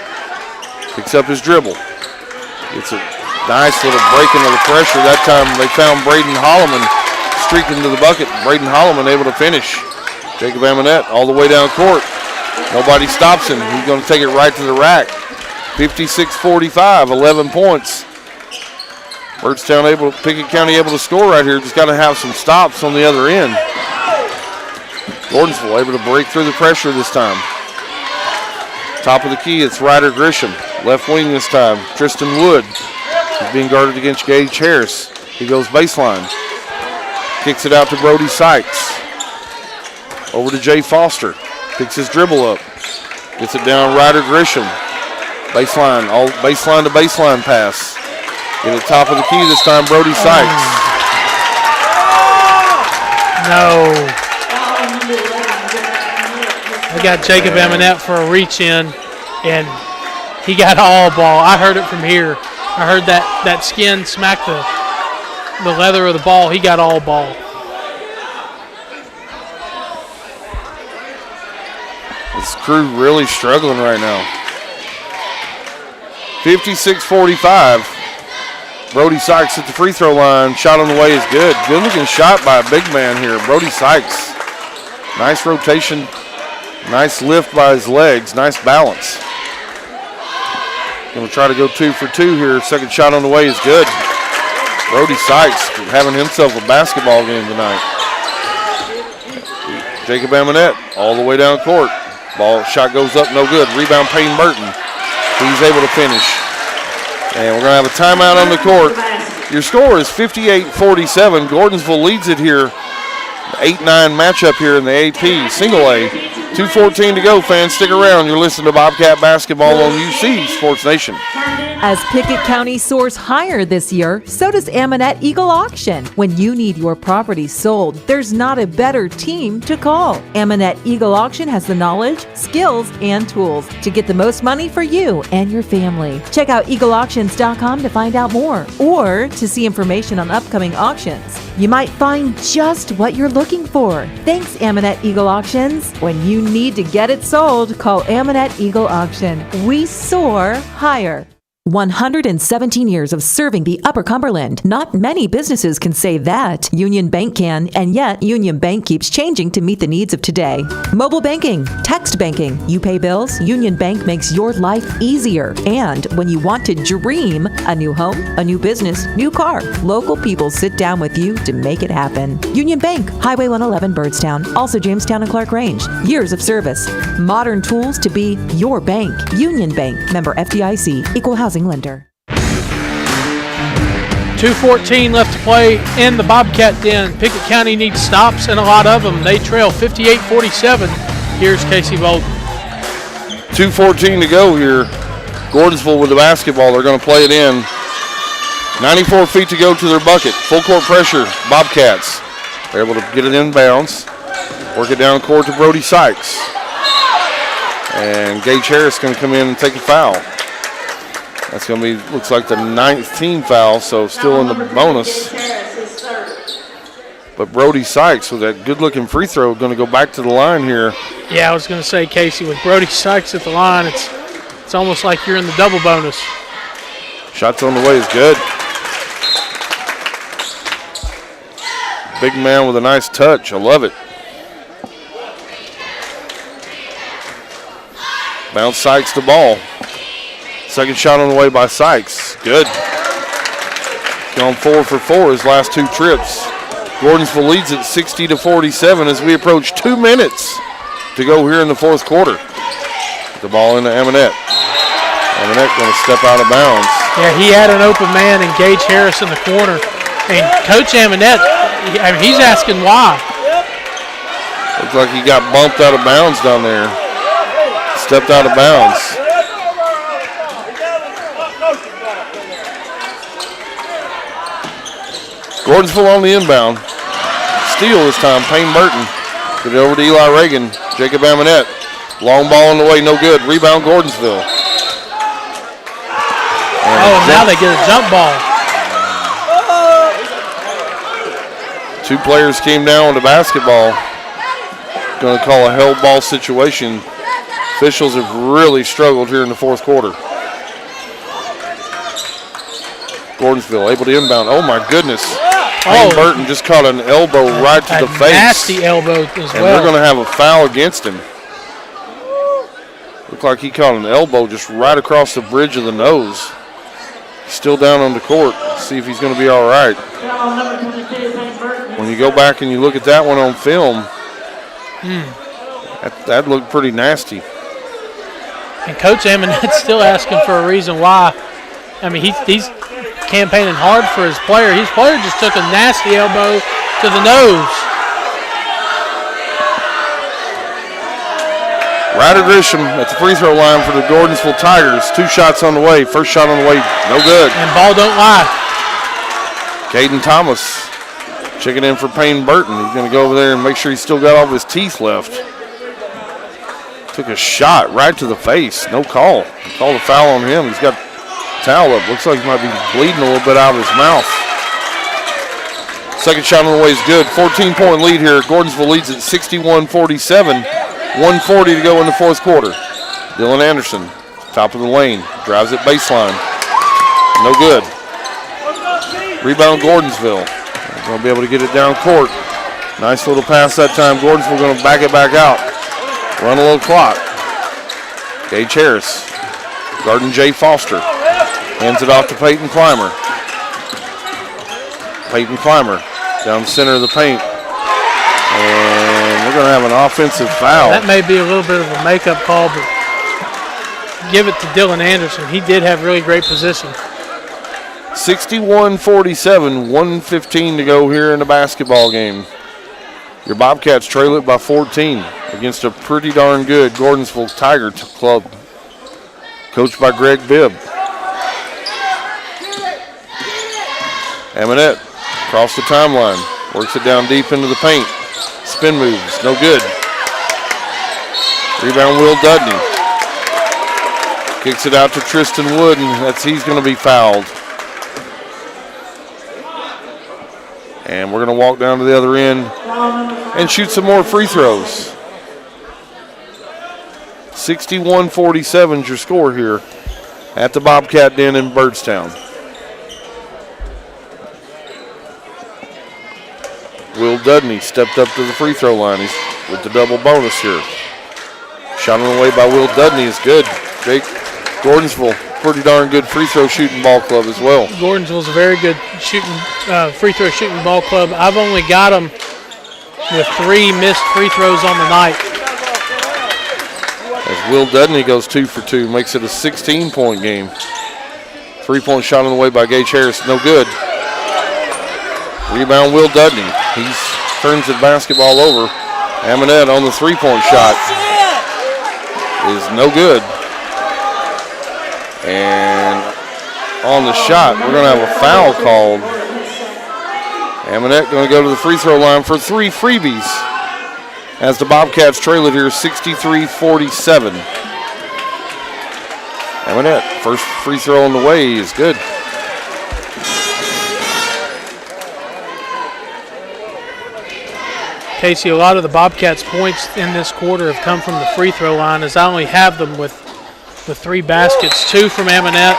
Picks up his dribble. Gets a nice little break into the pressure. That time they found Braden Holloman streaking to the bucket. Braden Holloman able to finish. Jacob Amonette all the way down court. Nobody stops him. He's going to take it right to the rack. 56-45, 11 points. Byrdstown Pickett County able to score right here. Just got to have some stops on the other end. Gordonsville able to break through the pressure this time. Top of the key, it's Ryder Grisham. Left wing this time, Tristan Wood. He's being guarded against Gage Harris. He goes baseline. Kicks it out to Brody Sykes. Over to Jay Foster. Picks his dribble up. Gets it down Ryder Grisham. Baseline, all baseline to baseline pass. Get it top of the key this time, Brody Sykes. No. They got Jacob Amonette for a reach in, and he got all ball. I heard it from here. I heard that skin smack the leather of the ball. He got all ball. This crew really struggling right now. 56-45. Brody Sykes at the free throw line. Shot on the way is good. Good looking shot by a big man here. Brody Sykes. Nice rotation. Nice lift by his legs. Nice balance. Going to try to go 2 for 2 here. Second shot on the way is good. Brody Sykes having himself a basketball game tonight. Jacob Amonette all the way down court. Ball shot goes up, no good. Rebound Payne Burton. He's able to finish. And we're going to have a timeout on the court. Your score is 58-47. Gordonsville leads it here. 8-9 matchup here in the AP, single A. 2:14 to go, fans. Stick around. You're listening to Bobcat Basketball on UC Sports Nation. As Pickett County soars higher this year, so does Amonette Eagle Auction. When you need your property sold, there's not a better team to call. Amonette Eagle Auction has the knowledge, skills, and tools to get the most money for you and your family. Check out eagleauctions.com to find out more or to see information on upcoming auctions. You might find just what you're looking for. Thanks, Amonette Eagle Auctions. When you need to get it sold, call Amonette Eagle Auction. We soar higher. 117 years of serving the Upper Cumberland. Not many businesses can say that. Union Bank can, and yet Union Bank keeps changing to meet the needs of today. Mobile banking, text banking, you pay bills, Union Bank makes your life easier. And when you want to dream a new home, a new business, new car, local people sit down with you to make it happen. Union Bank, Highway 111, Byrdstown, also Jamestown and Clark Range. Years of service, modern tools to be your bank. Union Bank, member FDIC, equal housing lender. 2:14 left to play in the Bobcat Den. Pickett County needs stops, and a lot of them. They trail 58-47. Here's Casey Bolden. 2:14 to go here. Gordonsville with the basketball. They're going to play it in. 94 feet to go to their bucket. Full court pressure, Bobcats. They're able to get it in bounds. Work it down court to Brody Sykes. And Gage Harris going to come in and take a foul. That's going to be, looks like the 9th team foul, so still in the bonus. But Brody Sykes with that good-looking free throw going to go back to the line here. Yeah, I was going to say, Casey, with Brody Sykes at the line, it's almost like you're in the double bonus. Shots on the way is good. Big man with a nice touch. I love it. Bounce Sykes the ball. Second shot on the way by Sykes. Good. Gone 4 for 4 his last 2 trips. Gordonsville leads it 60-47 as we approach 2 minutes to go here in the 4th quarter. The ball into Amonette. Amonette going to step out of bounds. Yeah, he had an open man and Gage Harris in the corner. And Coach Amonette, he's asking why. Looks like he got bumped out of bounds down there. Stepped out of bounds. Gordonsville on the inbound. Steal this time, Payne Burton. Get it over to Eli Reagan. Jacob Amonette. Long ball on the way, no good. Rebound Gordonsville. And now they get a jump ball. 2 players came down with the basketball. Going to call a held ball situation. Officials have really struggled here in the 4th quarter. Gordonsville able to inbound. Oh my goodness. Payne Burton just caught an elbow right to the face. Nasty elbow as well. And they're going to have a foul against him. Looked like he caught an elbow just right across the bridge of the nose. Still down on the court. See if he's going to be all right. When you go back and you look at that one on film, that looked pretty nasty. And Coach Amonette's still asking for a reason why. I mean, he's campaigning hard for his player. His player just took a nasty elbow to the nose. Ryder Grisham at the free throw line for the Gordonsville Tigers. 2 shots on the way. First shot on the way, no good. And ball don't lie. Caden Thomas checking in for Payne Burton. He's going to go over there and make sure he's still got all of his teeth left. Took a shot right to the face. No call. Called a foul on him. He's got a towel up. Looks like he might be bleeding a little bit out of his mouth. Second shot on the way is good. 14-point lead here. Gordonsville leads at 61-47. 1:40 to go in the 4th quarter. Dylan Anderson, top of the lane, drives it baseline. No good. Rebound Gordonsville. They're going to be able to get it down court. Nice little pass that time. Gordonsville going to back it back out. Run a little clock. Gage Harris. Garden J. Foster. Hands it off to Peyton Clymer. Peyton Clymer down the center of the paint. And we're going to have an offensive foul. That may be a little bit of a makeup call, but give it to Dylan Anderson. He did have really great position. 61-47, 1:15 to go here in the basketball game. Your Bobcats trail it by 14 against a pretty darn good Gordonsville Tiger club, coached by Greg Bibb. Amonette across the timeline, works it down deep into the paint. Spin moves, no good. Rebound Will Dudney. Kicks it out to Tristan Wood, and he's going to be fouled. And we're going to walk down to the other end and shoot some more free throws. 61-47 is your score here at the Bobcat Den in Byrdstown. Will Dudney stepped up to the free throw line. He's with the double bonus here. Shot on the way by Will Dudney is good. Jake, Gordonsville, pretty darn good free throw shooting ball club as well. Gordonsville's a very good free throw shooting ball club. I've only got them with 3 missed free throws on the night. As Will Dudney goes 2 for 2, makes it a 16-point game. 3-point shot on the way by Gage Harris, no good. Rebound Will Dudney. He turns the basketball over. Amonette on the 3-point shot is no good. And on the shot, we're going to have a foul called. Amonette going to go to the free throw line for 3 freebies as the Bobcats trail it here 63-47. Amonette, first free throw on the way is good. Casey, a lot of the Bobcats' points in this quarter have come from the free throw line, as I only have them with 3 baskets, 2 from Amonette,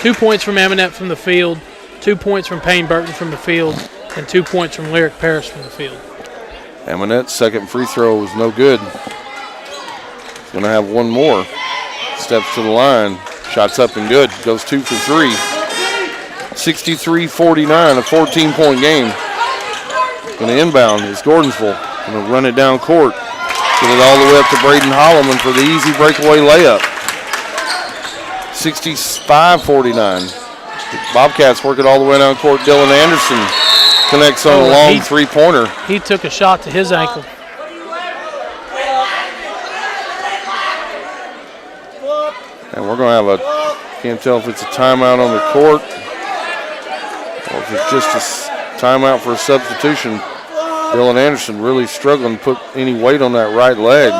2 points from Amonette from the field, 2 points from Payne Burton from the field, and 2 points from Lyric Paris from the field. Amonette's second free throw was no good. He's going to have one more. Steps to the line, shots up and good, goes 2 for 3. 63-49, a 14-point game. Going to inbound is Gordonsville. Going to run it down court. Get it all the way up to Braden Holloman for the easy breakaway layup. 65-49. Bobcats work it all the way down court. Dylan Anderson connects on a long three-pointer. He took a shot to his ankle. And we're going to have can't tell if it's a timeout on the court or if it's just a timeout for a substitution. Dylan Anderson really struggling to put any weight on that right leg.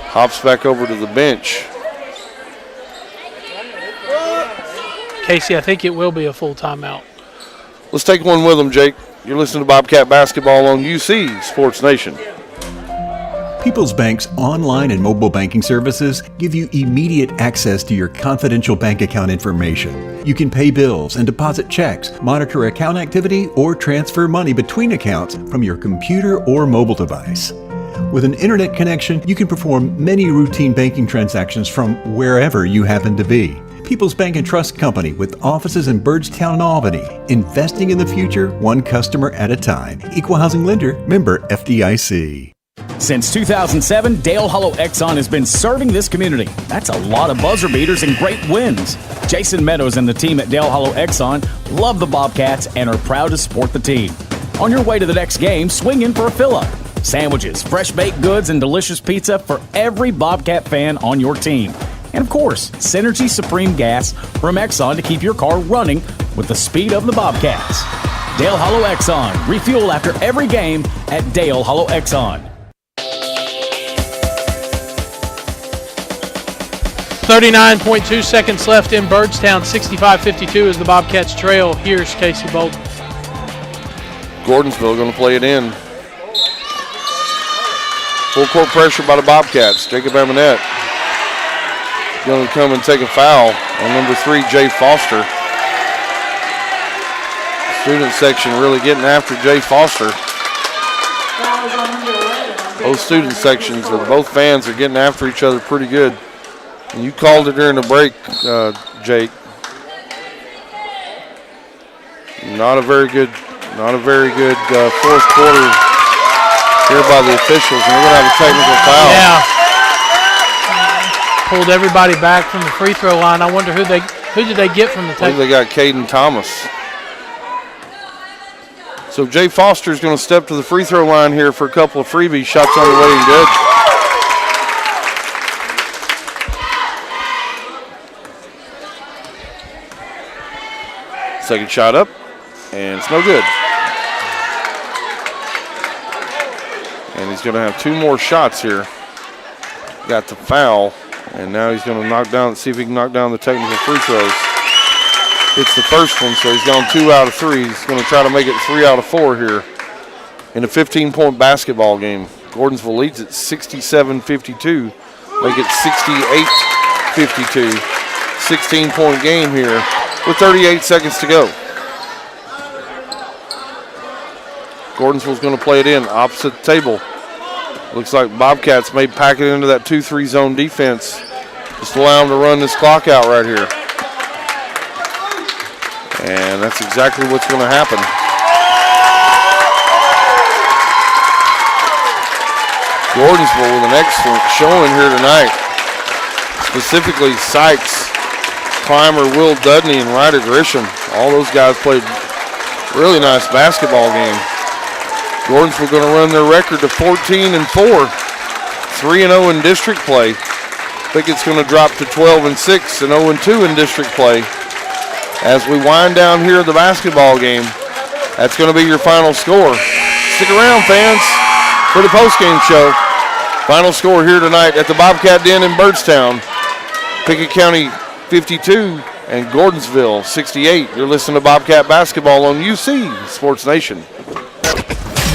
Hops back over to the bench. Casey, I think it will be a full timeout. Let's take one with them, Jake. You're listening to Bobcat Basketball on UC Sports Nation. People's Bank's online and mobile banking services give you immediate access to your confidential bank account information. You can pay bills and deposit checks, monitor account activity, or transfer money between accounts from your computer or mobile device. With an internet connection, you can perform many routine banking transactions from wherever you happen to be. People's Bank and Trust Company with offices in Byrdstown and Albany. Investing in the future, one customer at a time. Equal housing lender, member FDIC. Since 2007, Dale Hollow Exxon has been serving this community. That's a lot of buzzer beaters and great wins. Jason Meadows and the team at Dale Hollow Exxon love the Bobcats and are proud to support the team. On your way to the next game, swing in for a fill-up. Sandwiches, fresh baked goods, and delicious pizza for every Bobcat fan on your team. And of course, Synergy Supreme Gas from Exxon to keep your car running with the speed of the Bobcats. Dale Hollow Exxon. Refuel after every game at Dale Hollow Exxon. 39.2 seconds left in Byrdstown, 65-52 as the Bobcats trail. Here's Casey Bolden. Gordonsville going to play it in. Full court pressure by the Bobcats. Jacob Amonette going to come and take a foul on number 3, Jay Foster. Student section really getting after Jay Foster. Both student sections, or both fans, are getting after each other pretty good. And you called it during the break, Jake. Not a very good fourth quarter here by the officials, and we're going to have a technical foul. Yeah. Pulled everybody back from the free throw line. I wonder who did they get from the I think they got Caden Thomas. So Jay Foster is going to step to the free throw line here for a couple of freebies. Shots on the way and good. Second shot up, and it's no good. And he's going to have 2 more shots here. Got the foul, and now he's going to see if he can knock down the technical free throws. It's the first one, so he's gone 2 out of 3. He's going to try to make it 3 out of 4 here in a 15-point basketball game. Gordonsville leads at 67-52. Make it 68-52. 16-point game here with 38 seconds to go. Gordonsville's going to play it in opposite the table. Looks like Bobcats may pack it into that 2-3 zone defense. Just allow them to run this clock out right here. And that's exactly what's going to happen. Gordonsville with an excellent showing here tonight. Specifically Sykes, Clymer, Will Dudney, and Ryder Grisham. All those guys played really nice basketball game. Gordonsville going to run their record to 14-4, 3-0 in district play. Pickett's going to drop to 12-6 and 0-2 in district play. As we wind down here the basketball game, that's going to be your final score. Stick around, fans, for the postgame show. Final score here tonight at the Bobcat Den in Byrdstown. Pickett County 52 and Gordonsville 68. You're listening to Bobcat Basketball on UC Sports Nation.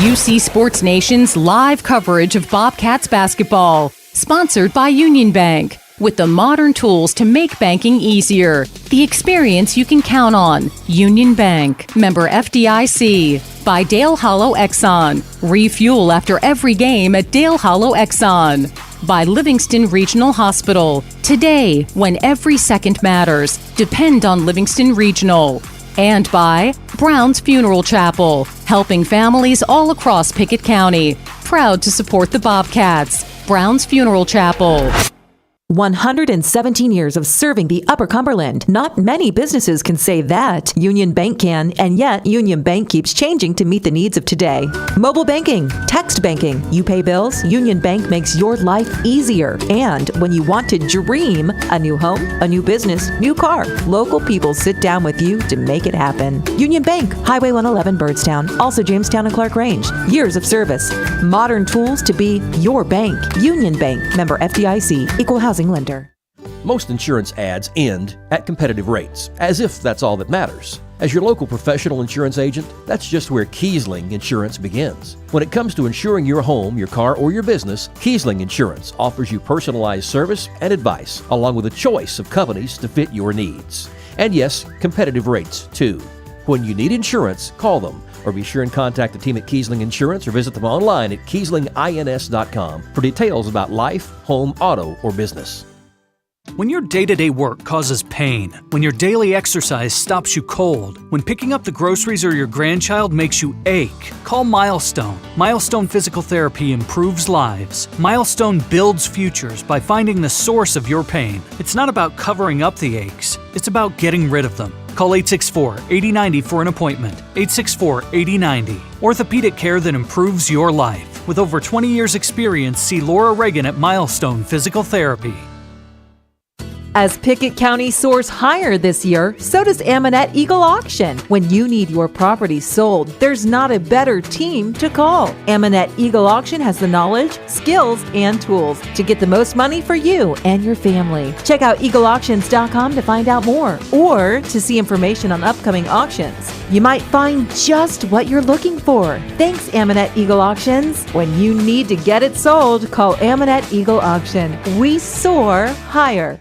UC Sports Nation's live coverage of Bobcats basketball. Sponsored by Union Bank. With the modern tools to make banking easier. The experience you can count on. Union Bank. Member FDIC. By Dale Hollow Exxon. Refuel after every game at Dale Hollow Exxon. By Livingston Regional Hospital. Today, when every second matters, depend on Livingston Regional. And by Brown's Funeral Chapel, helping families all across Pickett County. Proud to support the Bobcats. Brown's Funeral Chapel. 117 years of serving the Upper Cumberland. Not many businesses can say that. Union Bank can, and yet Union Bank keeps changing to meet the needs of today. Mobile banking, text banking, you pay bills, Union Bank makes your life easier. And when you want to dream a new home, a new business, new car, local people sit down with you to make it happen. Union Bank, Highway 111 Byrdstown, also Jamestown and Clark Range. Years of service, modern tools to be your bank. Union Bank, member FDIC, equal housing lender. Most insurance ads end at competitive rates, as if that's all that matters. As your local professional insurance agent, that's just where Kiesling Insurance begins. When it comes to insuring your home, your car, or your business, Kiesling Insurance offers you personalized service and advice, along with a choice of companies to fit your needs. And yes, competitive rates too. When you need insurance, call them, or be sure and contact the team at Kiesling Insurance or visit them online at KieslingINS.com for details about life, home, auto, or business. When your day-to-day work causes pain, when your daily exercise stops you cold, when picking up the groceries or your grandchild makes you ache, call Milestone. Milestone Physical Therapy improves lives. Milestone builds futures by finding the source of your pain. It's not about covering up the aches, it's about getting rid of them. Call 864-8090 for an appointment. 864-8090. Orthopedic care that improves your life. With over 20 years experience, see Laura Reagan at Milestone Physical Therapy. As Pickett County soars higher this year, so does Amonette Eagle Auction. When you need your property sold, there's not a better team to call. Amonette Eagle Auction has the knowledge, skills, and tools to get the most money for you and your family. Check out eagleauctions.com to find out more or to see information on upcoming auctions. You might find just what you're looking for. Thanks, Amonette Eagle Auctions. When you need to get it sold, call Amonette Eagle Auction. We soar higher.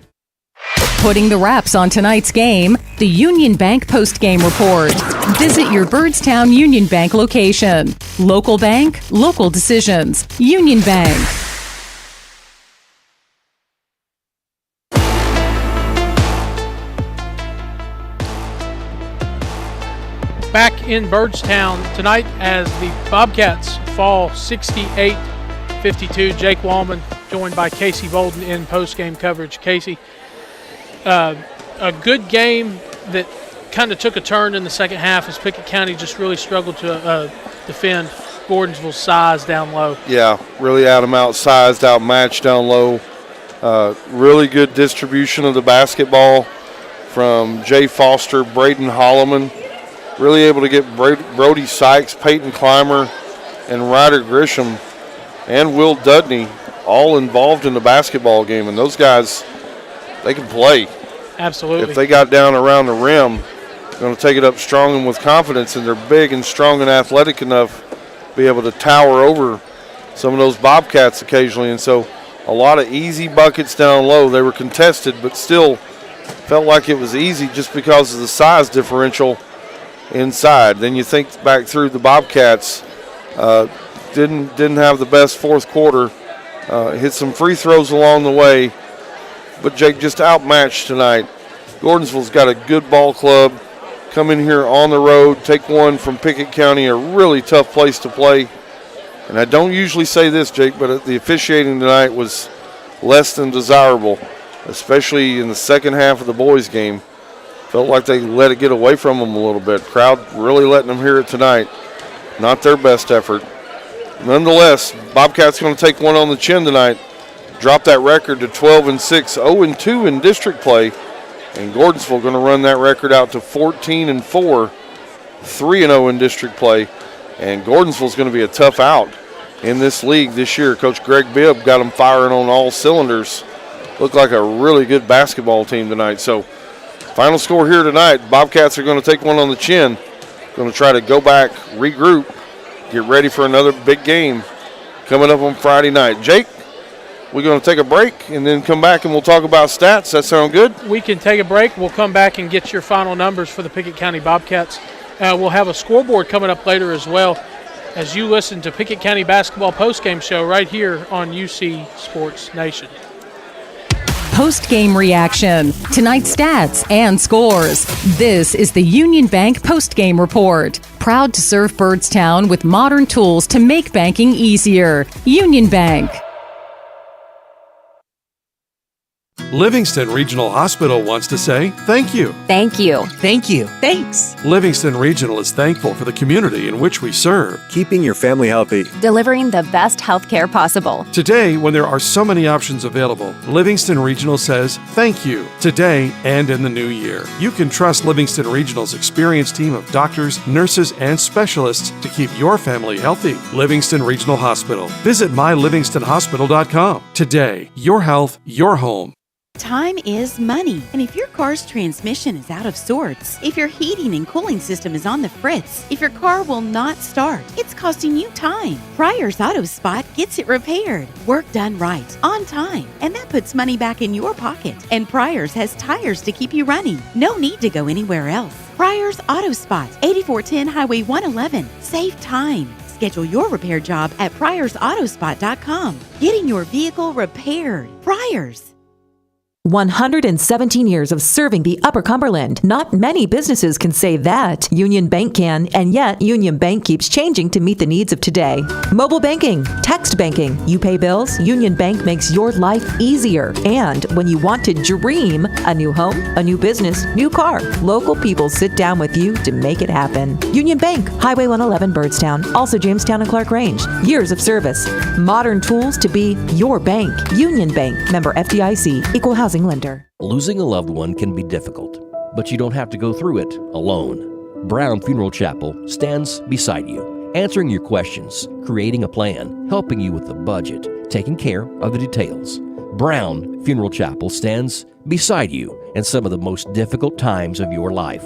Putting the wraps on tonight's game, the Union Bank postgame report. Visit your Byrdstown Union Bank location. Local bank, local decisions. Union Bank. Back in Byrdstown tonight as the Bobcats fall 68-52. Jake Wallman joined by Casey Bolden in postgame coverage. Casey, a good game that kind of took a turn in the second half as Pickett County just really struggled to defend Gordonsville's size down low. Yeah, really out them outsized, outmatched down low. Really good distribution of the basketball from Jay Foster, Braden Holloman. Really able to get Brody Sykes, Peyton Clymer, and Ryder Grisham and Will Dudney all involved in the basketball game. And those guys, they can play. Absolutely. If they got down around the rim, they're going to take it up strong and with confidence, and they're big and strong and athletic enough to be able to tower over some of those Bobcats occasionally. And so a lot of easy buckets down low. They were contested, but still felt like it was easy just because of the size differential inside. Then you think back through the Bobcats, didn't have the best fourth quarter, hit some free throws along the way, but Jake just outmatched tonight. Gordonsville's got a good ball club. Come in here on the road, take one from Pickett County, a really tough place to play. And I don't usually say this, Jake, but the officiating tonight was less than desirable, especially in the second half of the boys' game. Felt like they let it get away from them a little bit. Crowd really letting them hear it tonight. Not their best effort. Nonetheless, Bobcats going to take one on the chin tonight, drop that record to 12-6, 0-2 in district play, and Gordonsville going to run that record out to 14-4, 3-0 in district play. And Gordonsville's going to be a tough out in this league this year. Coach Greg Bibb got them firing on all cylinders. Looked like a really good basketball team tonight. So final score here tonight, Bobcats are going to take one on the chin. Going to try to go back, regroup, get ready for another big game coming up on Friday night. Jake, we're going to take a break and then come back and we'll talk about stats. That sound good? We can take a break. We'll come back and get your final numbers for the Pickett County Bobcats. We'll have a scoreboard coming up later as well as you listen to Pickett County Basketball Postgame Show right here on UC Sports Nation. Post-game reaction, tonight's stats and scores. This is the Union Bank Post-game report. Proud to serve Byrdstown with modern tools to make banking easier. Union Bank. Livingston Regional Hospital wants to say thank you. Thank you. Thank you. Thanks. Livingston Regional is thankful for the community in which we serve. Keeping your family healthy. Delivering the best health care possible. Today, when there are so many options available, Livingston Regional says thank you today and in the new year. You can trust Livingston Regional's experienced team of doctors, nurses, and specialists to keep your family healthy. Livingston Regional Hospital. Visit mylivingstonhospital.com. Today, your health, your home. Time is money, and if your car's transmission is out of sorts, if your heating and cooling system is on the fritz, if your car will not start, it's costing you time. Pryor's Auto Spot gets it repaired, work done right, on time, and that puts money back in your pocket. And Pryor's has tires to keep you running. No need to go anywhere else. Pryor's Auto Spot, 8410 Highway 111. Save time. Schedule your repair job at pryorsautospot.com. Getting your vehicle repaired. Pryor's. 117 years of serving the Upper Cumberland. Not many businesses can say that. Union Bank can, and yet Union Bank keeps changing to meet the needs of today. Mobile banking, text banking, you pay bills, Union Bank makes your life easier. And when you want to dream a new home, a new business, new car, local people sit down with you to make it happen. Union Bank, Highway 111 Byrdstown, also Jamestown and Clark Range. Years of service, modern tools to be your bank. Union Bank, member FDIC, equal housing lender. Losing a loved one can be difficult, but you don't have to go through it alone. Brown Funeral Chapel stands beside you, answering your questions, creating a plan, helping you with the budget, taking care of the details. Brown Funeral Chapel stands beside you in some of the most difficult times of your life.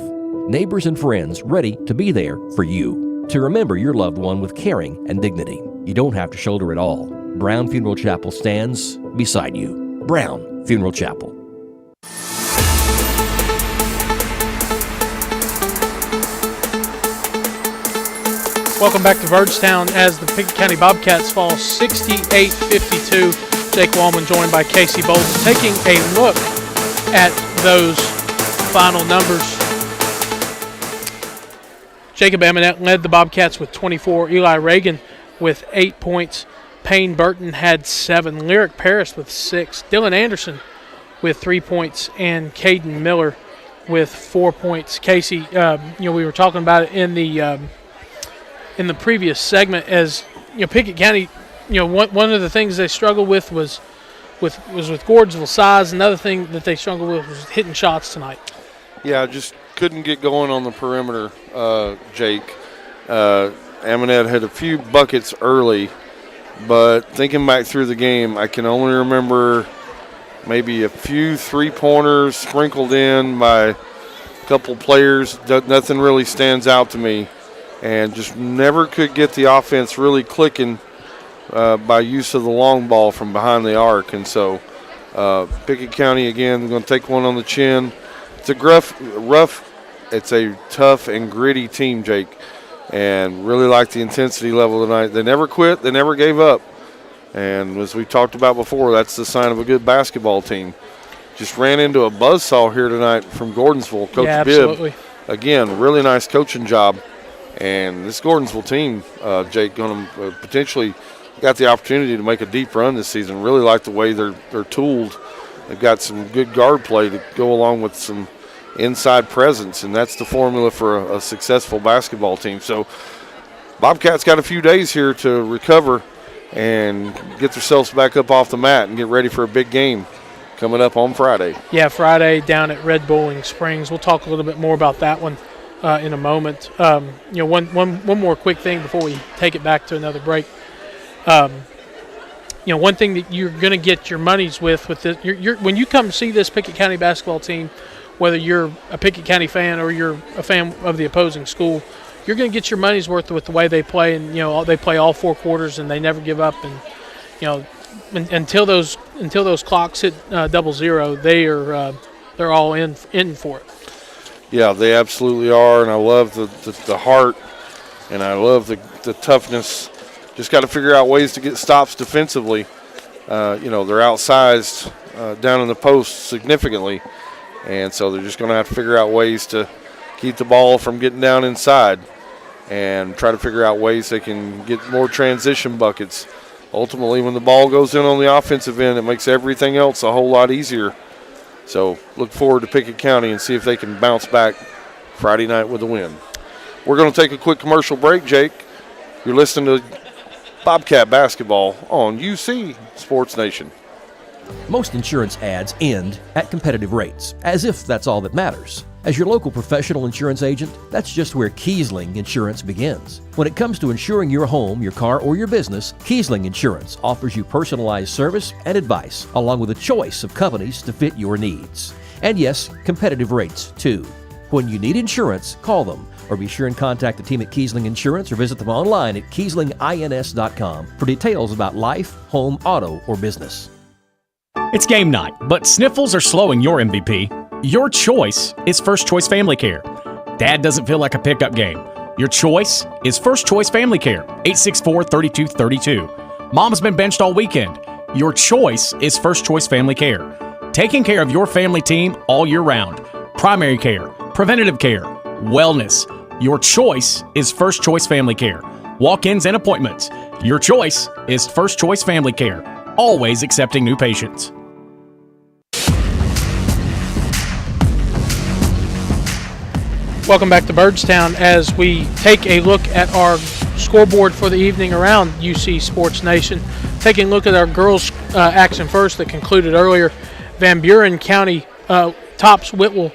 Neighbors and friends ready to be there for you, to remember your loved one with caring and dignity. You don't have to shoulder it all. Brown Funeral Chapel stands beside you. Brown Funeral Chapel. Welcome back to Byrdstown as the Pickett County Bobcats fall 68-52. Jake Wallman joined by Casey Bolden, taking a look at those final numbers. Jacob Amonette led the Bobcats with 24. Eli Reagan with 8 points. Payne Burton had 7. Lyric Paris with 6. Dylan Anderson with 3 points. And Caden Miller with 4 points. Casey, we were talking about it in the previous segment as Pickett County, one of the things they struggled with was with Gordonsville size. Another thing that they struggled with was hitting shots tonight. Yeah, just couldn't get going on the perimeter, Jake. Amonette had a few buckets early, but thinking back through the game, I can only remember maybe a few three-pointers sprinkled in by a couple players. Nothing really stands out to me, and just never could get the offense really clicking by use of the long ball from behind the arc. And so Pickett County, again, going to take one on the chin. it's a rough, it's a tough and gritty team, Jake, and really like the intensity level tonight. They never quit. They never gave up. And as we talked about before, that's the sign of a good basketball team. Just ran into a buzzsaw here tonight from Gordonsville. Coach Bibb, again, really nice coaching job. And this Gordonsville team, Jake, going to potentially got the opportunity to make a deep run this season. Really like the way they're tooled. They've got some good guard play to go along with some inside presence, and that's the formula for a successful basketball team. So Bobcats got a few days here to recover and get themselves back up off the mat and get ready for a big game coming up on Friday. Yeah, Friday down at Red Bowling Springs. We'll talk a little bit more about that one in a moment. One more quick thing before we take it back to another break. One thing that you're going to get your money's with this, when you come see this Pickett County basketball team, whether you're a Pickett County fan or you're a fan of the opposing school, you're going to get your money's worth with the way they play, and they play all 4 quarters and they never give up, and until those clocks hit 00, they're all in for it. Yeah, they absolutely are, and I love the heart, and I love the toughness. Just got to figure out ways to get stops defensively. They're outsized down in the post significantly, and so they're just going to have to figure out ways to keep the ball from getting down inside and try to figure out ways they can get more transition buckets. Ultimately, when the ball goes in on the offensive end, it makes everything else a whole lot easier. So look forward to Pickett County and see if they can bounce back Friday night with a win. We're going to take a quick commercial break, Jake. You're listening to Bobcat Basketball on UC Sports Nation. Most insurance ads end at competitive rates, as if that's all that matters. As your local professional insurance agent, that's just where Kiesling Insurance begins. When it comes to insuring your home, your car, or your business, Kiesling Insurance offers you personalized service and advice, along with a choice of companies to fit your needs. And yes, competitive rates too. When you need insurance, call them, or be sure and contact the team at Kiesling Insurance or visit them online at KieslingINS.com for details about life, home, auto, or business. It's game night, but sniffles are slowing your MVP. Your choice is First Choice Family Care. Dad doesn't feel like a pickup game. Your choice is First Choice Family Care, 864-3232. Mom's been benched all weekend. Your choice is First Choice Family Care. Taking care of your family team all year round. Primary care, preventative care, wellness. Your choice is First Choice Family Care. Walk-ins and appointments. Your choice is First Choice Family Care. Always accepting new patients. Welcome back to Byrdstown as we take a look at our scoreboard for the evening around UC Sports Nation. Taking a look at our girls' action first that concluded earlier. Van Buren County tops Whitwell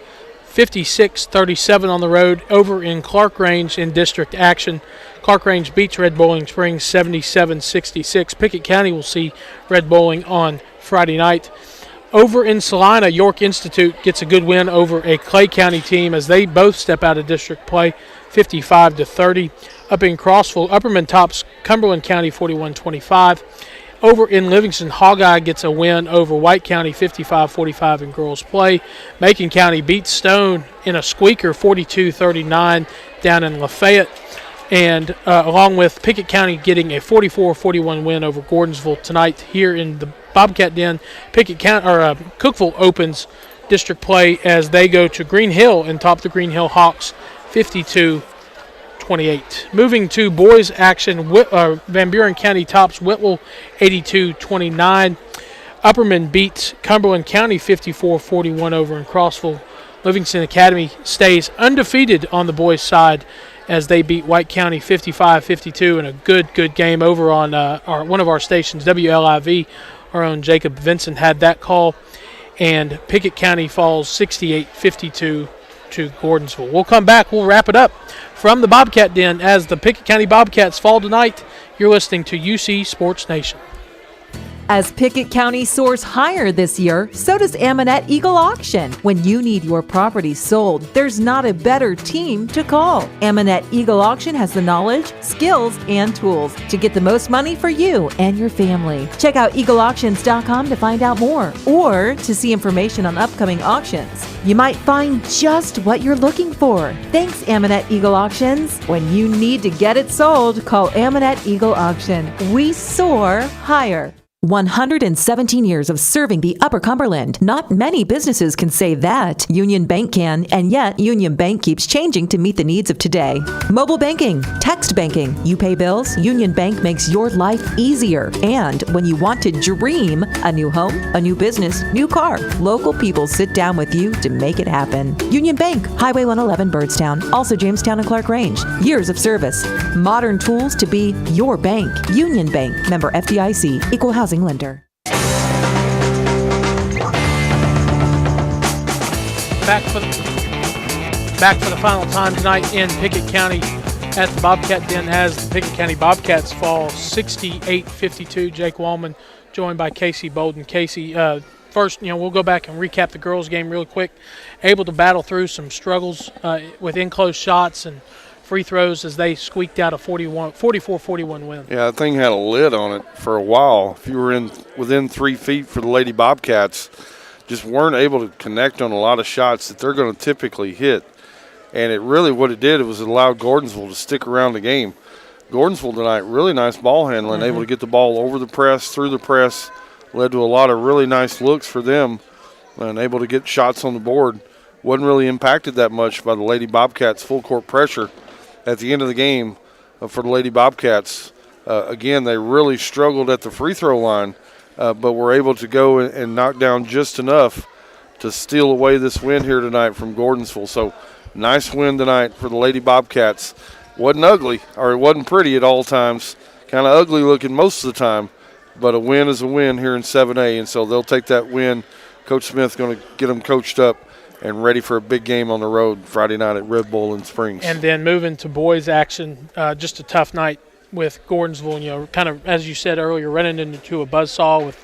56-37 on the road over in Clark Range in district action. Clark Range beats Red Bowling Springs 77-66. Pickett County will see Red Bowling on Friday night. Over in Salina, York Institute gets a good win over a Clay County team as they both step out of district play 55-30. Up in Crossville, Upperman tops Cumberland County 41-25. Over in Livingston, Hawkeye gets a win over White County 55-45 in girls play. Macon County beats Stone in a squeaker 42-39 down in Lafayette. And along with Pickett County getting a 44-41 win over Gordonsville tonight here in the Bobcat Den. Cookeville opens district play as they go to Green Hill and top the Green Hill Hawks 52-28. Moving to boys action, Van Buren County tops Whitwell 82-29. Upperman beats Cumberland County 54-41 over in Crossville. Livingston Academy stays undefeated on the boys' side as they beat White County 55-52 in a good game over on one of our stations, WLIV. Our own Jacob Vincent had that call. And Pickett County falls 68-52 to Gordonsville. We'll come back. We'll wrap it up from the Bobcat Den as the Pickett County Bobcats fall tonight. You're listening to UC Sports Nation. As Pickett County soars higher this year, so does Amanette Eagle Auction. When you need your property sold, there's not a better team to call. Amanette Eagle Auction has the knowledge, skills, and tools to get the most money for you and your family. Check out eagleauctions.com to find out more or to see information on upcoming auctions. You might find just what you're looking for. Thanks, Amanette Eagle Auctions. When you need to get it sold, call Amanette Eagle Auction. We soar higher. 117 years of serving the Upper Cumberland. Not many businesses can say that. Union Bank can, and yet Union Bank keeps changing to meet the needs of today. Mobile banking, text banking, you pay bills, Union Bank makes your life easier. And when you want to dream a new home, a new business, new car, local people sit down with you to make it happen. Union Bank, Highway 111 Byrdstown, also Jamestown and Clark Range. Years of service, modern tools to be your bank. Union Bank, member FDIC, equal housing lender. Back for the final time tonight in Pickett County at the Bobcat Den as the Pickett County Bobcats fall 68-52. Jake Wallman joined by Casey Bolden. Casey, first, we'll go back and recap the girls' game real quick. Able to battle through some struggles with enclosed shots and free throws as they squeaked out a 44-41 win. Yeah, that thing had a lid on it for a while. If you were within 3 feet for the Lady Bobcats, just weren't able to connect on a lot of shots that they're going to typically hit. And it really, what it did, it was allowed Gordonsville to stick around the game. Gordonsville tonight, really nice ball handling, able to get the ball over the press, through the press, led to a lot of really nice looks for them, and able to get shots on the board. Wasn't really impacted that much by the Lady Bobcats' full court pressure. At the end of the game for the Lady Bobcats, again, they really struggled at the free throw line, but were able to go and knock down just enough to steal away this win here tonight from Gordonsville. So nice win tonight for the Lady Bobcats. Wasn't ugly, or it wasn't pretty at all times. Kind of ugly looking most of the time, but a win is a win here in 7A, and so they'll take that win. Coach Smith's going to get them coached up and ready for a big game on the road Friday night at Red Bull in Springs. And then moving to boys action, just a tough night with Gordonsville. Kind of, as you said earlier, running into a buzzsaw with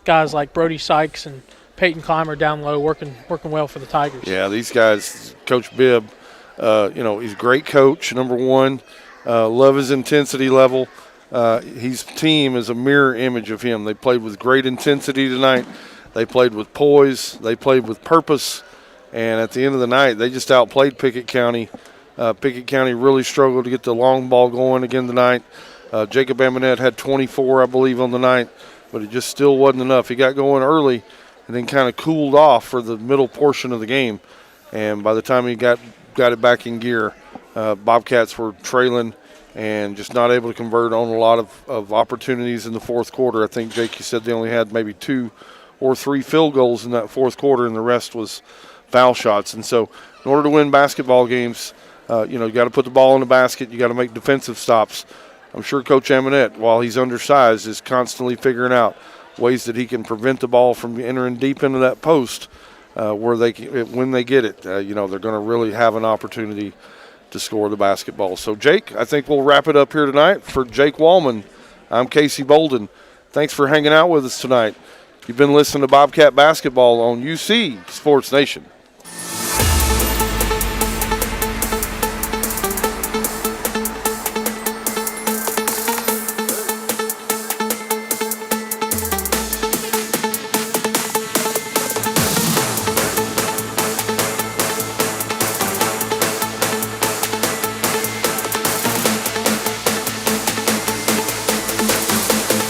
guys like Brody Sykes and Peyton Clymer down low working well for the Tigers. Yeah, these guys, Coach Bibb, he's a great coach, number one. Love his intensity level. His team is a mirror image of him. They played with great intensity tonight. They played with poise. They played with purpose. And at the end of the night, they just outplayed Pickett County. Pickett County really struggled to get the long ball going again tonight. Jacob Amanette had 24, I believe, on the night, but it just still wasn't enough. He got going early and then kind of cooled off for the middle portion of the game. And by the time he got it back in gear, Bobcats were trailing and just not able to convert on a lot of opportunities in the fourth quarter. I think, Jake, you said they only had maybe 2 or 3 field goals in that fourth quarter, and the rest was foul shots. And so in order to win basketball games, you got to put the ball in the basket. You got to make defensive stops. I'm sure Coach Amanette, while he's undersized, is constantly figuring out ways that he can prevent the ball from entering deep into that post where when they get it, they're going to really have an opportunity to score the basketball. So, Jake, I think we'll wrap it up here tonight. For Jake Wallman, I'm Casey Bolden. Thanks for hanging out with us tonight. You've been listening to Bobcat Basketball on UC Sports Nation.